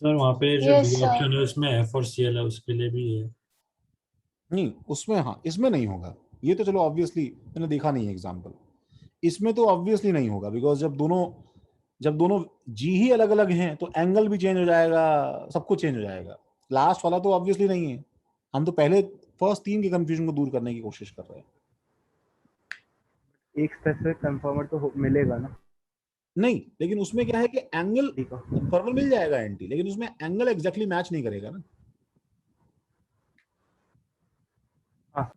सर वहाँ पे जो Yes, डी sir. ऑप्शन है उसमें एफ और सी एल है, उसके लिए भी है. नहीं उसमें, हाँ इसमें नहीं होगा. ये तो चलो ऑब्वियसली मैंने देखा नहीं है एग्जाम्पल. इसमें तो ऑब्वियसली नहीं होगा बिकॉज जब दोनों जी ही अलग अलग हैं तो एंगल भी चेंज हो जाएगा, सब कुछ चेंज हो जाएगा. लास्ट वाला तो ऑब्वियसली नहीं है. हम तो पहले फर्स्ट 3 के कंफ्यूजन को दूर करने की कोशिश कर रहे हैं. एक स्पेसिफिक कंफर्मर तो मिलेगा ना. नहीं, लेकिन उसमें क्या है कि एंगल ठीक है. कंफर्मर मिल जाएगा एंटी, लेकिन उसमें एंगल एग्जैक्टली मैच नहीं करेगा ना. हाँ.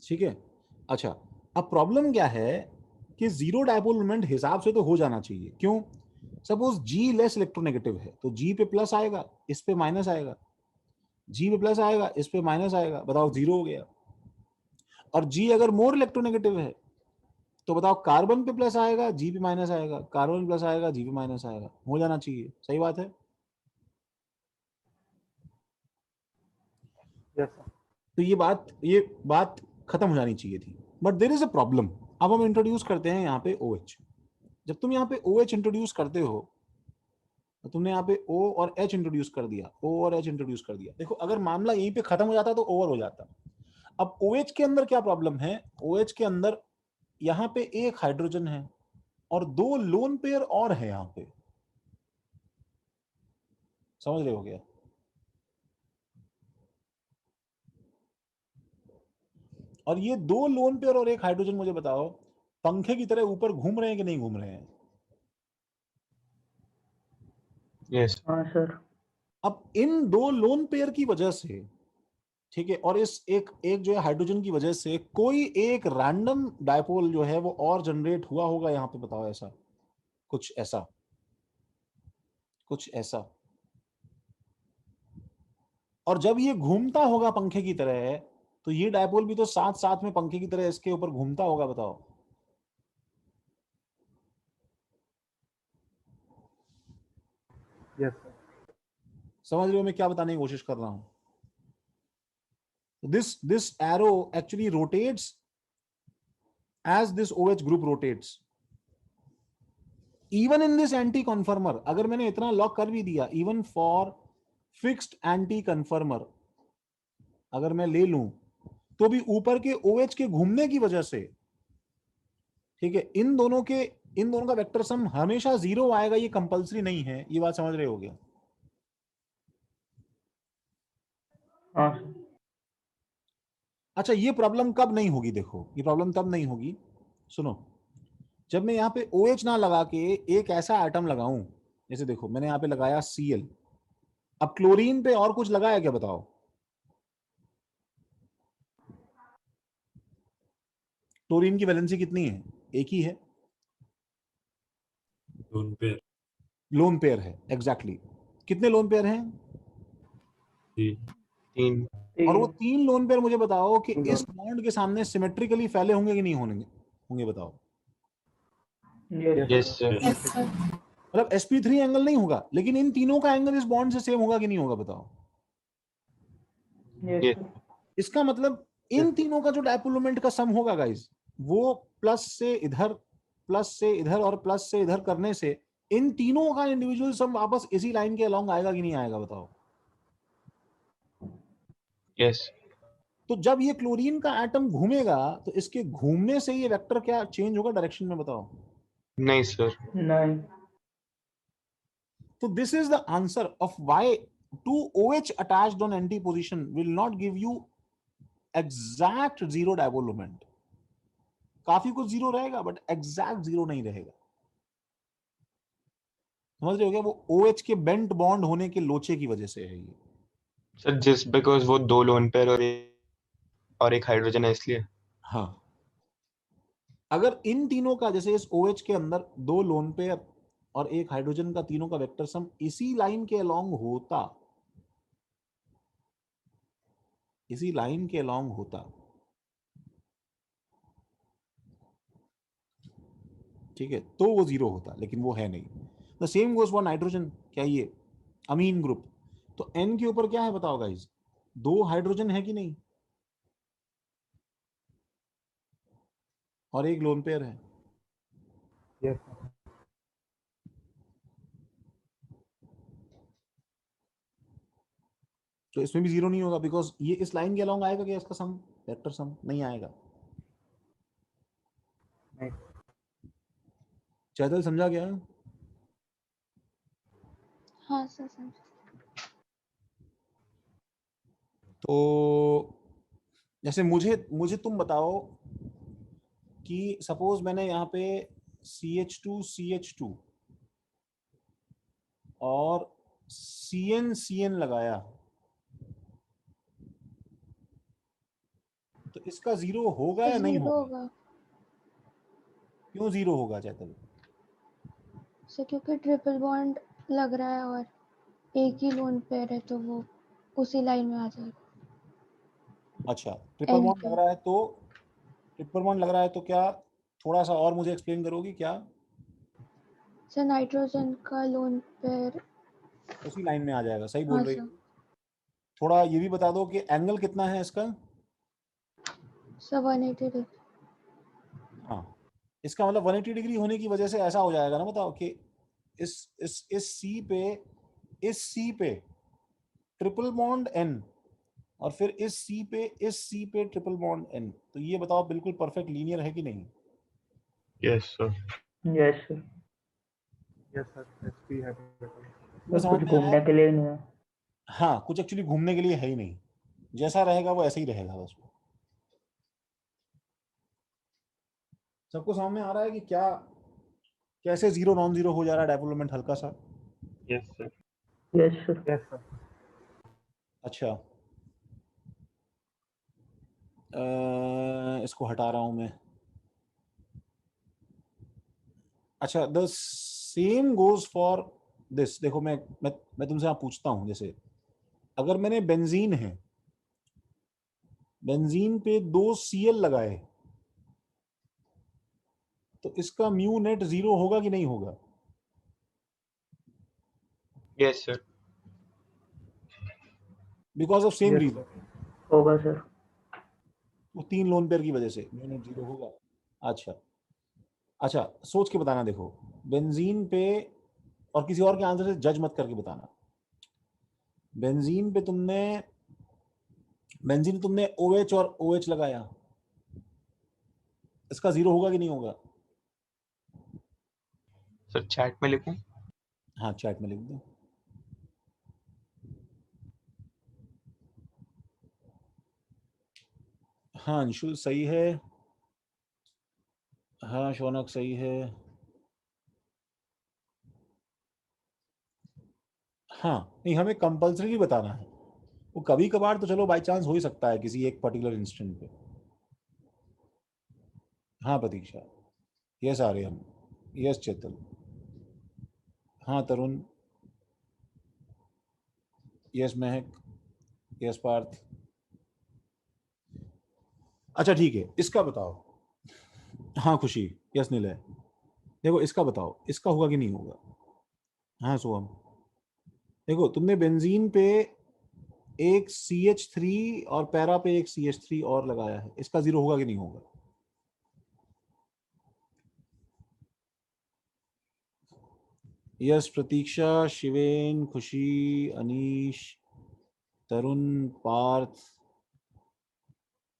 ठीक है. अच्छा, अब प्रॉब्लम क्या है कि जीरो डायपोल मोमेंट हिसाब से तो हो जाना चाहिए. क्यों? सपोज जी लेस इलेक्ट्रोनेगेटिव है तो जी पे प्लस आएगा, इस पे माइनस आएगा. जी पे प्लस आएगा, इस पे माइनस आएगा. बताओ, जीरो हो गया. और जी अगर मोर इलेक्ट्रोनेगेटिव है तो बताओ, कार्बन पे प्लस आएगा, जी पे माइनस आएगा. कार्बन प्लस आएगा, जी पे माइनस आएगा. हो जाना चाहिए. सही बात है. Yes sir. तो ये बात खत्म हो जानी चाहिए थी. But there is a problem. अब हम इंट्रोड्यूस करते हैं यहाँ पे OH. जब तुम यहाँ पे OH इंट्रोड्यूस करते हो तो तुमने यहाँ पे O और H इंट्रोड्यूस कर दिया. O और H इंट्रोड्यूस कर दिया. देखो अगर मामला यहीं पे खत्म हो जाता तो ओवर हो जाता. अब OH के अंदर क्या प्रॉब्लम है? OH के अंदर यहाँ पे एक हाइड्रोजन है और 2 लोन पेयर और है यहाँ पे. समझ रहे हो क्या? और ये 2 लोन पेयर और एक हाइड्रोजन, मुझे बताओ पंखे की तरह ऊपर घूम रहे हैं कि नहीं घूम रहे हैं? यस. हाँ सर. अब इन 2 लोन पेयर की वजह से, ठीक है, और इस एक जो है हाइड्रोजन की वजह से कोई एक रैंडम डायपोल जो है वो और जनरेट हुआ होगा यहाँ पे. बताओ ऐसा कुछ ऐसा. और जब ये घूमता होगा पंखे की तरह तो ये डायपोल भी तो साथ साथ में पंखे की तरह इसके ऊपर घूमता होगा. बताओ. Yes sir. समझ रहे हो मैं क्या बताने की कोशिश कर रहा हूं? This arrow actually rotates as this OH group rotates. Even in this anti-conformer, अगर मैंने इतना लॉक कर भी दिया, even for fixed anti-conformer, अगर मैं ले लूं तो भी ऊपर के OH के घूमने की वजह से, ठीक है, इन दोनों का वेक्टर सम हमेशा 0 आएगा, ये कंपलसरी नहीं है। ये बात समझ रहे हो क्या? हाँ सर। अच्छा, ये प्रॉब्लम कब नहीं होगी? देखो, ये प्रॉब्लम तब नहीं होगी, सुनो, जब मैं यहाँ पे OH ना लगा के एक ऐसा एटम लगाऊं, जैसे देखो मैंने यहाँ पे लगाया Cl। अब क्लोरीन पे और कुछ लगाया क्या बताओ? क्लोरीन की वैलेंसी कितनी है? एक ही है, लोन पेयर लोन पेयर है। एग्जैक्टली कितने लोन पेयर हैं? 3। और वो 3 लोन पेयर मुझे बताओ कि तीन। इस बॉन्ड के सामने सिमेट्रिकली फैले होंगे कि नहीं होंगे? होंगे बताओ। Yes yes sir. Yes sir. मतलब sp3 एंगल नहीं होगा, लेकिन इन तीनों का एंगल इस बॉन्ड से सेम होगा कि नहीं होगा बताओ? Yes Yes. सर। इसका मतलब इन तीनों का जो डायपोल मोमेंट का सम होगा गाइस, वो प्लस से इधर और प्लस से इधर करने से इन तीनों का इंडिविजुअल सम वापस इसी लाइन के अलोंग आएगा कि नहीं आएगा बताओ? यस। तो जब ये क्लोरीन का एटम घूमेगा तो इसके घूमने से ये वेक्टर क्या चेंज होगा डायरेक्शन में बताओ? नहीं सर। नहीं। So this is the answer of why 2OH attached on NT position will not give you exact zero dipole moment. काफी कुछ जीरो रहेगा बट एग्जैक्ट जीरो नहीं रहेगा। समझ रहे हो क्या? वो OH के बेंट बॉन्ड होने के लोचे की वजह से है ये। सर जस्ट बिकॉज वो 2 लोन पेयर और एक हाइड्रोजन है इसलिए। हाँ, अगर इन तीनों का, जैसे इस OH के अंदर 2 लोन पेयर और एक हाइड्रोजन का, तीनों का वेक्टर सम इसी लाइन के अलोंग होता, ठीक है, तो वो जीरो होता, लेकिन वो है नहीं। The same goes for nitrogen. क्या ये अमीन ग्रुप? तो N के ऊपर क्या है बताओ गाइस? 2 हाइड्रोजन है कि नहीं, और एक लोन पेयर है। Yes sir. तो इसमें भी जीरो नहीं होगा, बिकॉज ये इस लाइन के अलोंग आएगा क्या? इसका सम, वेक्टर सम नहीं आएगा। नहीं। चैतल समझा क्या? हाँ सर समझ। तो जैसे मुझे तुम बताओ कि सपोज मैंने यहाँ पे CH2 और CN लगाया, तो इसका जीरो होगा या नहीं जीरो होगा? होगा क्यों जीरो होगा चैतल? सर, क्योंकि ट्रिपल बॉन्ड लग रहा है और एक ही लोन पेयर है तो वो उसी लाइन में आ जाएगा। अच्छा, ट्रिपल N बॉन्ड पे। लग रहा है तो, ट्रिपल बॉन्ड लग रहा है तो क्या, थोड़ा सा और मुझे एक्सप्लेन करोगी क्या? सर नाइट्रोजन का लोन पेयर। उसी लाइन में आ जाएगा, सही बोल हाँ रही सर। हो। थोड़ा ये भी बता दो कि एंगल कितना है इसका? Sir 180 degree. हाँ, इसका मतलब 180 डिग्री होने की वजह से ऐसा हो जाएगा ना, बताओ कि इस सी पे ट्रिपल बॉन्ड N, और फिर इस सी पे ट्रिपल बॉन्ड N। तो ये बताओ बिल्कुल परफेक्ट लीनियर है कि नहीं? Yes sir. Yes sir. Yes sir. SP है। तो समझ कुछ में आया? घूमने के लिए नहीं है। हाँ, कुछ एक्चुअली घूमने के लिए है ही नहीं, जैसा रहेगा वो ऐसे ही रहेगा बस। सबको समझ में आ रहा है कि क्या, कैसे जीरो नॉन जीरो हो जा रहा है डायपोल मोमेंट हल्का सा? Yes sir. Yes sir. Yes sir. अच्छा, इसको हटा रहा हूं मैं। अच्छा, the same goes for this. देखो मैं तुमसे यहाँ पूछता हूं, जैसे अगर मैंने बेंजीन पे 2 Cl लगाए, तो इसका म्यू नेट जीरो होगा कि नहीं होगा? Yes, sir. Because of same Yes, reason, होगा सर। वो 3 लोन पेयर की वजह से म्यू नॉट 0 होगा। अच्छा अच्छा, सोच के बताना। देखो बेंजीन पे, और किसी और के आंसर से जज मत करके बताना। बेंजीन पे तुमने OH और OH लगाया, इसका 0 होगा कि नहीं होगा? सर चैट में लिखूं? हाँ चैट में लिख दो। हाँ अंशुल सही है, हाँ शौनक सही है। हाँ नहीं, हमें कंपल्सरी बताना है। वो कभी कभार तो चलो बाई चांस हो ही सकता है किसी एक पर्टिकुलर इंस्टेंट पे। हाँ प्रतीक्षा, यस आर्यन, यस चेतन, हाँ तरुण, यस महक, यस पार्थ। अच्छा ठीक है, इसका बताओ। हाँ खुशी, यस निलय। देखो इसका बताओ, इसका होगा कि नहीं होगा? हाँ सोहम, देखो तुमने बेंजीन पे एक CH3 और पैरा पे एक CH3 और लगाया है, इसका 0 होगा कि नहीं होगा? यस प्रतीक्षा, शिवेन, खुशी, अनीश, तरुण, पार्थ,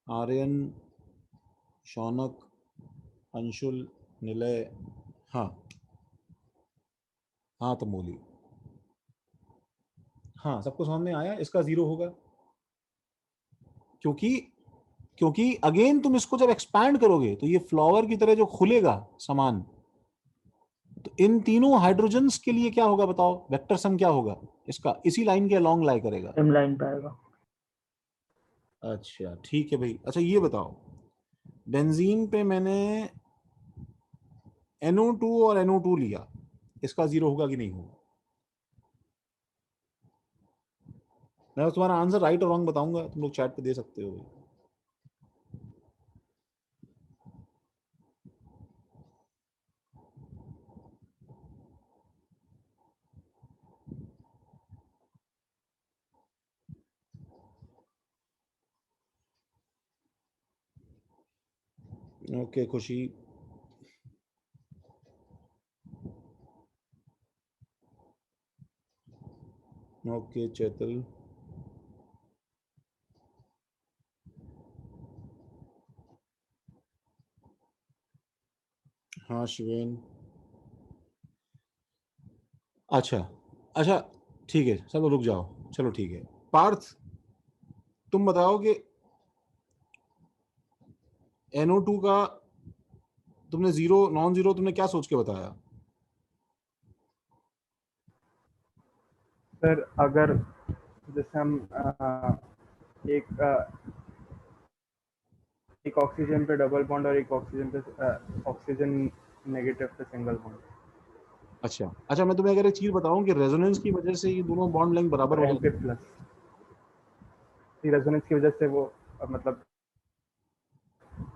आर्यन, शौनक, अंशुल, निलय। हाँ हाँ तमोली, हाँ सबको सामने आया, इसका 0 होगा। क्योंकि क्योंकि अगेन तुम इसको जब एक्सपैंड करोगे तो ये फ्लावर की तरह जो खुलेगा सामान, तो इन तीनों हाइड्रोजन्स के लिए क्या होगा बताओ? वेक्टर सम क्या होगा इसका? इसी लाइन के अलोंग लाई करेगा। सेम लाइन पे आएगा। अच्छा ठीक है भाई। अच्छा ये बताओ, बेंजीन पे मैंने NO2 और NO2 लिया, इसका 0 होगा कि नहीं होगा? मैं तुम्हारा आंसर राइट और रॉन्ग बताऊंगा, तुम लोग चैट पे दे सकते हो। ओके खुशी, ओके चैतल, हाँ शिवेन। अच्छा अच्छा ठीक है, चलो रुक जाओ, चलो ठीक है। पार्थ तुम बताओ कि NO2 का तुमने 0 नॉन 0 तुमने क्या सोच के बताया? सर अगर जैसे हम एक एक ऑक्सीजन पे डबल बॉन्ड और एक ऑक्सीजन नेगेटिव पे सिंगल बॉन्ड, अच्छा अच्छा, मैं तुम्हें अगर एक चीज बताऊं कि रेजोनेंस की वजह से ये दोनों बॉन्ड लेंथ बराबर हो एम पे जाते हैं। प्लस रेजोनेंस की वजह से वो मतलब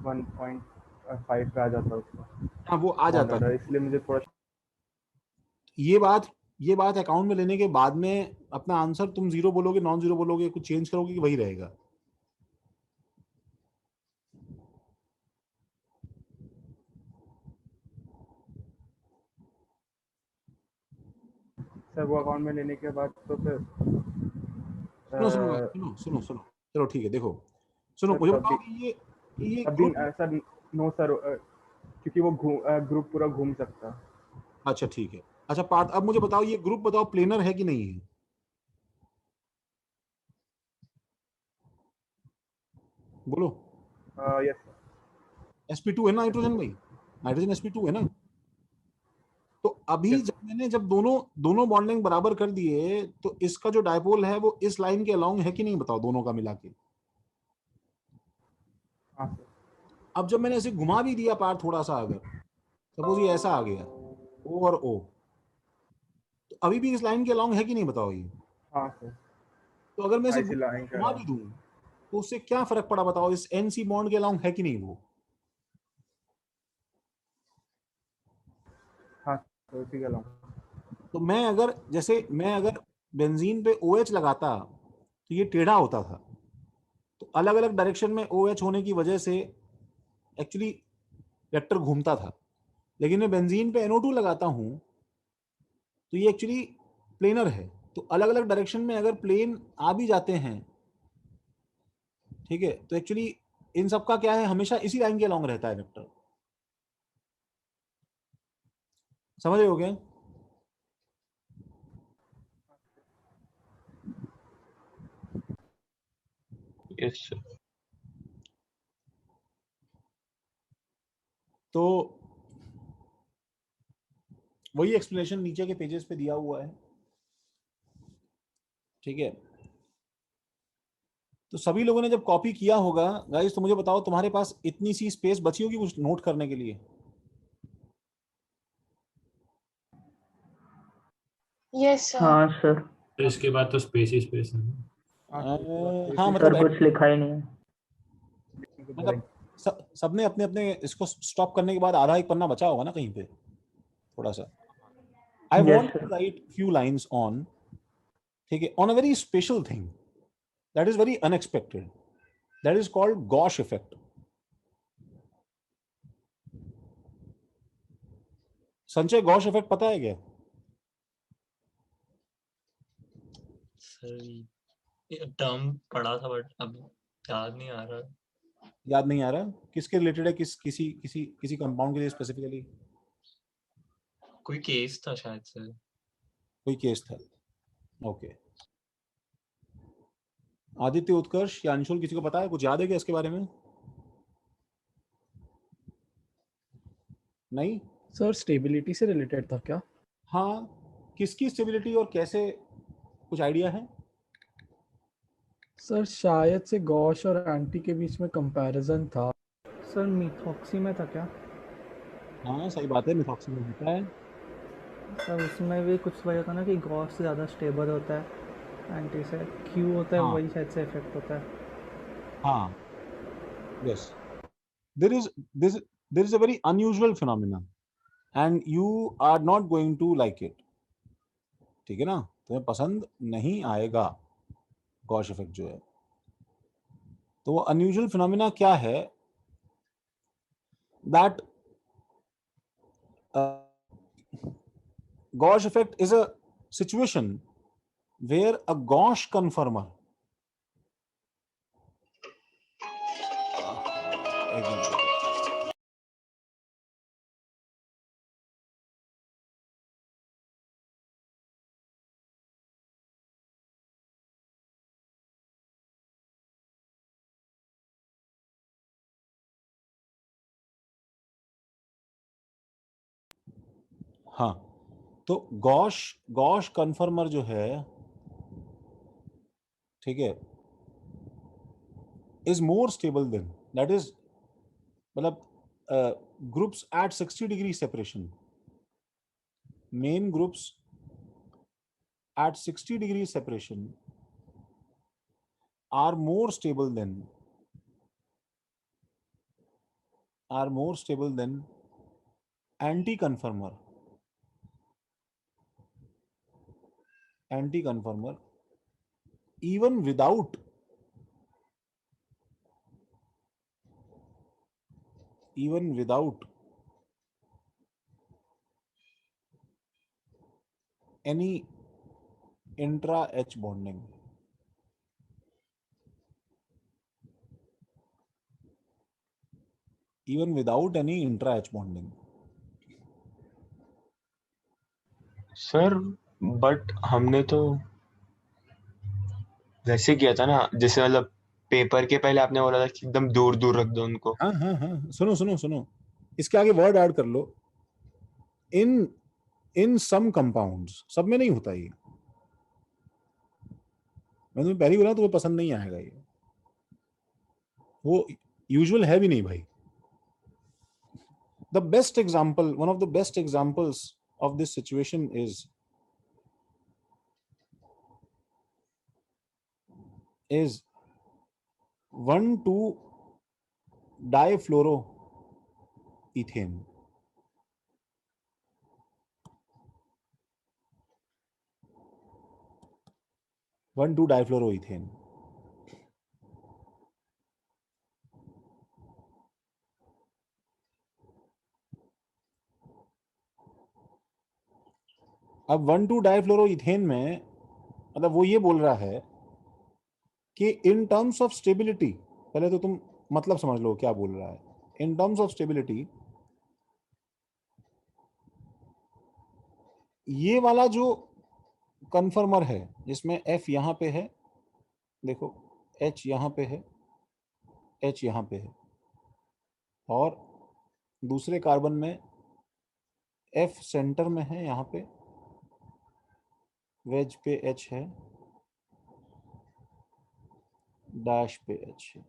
1.5 पे आ जाता है उसका हाँ वो आ बॉन्ड जाता ऑर्डर, है। इसलिए मुझे थोड़ा ये बात अकाउंट में लेने के बाद में अपना आंसर तुम 0 बोलोगे, नॉन 0 बोलोगे, कुछ चेंज करोगे कि वही रहेगा? सर वो अकाउंट में लेने के बाद तो फिर सुनो सुनो सुनो सुनो सुनो, चलो ठीक है। देखो सुनो, सर मुझे बताओ तभी कि ये तभी ग्रुप। सर नो सर, क्योंकि वो ग्रुप पूरा घूम सकता है। अच्छा ठीक है। अच्छा पार्थ, अब मुझे बताओ ये ग्रुप बताओ प्लेनर है कि नहीं है? बोलो। Yes sir. sp2 है ना नाइट्रोजन भाई, नाइट्रोजन sp2 है ना? तो अभी यस जब दोनों बॉन्डिंग बराबर कर दिए, तो इसका जो डायपोल है वो इस लाइन के अलोंग है कि नहीं बताओ, दोनों का मिला के? हाँ सर। अब जब मैंने ऐसे घुमा भी दिया पार थोड़ा सा, अगर सपोज ये ऐसा आ गया O और O, तो अभी भी इस लाइन के अलोंग है कि नहीं बताओ ये? हाँ सर। तो अगर मैं इसे ऐसी लाइन का घुमा भी दूं तो उससे क्या फर्क पड़ा बताओ, इस NC बॉन्ड के अलोंग है कि नहीं वो? हाँ सर, उसी का लॉन्ग। तो मैं अगर बेंजीन पे OH लगाता तो ये टेढ़ा होता था, तो अलग अलग डायरेक्शन में OH होने की वजह से एक्चुअली वेक्टर घूमता था। लेकिन मैं बेंजीन पे NO2 लगाता हूं तो ये एक्चुअली प्लेनर है, तो अलग अलग डायरेक्शन में अगर प्लेन आ भी जाते हैं, ठीक है, तो एक्चुअली इन सब का क्या है, हमेशा इसी लाइन के अलॉन्ग रहता है वेक्टर। समझ रहे हो क्या? Yes sir. तो वही एक्सप्लेनेशन नीचे के पेजेस पे दिया हुआ है, ठीक है। तो सभी लोगों ने जब कॉपी किया होगा गाइस, तो मुझे बताओ तुम्हारे पास इतनी सी स्पेस बची होगी कुछ नोट करने के लिए? Yes sir. हाँ सर। तो इसके बाद तो स्पेस ही स्पेस है ना। हाँ सर मतलब कुछ लिखा ही नहीं है। मतलब सबने अपने अपने इसको स्टॉप करने के बाद आधा एक पन्ना बचा होगा ना कहीं पे थोड़ा सा। I Yes, want sir. To write few lines on, ठीक है, on a very special thing that is very unexpected, that is called gauche effect. Sanjay, gauche effect पता है क्या? सर ये टर्म पढ़ा था बट अब याद नहीं आ रहा। याद नहीं आ रहा? किसके रिलेटेड है? किसी कंपाउंड के लिए स्पेसिफिकली? कोई केस था शायद सर। कोई केस था, ओके। आदित्य, उत्कर्ष या अंशुल, किसी को पता है, कुछ याद है क्या इसके बारे में? नहीं? सर स्टेबिलिटी से रिलेटेड था क्या? हाँ, किसकी स्टेबिलिटी और कैसे, कुछ आइडिया है? सर शायद से गॉश और एंटी के बीच में कंपैरिजन था। सर मिथॉक्सी में था क्या? हाँ सही बात है, मिथॉक्सी में होता है। सर उसमें भी कुछ वजह था ना कि गॉस से ज़्यादा स्टेबल होता है एंटी से, क्यू होता है हाँ वही शायद से इफेक्ट होता है। हाँ, yes, there is a very unusual phenomenon and you are not going to like it, ठीक है ना, तुम्हें पसंद नहीं आएगा गॉश इफेक्ट जो है। तो वो अनयूजुअल फिनोमिना क्या है, that gosh effect is a situation where a Gauss conformer, एक मिनट, हाँ, तो गॉश कन्फर्मर जो है, ठीक है, is more stable than, that is मतलब groups at 60 degree separation, main groups at 60 degree separation are more stable than anti-conformer even without any intra H bonding. Even without any intra H bonding. Sir but हमने तो वैसे किया था ना, जैसे मतलब paper के पहले आपने बोला था कि एकदम दूर दूर रख दो उनको। हाँ हाँ हाँ, सुनो, इसके आगे वर्ड ऐड कर लो, इन सम कंपाउंड्स, सब में नहीं होता ये, मैं तुम्हें पहली बोला, तुम्हें पसंद नहीं आएगा ये, वो यूजुअल है भी नहीं भाई। The best example, one of the best examples of this situation is is 1,2-difluoroethane. 1,2 डाइफ्लोरोइथेन। अब 1,2 डाइफ्लोरोइथेन में मतलब वो ये बोल रहा है कि इन टर्म्स ऑफ स्टेबिलिटी, पहले तो तुम मतलब समझ लो क्या बोल रहा है। इन टर्म्स ऑफ स्टेबिलिटी ये वाला जो कन्फर्मर है जिसमें F यहां पे है, देखो H यहां पे है, H यहां पे है, और दूसरे कार्बन में F सेंटर में है, यहां पे वेज पे H है, डैश पे H है।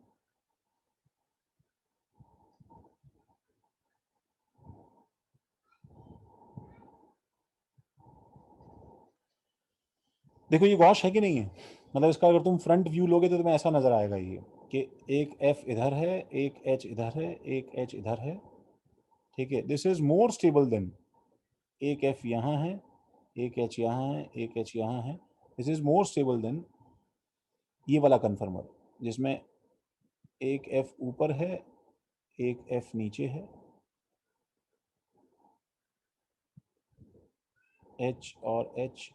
देखो ये गॉश है कि नहीं है, मतलब इसका अगर तुम फ्रंट व्यू लोगे तो तुम्हें ऐसा नजर आएगा ये कि एक F इधर है, एक H इधर है, एक H इधर है, ठीक है। This is more stable then एक F यहाँ है, एक H यहाँ है, एक H यहाँ है। This is more stable then ये वाला कन्फर्मर जिसमें एक F ऊपर है, एक F नीचे है, H और H,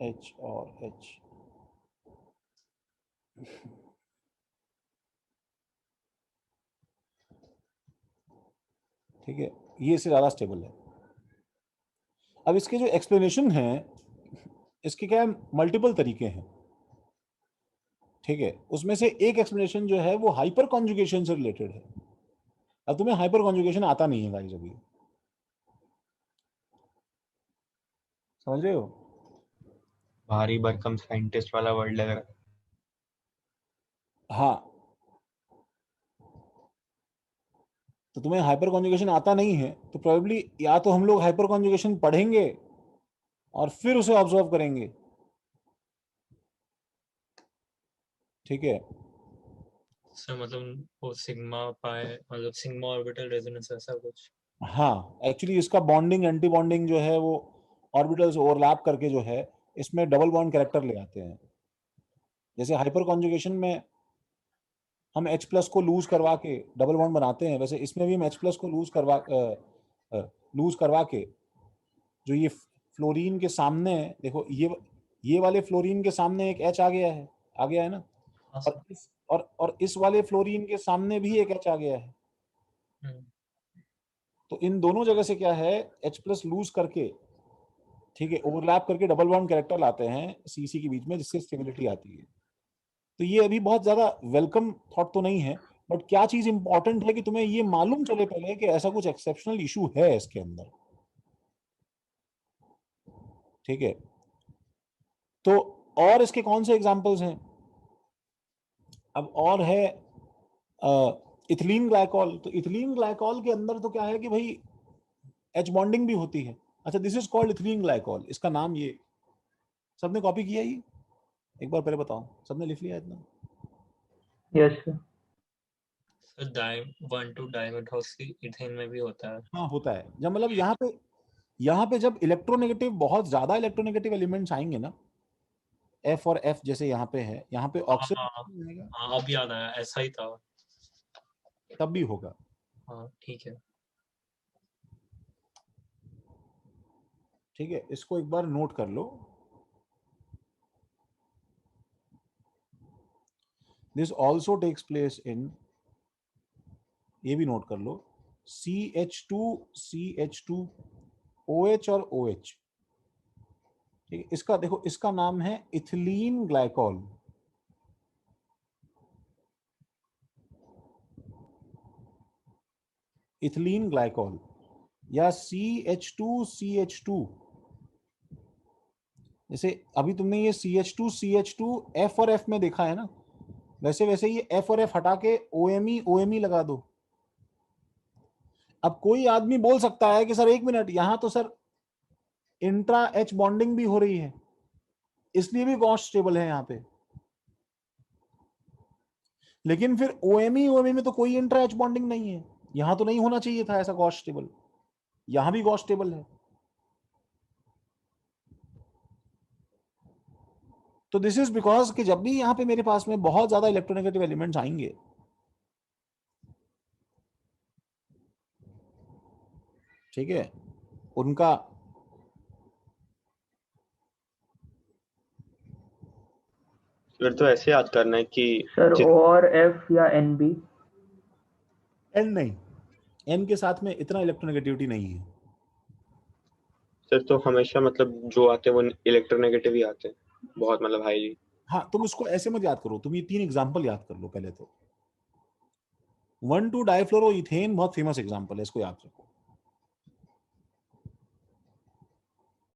H और H। ठीक है, ये इससे ज़्यादा स्टेबल है। अब इसके जो एक्सप्लेनेशन है इसके क्या मल्टीपल तरीके हैं, ठीक है। उसमें से एक एक्सप्लेनेशन जो है वो हाइपर कॉन्जुगेशन से रिलेटेड है। अब तुम्हें हाइपर कॉन्जुगेशन आता नहीं है गाइस अभी, समझ रहे हो? भारी भरकम साइंटिस्ट वाला वर्ड लग रहा है। हाँ, तो तुम्हें हाइपर कॉन्जुगेशन आता नहीं है तो प्रोबेबली या तो हम लोग हाइपर कॉन्जुगेशन पढ़ेंगे और फिर उसे ऑब्जर्व करेंगे, ठीक है। सर मतलब वो सिग्मा पाई मतलब सिग्मा ऑर्बिटल रेजोनेंस ऐसा कुछ। हाँ, एक्चुअली इसका बॉन्डिंग एंटी बॉन्डिंग जो है वो ऑर्बिटल्स ओवरलैप करके जो है इसमें डबल बॉन्ड कैरेक्टर ले आते हैं। जैसे हाइपर कॉन्जुगेशन में हम H प्लस को लूज करवा के डबल बॉन्ड बनाते हैं, वैसे इसमें भी हम H प्लस को लूज करवा के जो ये फ्लोरीन के सामने देखो ये वाले फ्लोरीन के सामने एक H आ गया है ना, हाँ और सर। और इस वाले फ्लोरीन के सामने भी एक H आ गया है। तो इन दोनों जगह से क्या है H प्लस लूज करके, ठीक है, ओवरलैप करके डबल बॉन्ड कैरेक्टर लाते हैं CC के बीच में, जिससे स्टेबिलिटी आती है। तो ये अभी बहुत ज्यादा वेलकम थॉट तो नहीं है, बट क्या चीज इंपॉर्टेंट है कि तुम्हें ये मालूम चले पहले कि ऐसा कुछ एक्सेप्शनल इशू है इसके अंदर, ठीक है। तो और इसके कौन से एग्जांपल्स हैं? अब और है इथिलीन ग्लाइकॉल। तो इथिलीन ग्लाइकॉल के अंदर तो क्या है कि भाई H बॉन्डिंग भी होती है। अच्छा, this is called ethylene glycol, इसका नाम ये सबने कॉपी किया ये? एक बार पहले बताओ, सबने लिख लिया इतना? Yes sir. सर 1,2 डाइमेथॉक्सी इथेन में भी होता है। हाँ होता है, जब मतलब यहाँ पे जब इलेक्ट्रोनेगेटिव बहुत ज्यादा इलेक्ट्रोनेगेटिव एलिमेंट्स आएंगे ना, F और F जैसे यहाँ पे है, यहाँ पे हाँ ऑक्सीजन हाँ अब याद आया, ऐसा ही था। तब भी होगा। हाँ ठीक है। ठीक है, इसको एक बार नोट कर लो। This also takes place in, ये भी नोट कर लो, CH2 OH और OH। ठीक है, इसका देखो इसका नाम है इथिलीन ग्लाइकॉल। इथिलीन ग्लाइकॉल या CH2 जैसे अभी तुमने ये CH2 F और F में देखा है ना, वैसे वैसे ये F और F हटा के OMe लगा दो। अब कोई आदमी बोल सकता है कि सर एक मिनट, यहां तो सर इंट्रा H बॉन्डिंग भी हो रही है, इसलिए भी गॉस स्टेबल है यहां पे। लेकिन फिर OMe में तो कोई इंट्रा H बॉन्डिंग नहीं है, यहां तो नहीं होना चाहिए था ऐसा गॉस स्टेबल, यहां भी गॉस स्टेबल है। तो दिस इज बिकॉज कि जब भी यहाँ पे मेरे पास में बहुत ज्यादा इलेक्ट्रोनेगेटिव एलिमेंट्स आएंगे, ठीक है, उनका फिर तो ऐसे याद करना है कि सर O और F या NB? एन नहीं, एन के साथ में इतना इलेक्ट्रोनेगेटिविटी नहीं है। सर तो हमेशा मतलब जो आते हैं वो इलेक्ट्रोनेगेटिव ही आते हैं, बहुत मतलब हाईली। हाँ, तुम इसको ऐसे मत याद करो, तुम ये 3 एग्जांपल याद कर लो पहले तो। 1,2 डाइफ्लोरोइथेन बहुत फेमस एग्जांपल है, इसको याद रखो।